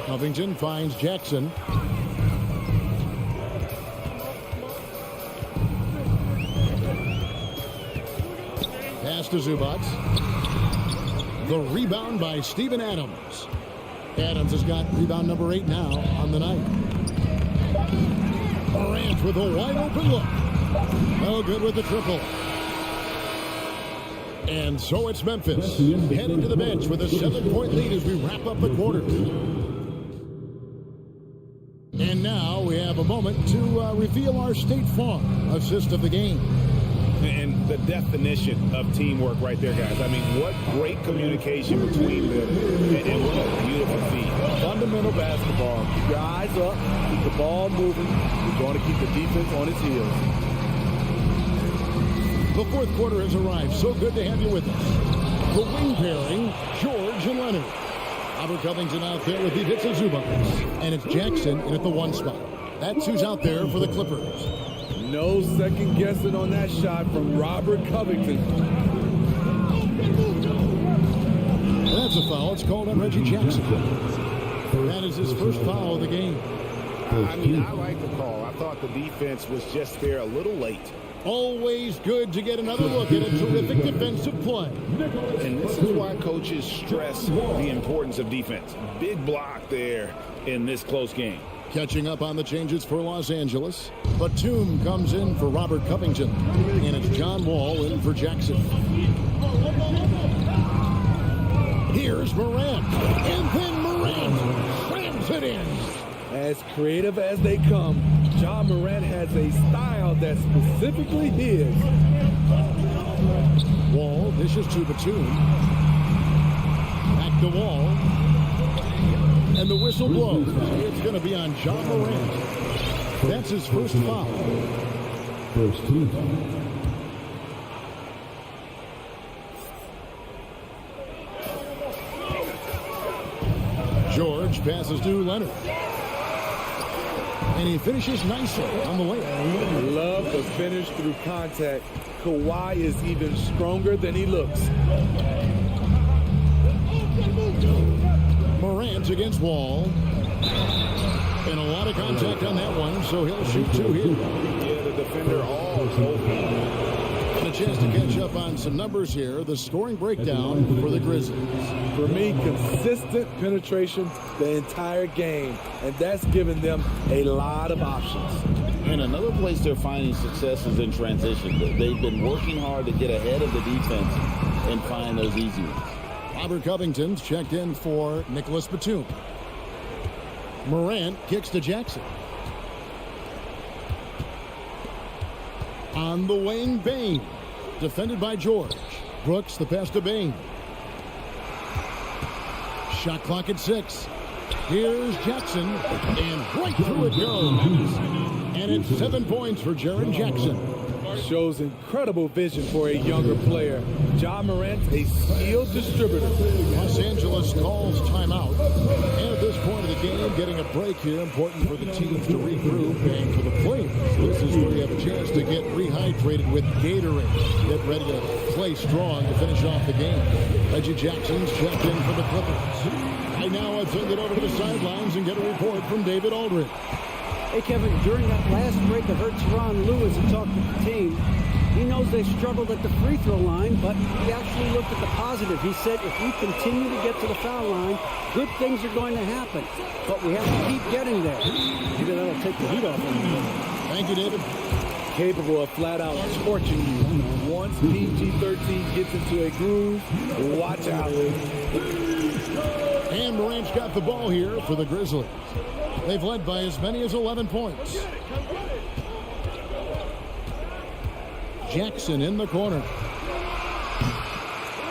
Covington finds Jackson. Pass to Zubac. The rebound by Steven Adams. Adams has got rebound number 8 now on the night. Morant with a wide open look. No good with the triple. And so it's Memphis heading to the bench with a 7-point lead as we wrap up the quarter. And now we have a moment to reveal our State Farm assist of the game. And the definition of teamwork right there, guys. I mean, what great communication between them. And what a beautiful feat. Fundamental basketball. Keep your eyes up. Keep the ball moving. You're going to keep the defense on its heels. The fourth quarter has arrived. So good to have you with us. The wing pairing, George and Leonard. Robert Covington out there with the hits of Zubac. And it's Jackson in at the 1 spot. That's who's out there for the Clippers. No second guessing on that shot from Robert Covington. That's a foul. It's called on Reggie Jackson. That is his first foul of the game. I mean, I like the call. I thought the defense was just there a little late. Always good to get another look at a terrific defensive play. And this is why coaches stress the importance of defense. Big block there in this close game. Catching up on the changes for Los Angeles. Batum comes in for Robert Covington. And it's John Wall in for Jackson. Here's Morant. And then Morant slams it in. As creative as they come, Ja Morant has a style that's specifically his. Wall dishes to Batum. Back to Wall. And the whistle blows. It's going to be on Ja Morant. That's his first foul. First team. George passes to Leonard. And he finishes nicely on the layup. Love the finish through contact. Kawhi is even stronger than he looks. Morant against Wall. And a lot of contact on that one, so he'll shoot two here. Yeah, the defender all open. And a chance to catch up on some numbers here. The scoring breakdown for the Grizzlies. For me, consistent penetration the entire game, and that's given them a lot of options. And another place they're finding success is in transition. They've been working hard to get ahead of the defense and find those easy ones. Robert Covington's checked in for Nicholas Batum. Morant kicks to Jackson. On the wing, Bain. Defended by George. Brooks, the pass to Bain. Shot clock at 6. Here's Jackson. And right through it goes. And it's 7 points for Jaren Jackson. Shows incredible vision for a younger player. Ja Morant, a skilled distributor. Los Angeles calls timeout. And at this point of the game, getting a break here, important for the teams to regroup. And for the players, this is where you have a chance to get rehydrated with Gatorade. Get ready to play strong to finish off the game. Reggie Jackson's checked in for the Clippers. Right now, I'll send it over to the sidelines and get a report from David Aldridge. Hey, Kevin, during that last break, I heard Tyronn Lue as he talked to the team. He knows they struggled at the free throw line, but he actually looked at the positive. He said, if we continue to get to the foul line, good things are going to happen. But we have to keep getting there. Maybe that'll take the heat off him. Thank you, David. Capable of flat out torching you. Once PG-13 gets into a groove, watch out. And Morant's got the ball here for the Grizzlies. They've led by as many as 11 points. Jackson in the corner.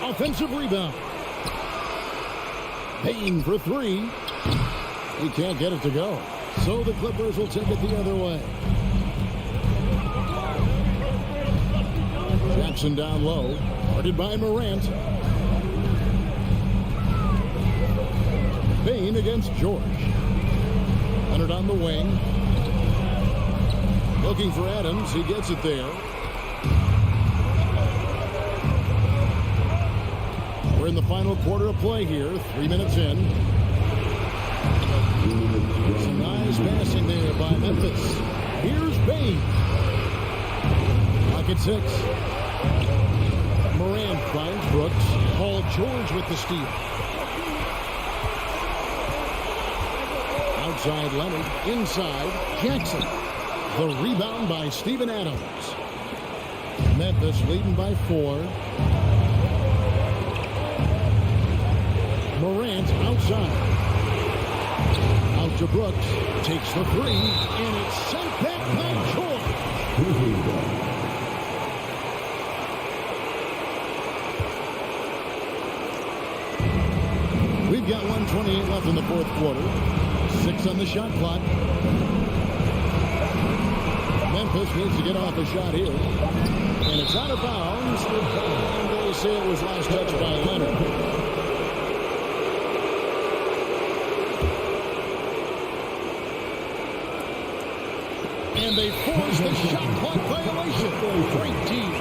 Offensive rebound. Payne for 3. He can't get it to go. So the Clippers will take it the other way. Jackson down low. Guarded by Morant. Payne against George. Leonard on the wing. Looking for Adams. He gets it there. We're in the final quarter of play here. 3 minutes in. Some nice passing there by Memphis. Here's Bain. Pocket 6. Morant finds Brooks. Paul George with the steal. Outside Leonard. Inside Jackson. The rebound by Steven Adams. Memphis leading by 4. Morant outside. Out to Brooks. Takes the 3. And it's sent back by George. We've got 1:28 left in the fourth quarter. 6 on the shot clock. Memphis needs to get off a shot here. And it's out of bounds. And they say it was last touched by Leonard. And they force the shot clock violation. Great team.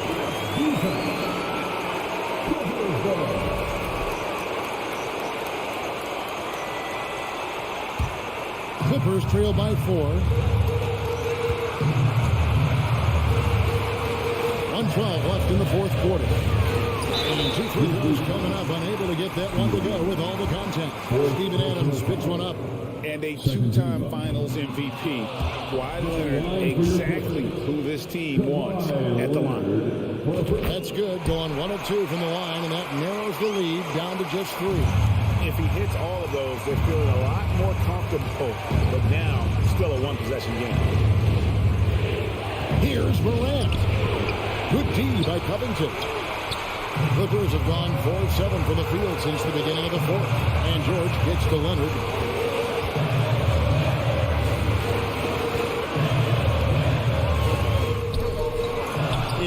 Clippers trail by 4. 1:12 left in the fourth quarter. And 2 free throws coming up, unable to get that one to go with all the contact. Steven Adams picks one up. And a 2-time finals MVP. Kawhi Leonard, exactly who this team wants at the line. That's good, going 1 of 2 from the line, and that narrows the lead down to just 3. If he hits all of those, they're feeling a lot more comfortable, but now still a one-possession game. Here's Morant. Good D by Covington. Clippers have gone 4-7 from the field since the beginning of the fourth. And George kicks to Leonard.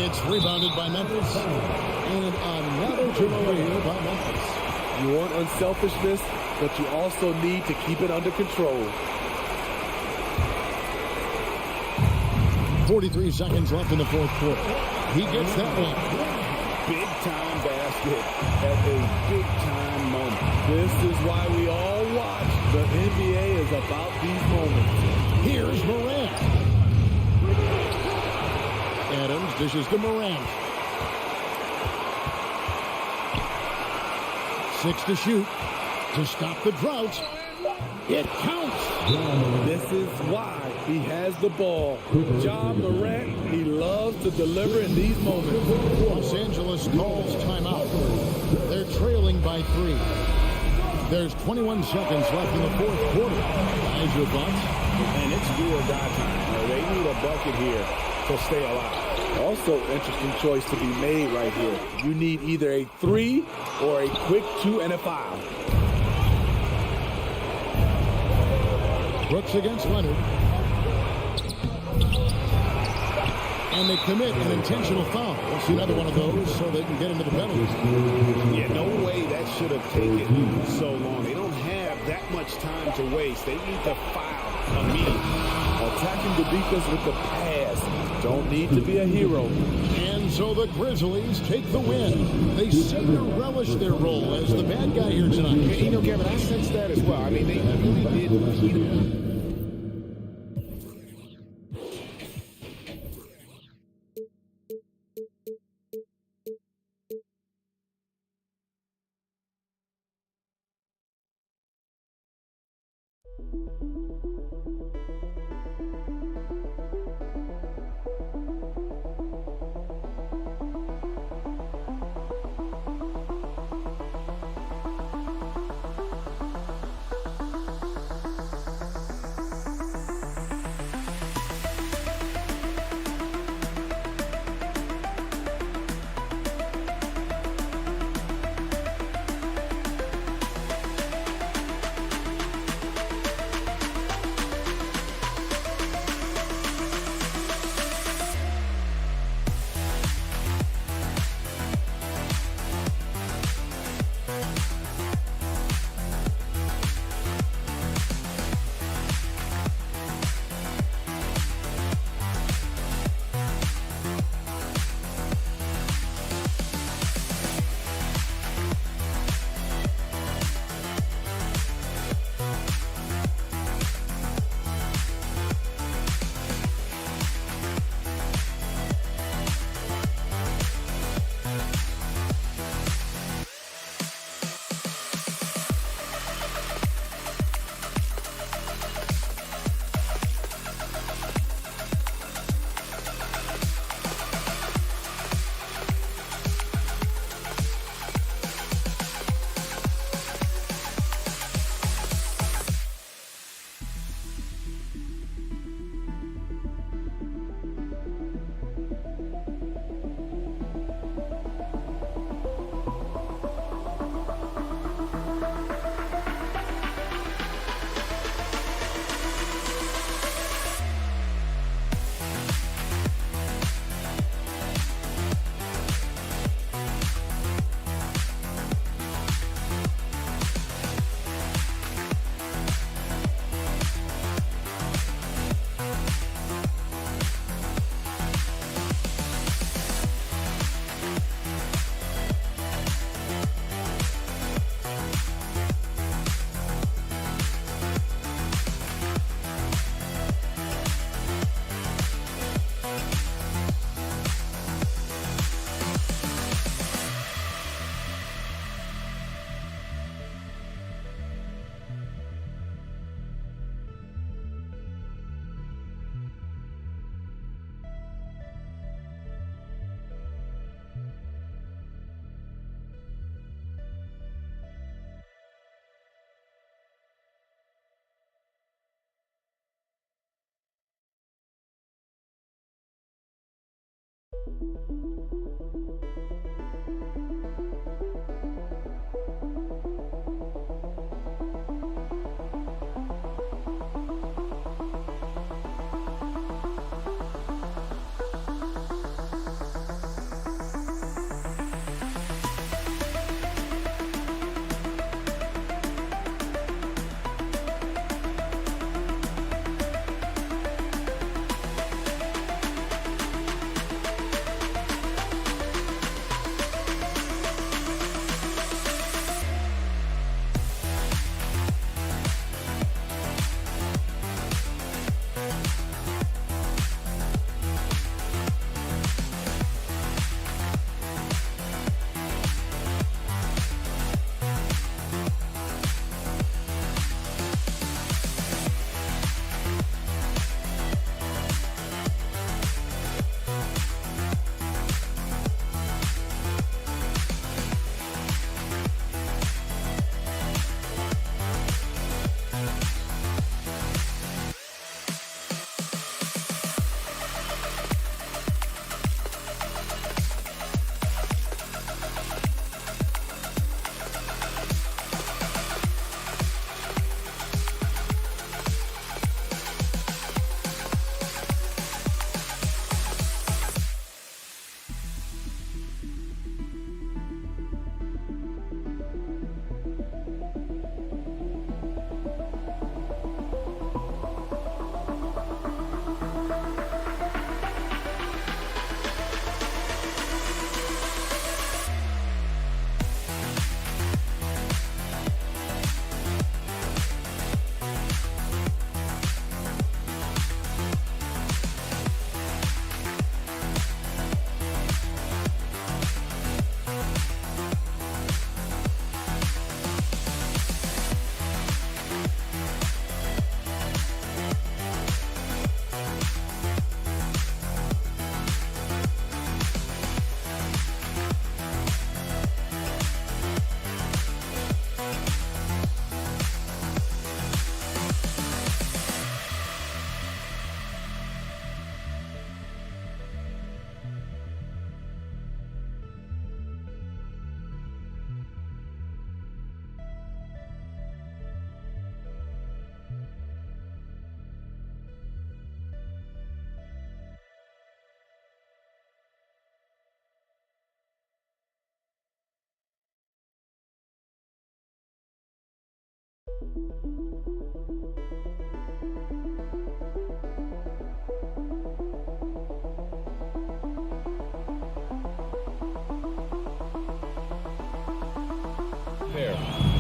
It's rebounded by Memphis. And another turnover here by Memphis. You want unselfishness, but you also need to keep it under control. 43 seconds left in the fourth quarter. He gets that one. Big-time basket at a big-time moment. This is why we all watch. The NBA is about these moments. Here's Morant. Adams dishes to Morant. 6 to shoot to stop the drought. It counts. This is why he has the ball. Ja Morant, he loves to deliver in these moments. Los Angeles calls timeout. They're trailing by 3. There's 21 seconds left in the fourth quarter. Guys, your thoughts? And it's do or die time. They need a bucket here to stay alive. Also, interesting choice to be made right here. You need either a 3 or a quick 2 and a foul. Brooks against Leonard. And they commit an intentional foul. We'll see another one of those so they can get into the penalties. Yeah, no way that should have taken so long. They don't have that much time to waste. They need to foul immediately. Attacking the defense with the pass. Don't need to be a hero. And so the Grizzlies take the win. They seem to relish their role as the bad guy here tonight. You know, Kevin, I sense that as well. I mean, they really did.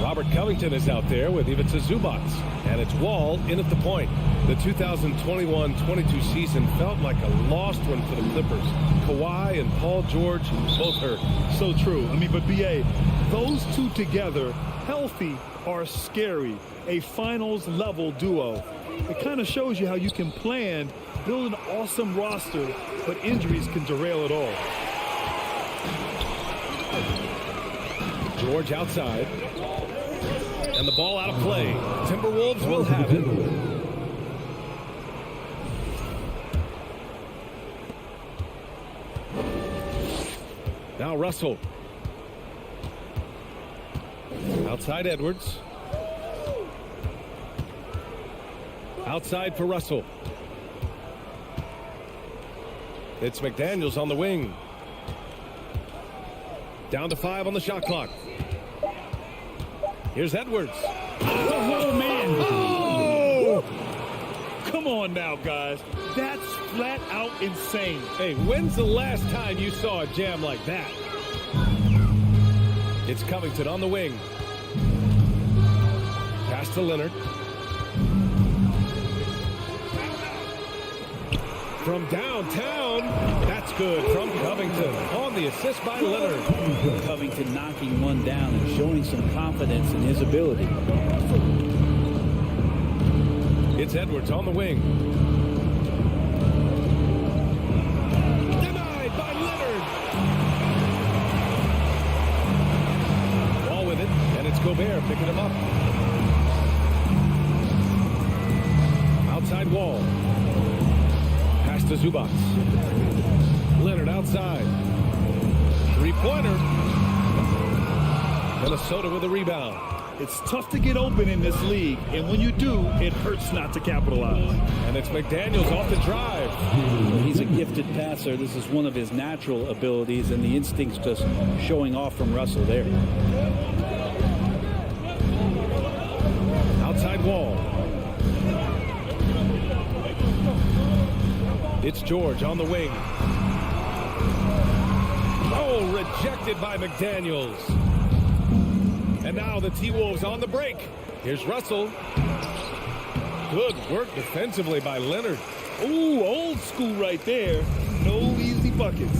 Robert Covington is out there with Ivica Zubac, and it's Wall in at the point. The 2021-22 season felt like a lost one for the Clippers. Kawhi and Paul George both hurt. So true. I mean, but BA, those two together, healthy, are scary. A finals-level duo. It kind of shows you how you can plan, build an awesome roster, but injuries can derail it all. George outside. And the ball out of play. Timberwolves will have it. Now Russell. Outside Edwards. Outside for Russell. It's McDaniels on the wing. Down to 5 on the shot clock. Here's Edwards. Oh, man. Oh! Come on now, guys. That's flat out insane. Hey, when's the last time you saw a jam like that? It's Covington on the wing. Pass to Leonard. From downtown, that's good from Covington on the assist by Leonard. Covington knocking one down and showing some confidence in his ability. It's Edwards on the wing. Denied by Leonard. Ball with it, and it's Gobert picking him up. Outside Wall. Pass to Zubac. Leonard outside. Three-pointer. Minnesota with a rebound. It's tough to get open in this league, and when you do, it hurts not to capitalize. And it's McDaniels off the drive. He's a gifted passer. This is one of his natural abilities, and the instincts just showing off from Russell there. Outside Wall. It's George on the wing. Oh, rejected by McDaniels. And now the T-Wolves on the break. Here's Russell. Good work defensively by Leonard. Ooh, old school right there. No easy buckets.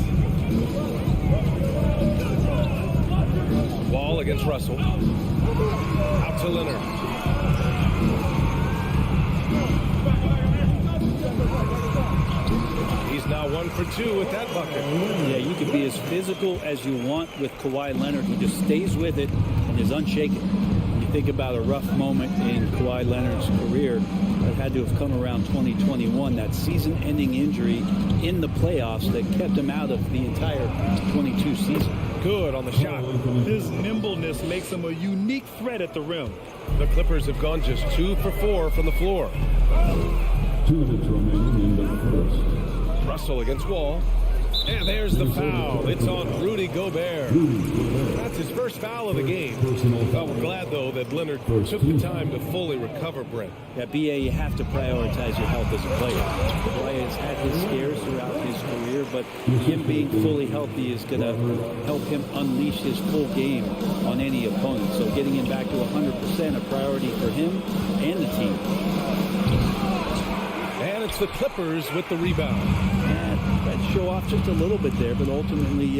Wall against Russell. Out to Leonard. He's now 1 for 2 with that bucket. Yeah, you can be as physical as you want with Kawhi Leonard. He just stays with it and is unshaken. When you think about a rough moment in Kawhi Leonard's career that had to have come around 2021, that season-ending injury in the playoffs that kept him out of the entire 22 season. Good on the shot. His nimbleness makes him a unique threat at the rim. The Clippers have gone just 2 for 4 from the floor. 2 minutes remaining in the first. Russell against Wall. And there's the foul. It's on Rudy Gobert. That's his first foul of the game. Well, we're glad, though, that Leonard took the time to fully recover, Brent. Yeah, BA, you have to prioritize your health as a player. Kawhi has had his scares throughout his career, but him being fully healthy is going to help him unleash his full game on any opponent. So getting him back to 100% a priority for him and the team. And it's the Clippers with the rebound. Tried to show off just a little bit there, but ultimately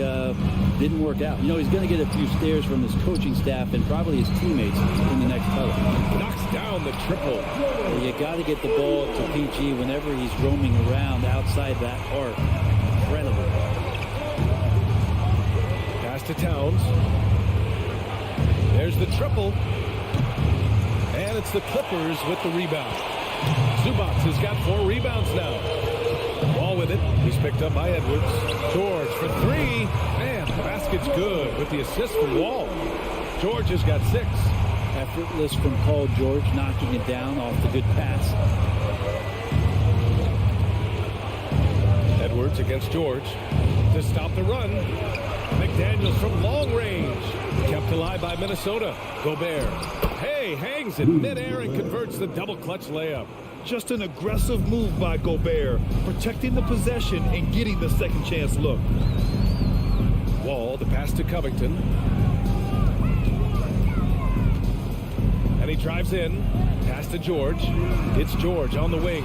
didn't work out. You know, he's going to get a few stares from his coaching staff and probably his teammates in the next huddle. Knocks down the triple. You got to get the ball to PG whenever he's roaming around outside that arc. Incredible. Pass to Towns. There's the triple. And it's the Clippers with the rebound. Zubac has got 4 rebounds now. Ball with it. He's picked up by Edwards. George for 3. Man, the basket's good with the assist from Wall. George has got 6. Effortless from Paul George, knocking it down off the good pass. Edwards against George to stop the run. McDaniels from long range. Kept alive by Minnesota. Gobert. Hey, hangs in midair and converts the double clutch layup. Just an aggressive move by Gobert, protecting the possession and getting the second chance look. Wall, the pass to Covington. And he drives in. Pass to George. It's George on the wing.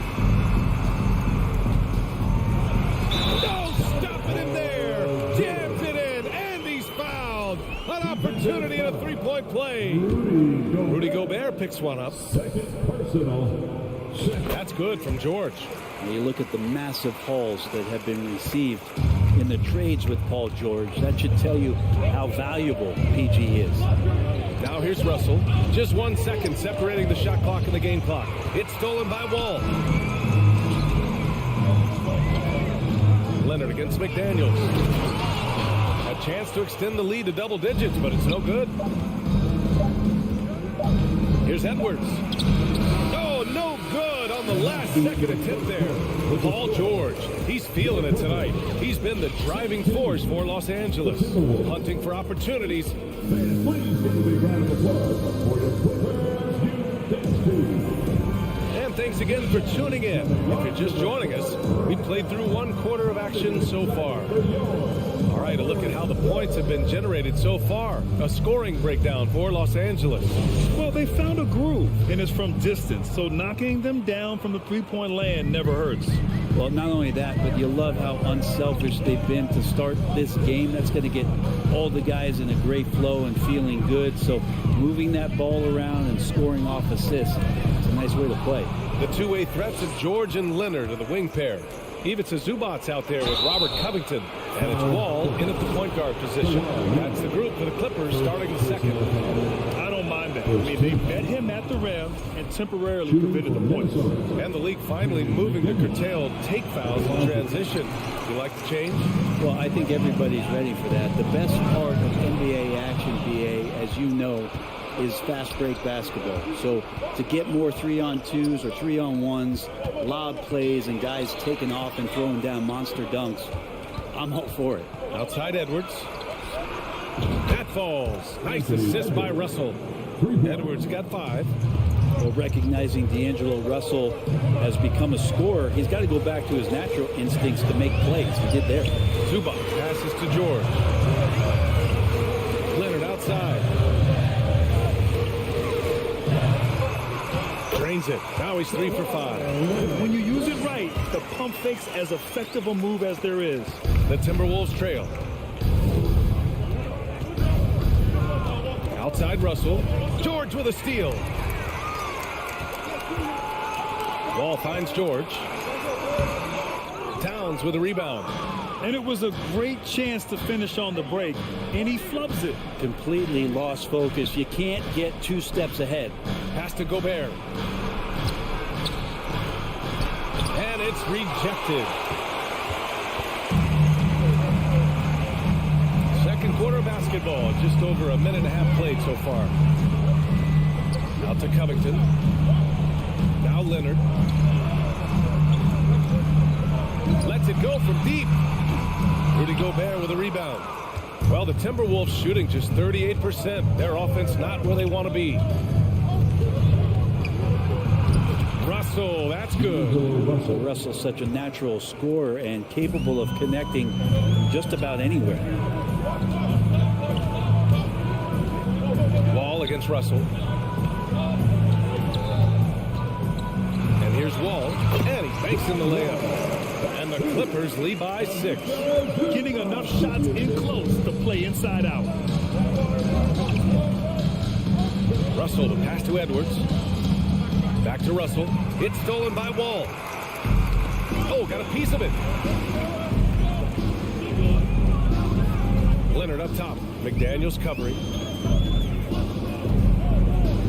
No, stopping him there. Jams it in, and he's fouled. An opportunity and a three-point play. Rudy Gobert picks one up. That's good from George. And you look at the massive hauls that have been received in the trades with Paul George. That should tell you how valuable PG is. Now here's Russell. Just 1 second separating the shot clock and the game clock. It's stolen by Wall. Leonard against McDaniels. A chance to extend the lead to double digits, but it's no good. Here's Edwards. Oh, no good on the last second attempt there. Paul George, he's feeling it tonight. He's been the driving force for Los Angeles, hunting for opportunities. And thanks again for tuning in. If you're just joining us, we played through 1 quarter of action so far. All right, a look at how the points have been generated so far. A scoring breakdown for Los Angeles. Well, they found a groove, and it's from distance, so knocking them down from the three-point land never hurts. Well, not only that, but you love how unselfish they've been to start this game. That's going to get all the guys in a great flow and feeling good. So moving that ball around and scoring off assists, it's a nice way to play. The two-way threats of George and Leonard are the wing pair. Ivica Zubac's out there with Robert Covington. And it's Wall in at the point guard position. That's the group for the Clippers starting the second. I don't mind that. I mean, they met him at the rim and temporarily prevented the points. And the league finally moving to curtail take fouls in transition. You like the change? Well, I think everybody's ready for that. The best part of NBA action, BA, as you know, is fast break basketball. So to get more 3-on-2s or 3-on-1s, lob plays, and guys taking off and throwing down monster dunks, I'm all for it. Outside Edwards. That falls. Nice assist by Russell. Edwards got 5. Well, recognizing D'Angelo Russell has become a scorer, he's got to go back to his natural instincts to make plays. He did there. Zubac passes to George. Leonard outside. Drains it. Now he's 3 for 5. When you use it right, the pump fake's as effective a move as there is. The Timberwolves trail. Outside Russell. George with a steal. Wall finds George. Towns with a rebound. And it was a great chance to finish on the break, and he flubs it. Completely lost focus. You can't get 2 steps ahead. Pass to Gobert. And it's rejected. Second quarter basketball. Just over a minute and a half played so far. Out to Covington. Now Leonard. Lets it go from deep. Rudy Gobert with a rebound. Well, the Timberwolves shooting just 38%. Their offense not where they want to be. Russell, that's good. So Russell's such a natural scorer and capable of connecting just about anywhere. Wall against Russell. And here's Wall. And he banks in the layup. And the Clippers lead by 6. Getting enough shots in close to play inside out. Russell, the pass to Edwards. Back to Russell. It's stolen by Wall. Oh, got a piece of it. Leonard up top. McDaniels covering.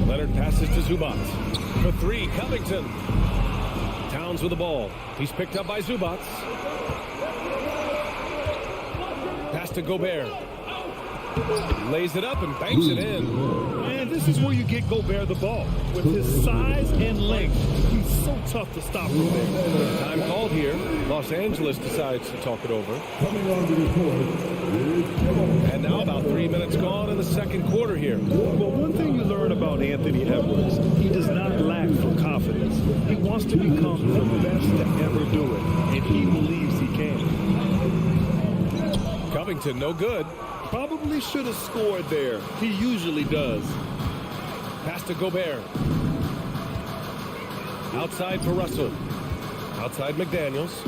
Leonard passes to Zubac. For 3, Covington. Towns with the ball. He's picked up by Zubac. Pass to Gobert. Lays it up and banks it in. And this is where you get Gobert the ball. With his size and length, he's so tough to stop from there. Time called here. Los Angeles decides to talk it over. And now about 3 minutes gone in the second quarter here. Well, one thing you learn about Anthony Edwards, he does not lack for confidence. He wants to become the best to ever do it, and he believes he can. Covington, no good. Probably should have scored there. He usually does. Pass to Gobert. Outside for Russell. Outside McDaniels.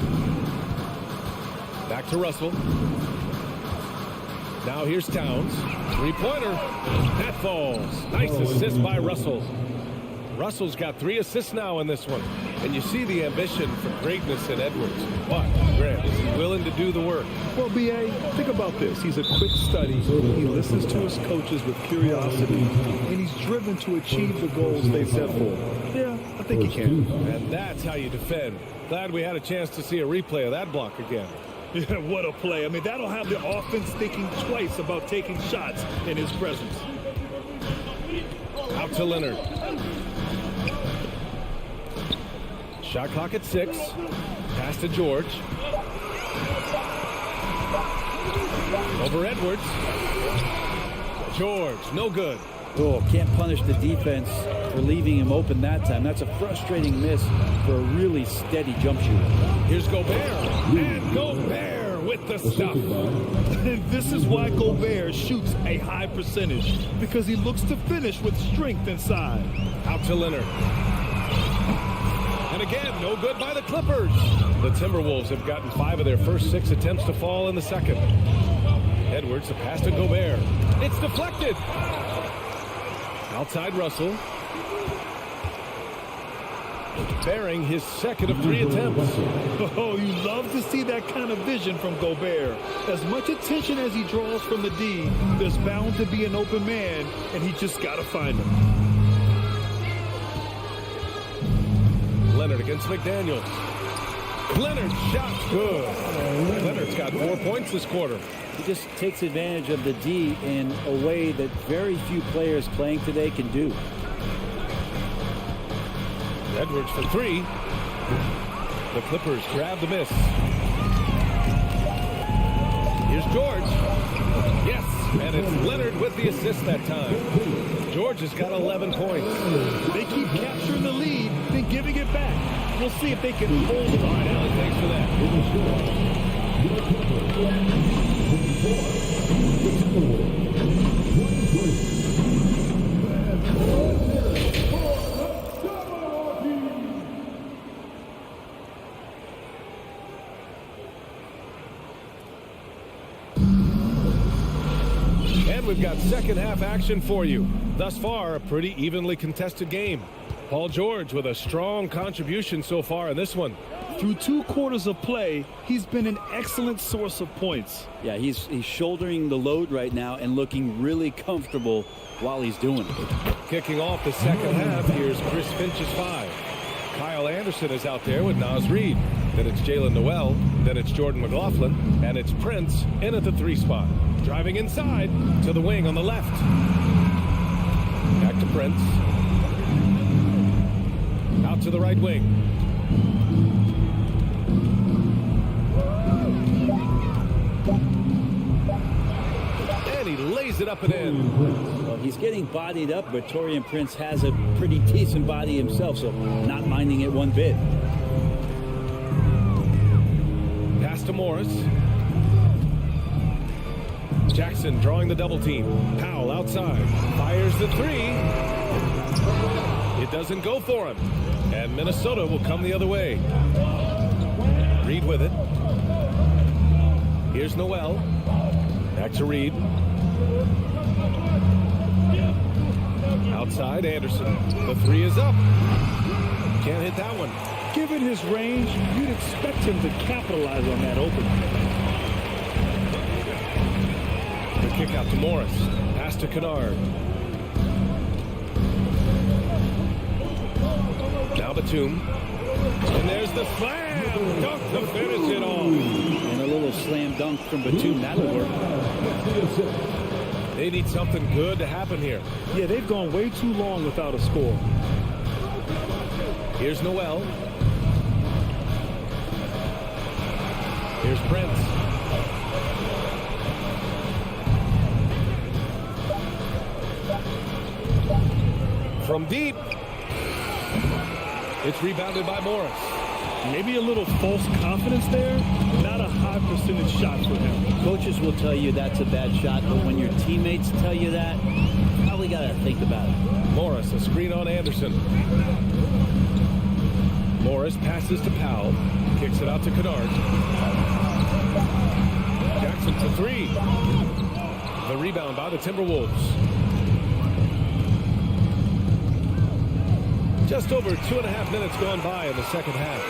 Back to Russell. Now here's Towns. Three-pointer. That falls. Nice assist by Russell. Russell's got 3 assists now in this one. And you see the ambition for greatness in Edwards. But, Grant, is he willing to do the work? Well, B.A., think about this. He's a quick study. He listens to his coaches with curiosity. And he's driven to achieve the goals they set for him. Yeah, I think he can. And that's how you defend. Glad we had a chance to see a replay of that block again. Yeah, what a play. I mean, that'll have the offense thinking twice about taking shots in his presence. Out to Leonard. Shot clock at 6. Pass to George. Over Edwards. George, no good. Oh, can't punish the defense for leaving him open that time. That's a frustrating miss for a really steady jump shooter. Here's Gobert. And Gobert with the stuff. And this is why Gobert shoots a high percentage, because he looks to finish with strength inside. Out to Leonard. And again, no good by the Clippers. The Timberwolves have gotten 5 of their first 6 attempts to fall in the second. Edwards, a pass to Gobert. It's deflected. Outside Russell. Bearing his second of 3 attempts. Oh, you love to see that kind of vision from Gobert. As much attention as he draws from the D, there's bound to be an open man, and he just got to find him. Leonard against McDaniels. Leonard shot good. Leonard's got 4 points this quarter. He just takes advantage of the D in a way that very few players playing today can do. Edwards for 3. The Clippers grab the miss. Here's George. Yes, and it's Leonard with the assist that time. George has got 11 points. They keep capturing the lead, then giving it back. We'll see if they can hold it. All right, Allen, thanks for that. And we've got second half action for you. Thus far, a pretty evenly contested game. Paul George with a strong contribution so far in this one. Through 2 quarters of play, he's been an excellent source of points. Yeah, he's shouldering the load right now and looking really comfortable while he's doing it. Kicking off the second half, here's Chris Finch's 5. Kyle Anderson is out there with Naz Reid. Then it's Jalen Noel. Then it's Jordan McLaughlin. And it's Prince in at the 3 spot. Driving inside to the wing on the left. Back to Prince. Out to the right wing. And he lays it up and in. Well, he's getting bodied up, but Taurean Prince has a pretty decent body himself, so not minding it one bit. Pass to Morris. Jackson drawing the double team. Powell outside. Fires the 3. It doesn't go for him. And Minnesota will come the other way. Reid with it. Here's Noel. Back to Reid. Outside Anderson. The 3 is up. Can't hit that one. Given his range, you'd expect him to capitalize on that opening. The kick out to Morris. Pass to Kennard. Now Batum. And there's the slam dunk to finish it off. And a little slam dunk from Batum. That'll work. They need something good to happen here. Yeah, they've gone way too long without a score. Here's Noel. Here's Prince. From deep. It's rebounded by Morris. Maybe a little false confidence there. Not a high percentage shot for him. Coaches will tell you that's a bad shot, but when your teammates tell you that, you probably got to think about it. Morris, a screen on Anderson. Morris passes to Powell. Kicks it out to Kennard. Jackson for three. The rebound by the Timberwolves. Just over 2.5 minutes gone by in the second half.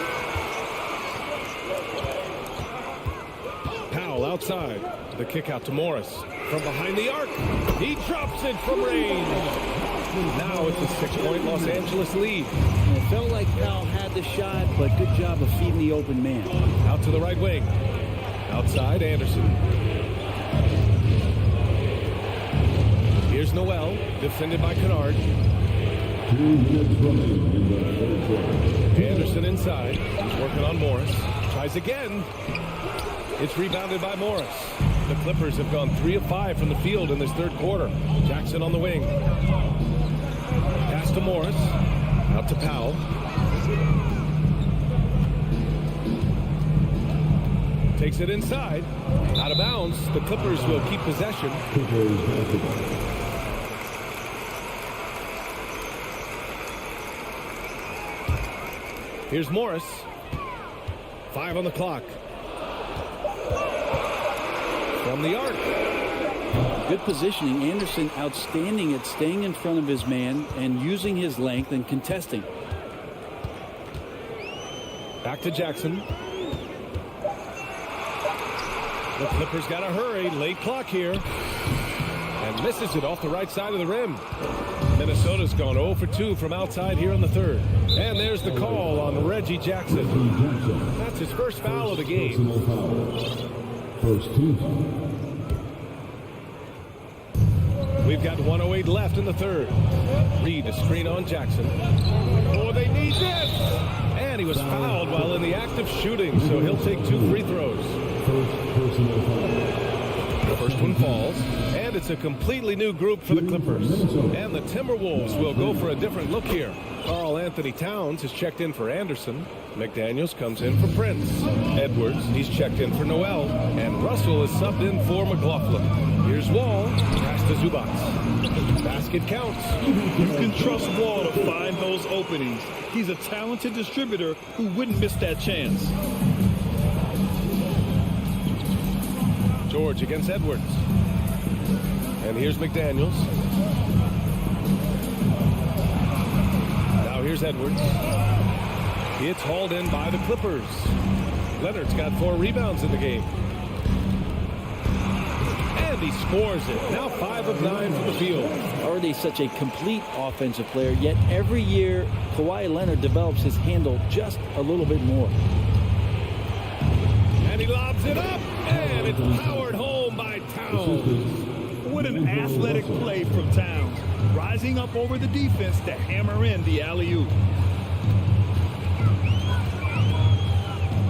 Powell outside. The kick out to Morris. From behind the arc. He drops it from range. Now it's a 6-point Los Angeles lead. It felt like Powell had the shot, but good job of feeding the open man. Out to the right wing. Outside, Anderson. Here's Noel, defended by Kennard. Anderson inside. He's working on Morris. Tries again. It's rebounded by Morris. The Clippers have gone 3 of 5 from the field in this third quarter. Jackson on the wing. Pass to Morris. Out to Powell. Takes it inside. Out of bounds. The Clippers will keep possession. Here's Morris. 5 on the clock. From the arc. Good positioning. Anderson outstanding at staying in front of his man and using his length and contesting. Back to Jackson. The Clippers got to hurry. Late clock here. And misses it off the right side of the rim. Minnesota's gone 0 for 2 from outside here in the third. And there's the call on Reggie Jackson. That's his first foul of the game. First team foul. We've got 1:08 left in the third. Reed a screen on Jackson. Oh, they need this! And he was fouled while in the act of shooting, so he'll take 2 free throws. First personal foul. The first one falls, and it's a completely new group for the Clippers. And the Timberwolves will go for a different look here. Karl Anthony Towns has checked in for Anderson. McDaniels comes in for Prince. Edwards, he's checked in for Noel. And Russell is subbed in for McLaughlin. Here's Wall, pass to Zubac. Basket counts. You can trust Wall to find those openings. He's a talented distributor who wouldn't miss that chance. George against Edwards. And here's McDaniels. Now here's Edwards. It's hauled in by the Clippers. Leonard's got 4 rebounds in the game. And he scores it. Now 5 of 9 from the field. Already such a complete offensive player, yet every year Kawhi Leonard develops his handle just a little bit more. And he lobs it up. And it's powered home by Towns. What an athletic play from Towns. Rising up over the defense to hammer in the alley-oop.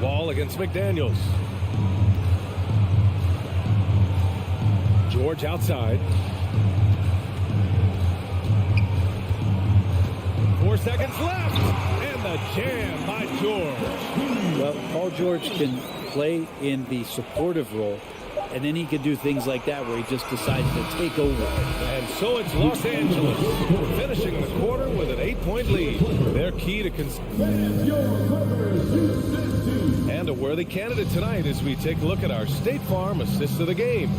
Wall against McDaniels. George outside. 4 seconds left. And the jam by George. Well, Paul George can play in the supportive role, and then he can do things like that where he just decides to take over. And so it's Los Angeles finishing the quarter with an 8-point lead. Their key to and a worthy candidate tonight as we take a look at our State Farm assist of the game.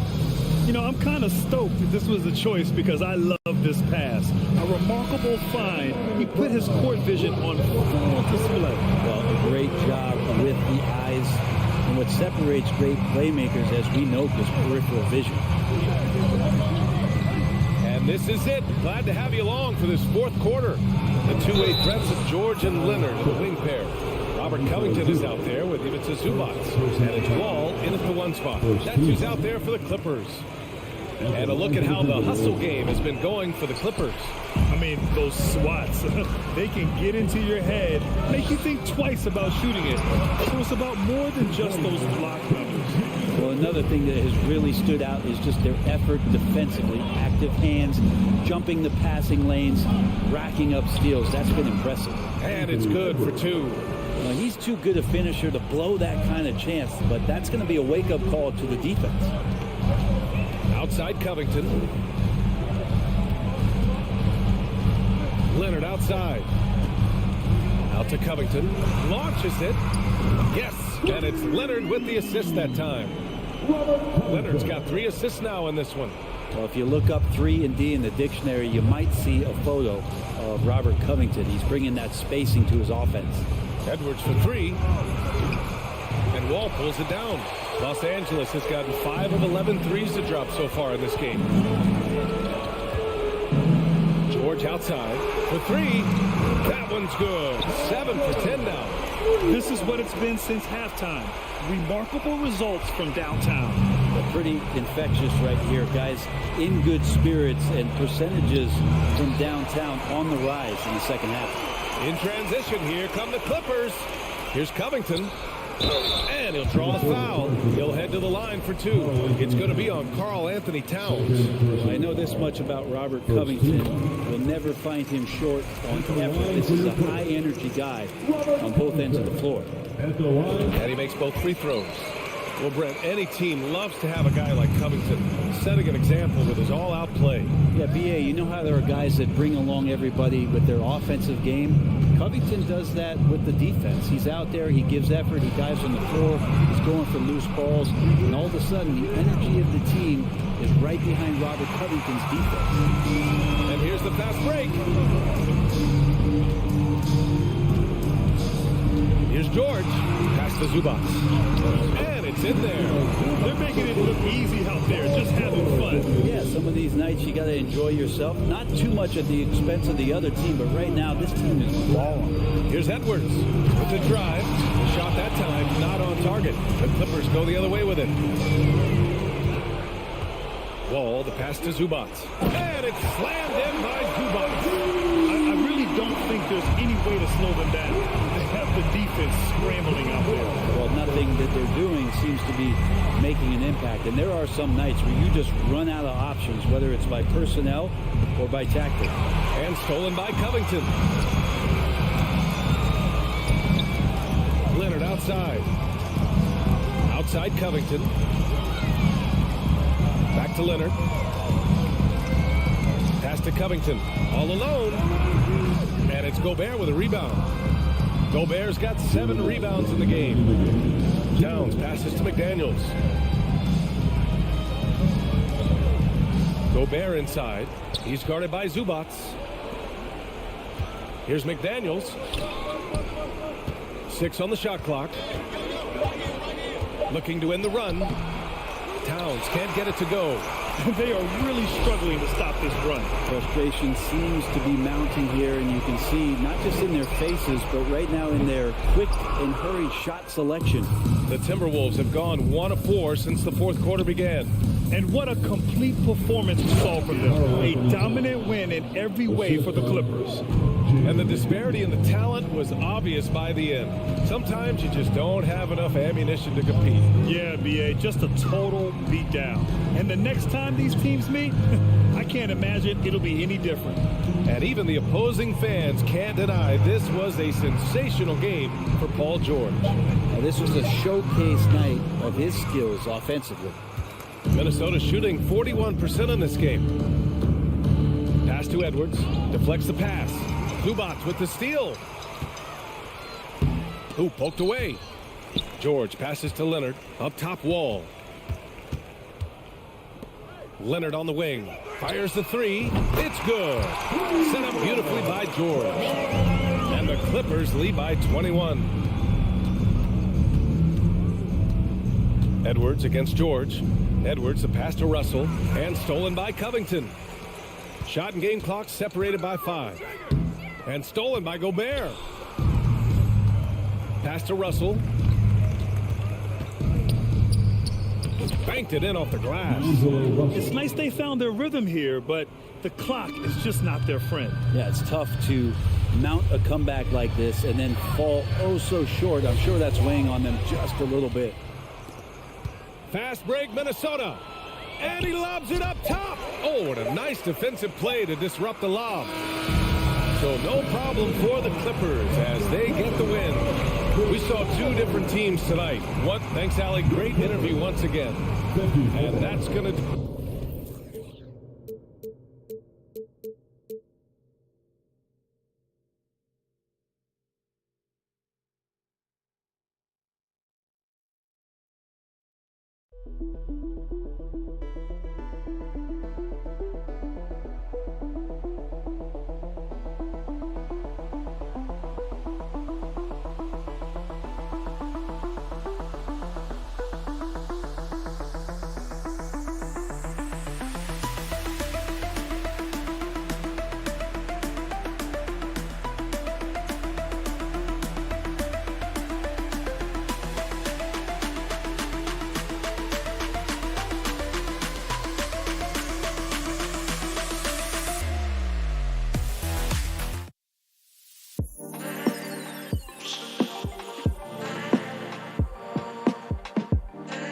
You know, I'm kind of stoked that this was the choice because I love this pass. A remarkable find. He put his court vision on full display. Well, a great job with the eyes. And what separates great playmakers, as we know, is peripheral vision. And this is it. Glad to have you along for this fourth quarter. The two-way threats of George and Leonard in the wing pair. Robert Covington is out there with Ivica Zubac. And it's Wall in at the 1 spot. That's who's out there for the Clippers. And a look at how the hustle game has been going for the Clippers. I mean, those swats, they can get into your head, make you think twice about shooting it. So it's about more than just those block numbers. Well, another thing that has really stood out is just their effort defensively. Active hands, jumping the passing lanes, racking up steals. That's been impressive. And it's good for two. Well, he's too good a finisher to blow that kind of chance, but that's going to be a wake-up call to the defense. Outside Covington. Leonard outside. Out to Covington. Launches it. Yes, and it's Leonard with the assist that time. Leonard's got 3 assists now in this one. Well, if you look up 3 and D in the dictionary, you might see a photo of Robert Covington. He's bringing that spacing to his offense. Edwards for 3. And Wall pulls it down. Los Angeles has gotten 5 of 11 threes to drop so far in this game. George outside for 3. That one's good. 7 for 10 now. This is what it's been since halftime. Remarkable results from downtown. They're pretty infectious right here, guys. In good spirits and percentages from downtown on the rise in the second half. In transition, here come the Clippers. Here's Covington. And he'll draw the foul. He'll head to the line for 2. It's going to be on Karl Anthony Towns. I know this much about Robert Covington. You'll never find him short on effort. This is a high-energy guy on both ends of the floor. And he makes both free throws. Well, Brent, any team loves to have a guy like Covington setting an example with his all-out play. Yeah, B.A., you know how there are guys that bring along everybody with their offensive game? Covington does that with the defense. He's out there, he gives effort, he dives on the floor, he's going for loose balls, and all of a sudden the energy of the team is right behind Robert Covington's defense. And here's the fast break. Here's George. Pass to Zubac. And it's in there. They're making it look easy out there, just having fun. Yeah, some of these nights you got to enjoy yourself. Not too much at the expense of the other team, but right now this team is balling. Here's Edwards with the drive. Shot that time, not on target. The Clippers go the other way with it. Wall, the pass to Zubac. And it's slammed in by Zubac. I really don't think there's any way to slow them down. They have the defense scrambling out there. Well, nothing that they're doing seems to be making an impact. And there are some nights where you just run out of options, whether it's by personnel or by tactic. And stolen by Covington. Leonard outside. Outside Covington. Back to Leonard. Pass to Covington. All alone. And it's Gobert with a rebound. Gobert's got 7 rebounds in the game. Towns passes to McDaniels. Gobert inside. He's guarded by Zubac. Here's McDaniels. 6 on the shot clock. Looking to end the run. Towns can't get it to go. They are really struggling to stop this run. Frustration seems to be mounting here, and you can see not just in their faces, but right now in their quick and hurried shot selection. The Timberwolves have gone 1 of 4 since the fourth quarter began. And what a complete performance we saw from them. A dominant win in every way for the Clippers. And the disparity in the talent was obvious by the end. Sometimes you just don't have enough ammunition to compete. Yeah, B.A., just a total beatdown. And the next time these teams meet, I can't imagine it'll be any different. And even the opposing fans can't deny this was a sensational game for Paul George. Now, this was a showcase night of his skills offensively. Minnesota shooting 41% in this game. Pass to Edwards. Deflects the pass. Zubac with the steal. Ooh, poked away. George passes to Leonard. Up top, Wall. Leonard on the wing. Fires the 3. It's good. Set up beautifully by George. And the Clippers lead by 21. Edwards against George. Edwards, the pass to Russell. And stolen by Covington. Shot and game clock separated by 5. And stolen by Gobert. Pass to Russell. banked it in off the glass. It's nice they found their rhythm here, but the clock is just not their friend. Yeah, it's tough to mount a comeback like this and then fall oh so short. I'm sure that's weighing on them just a little bit. Fast break, Minnesota. And he lobs it up top. Oh, what a nice defensive play to disrupt the lob. So no problem for the Clippers as they get the win. We saw two different teams tonight. Thanks, Allie. Great interview once again. And that's going to...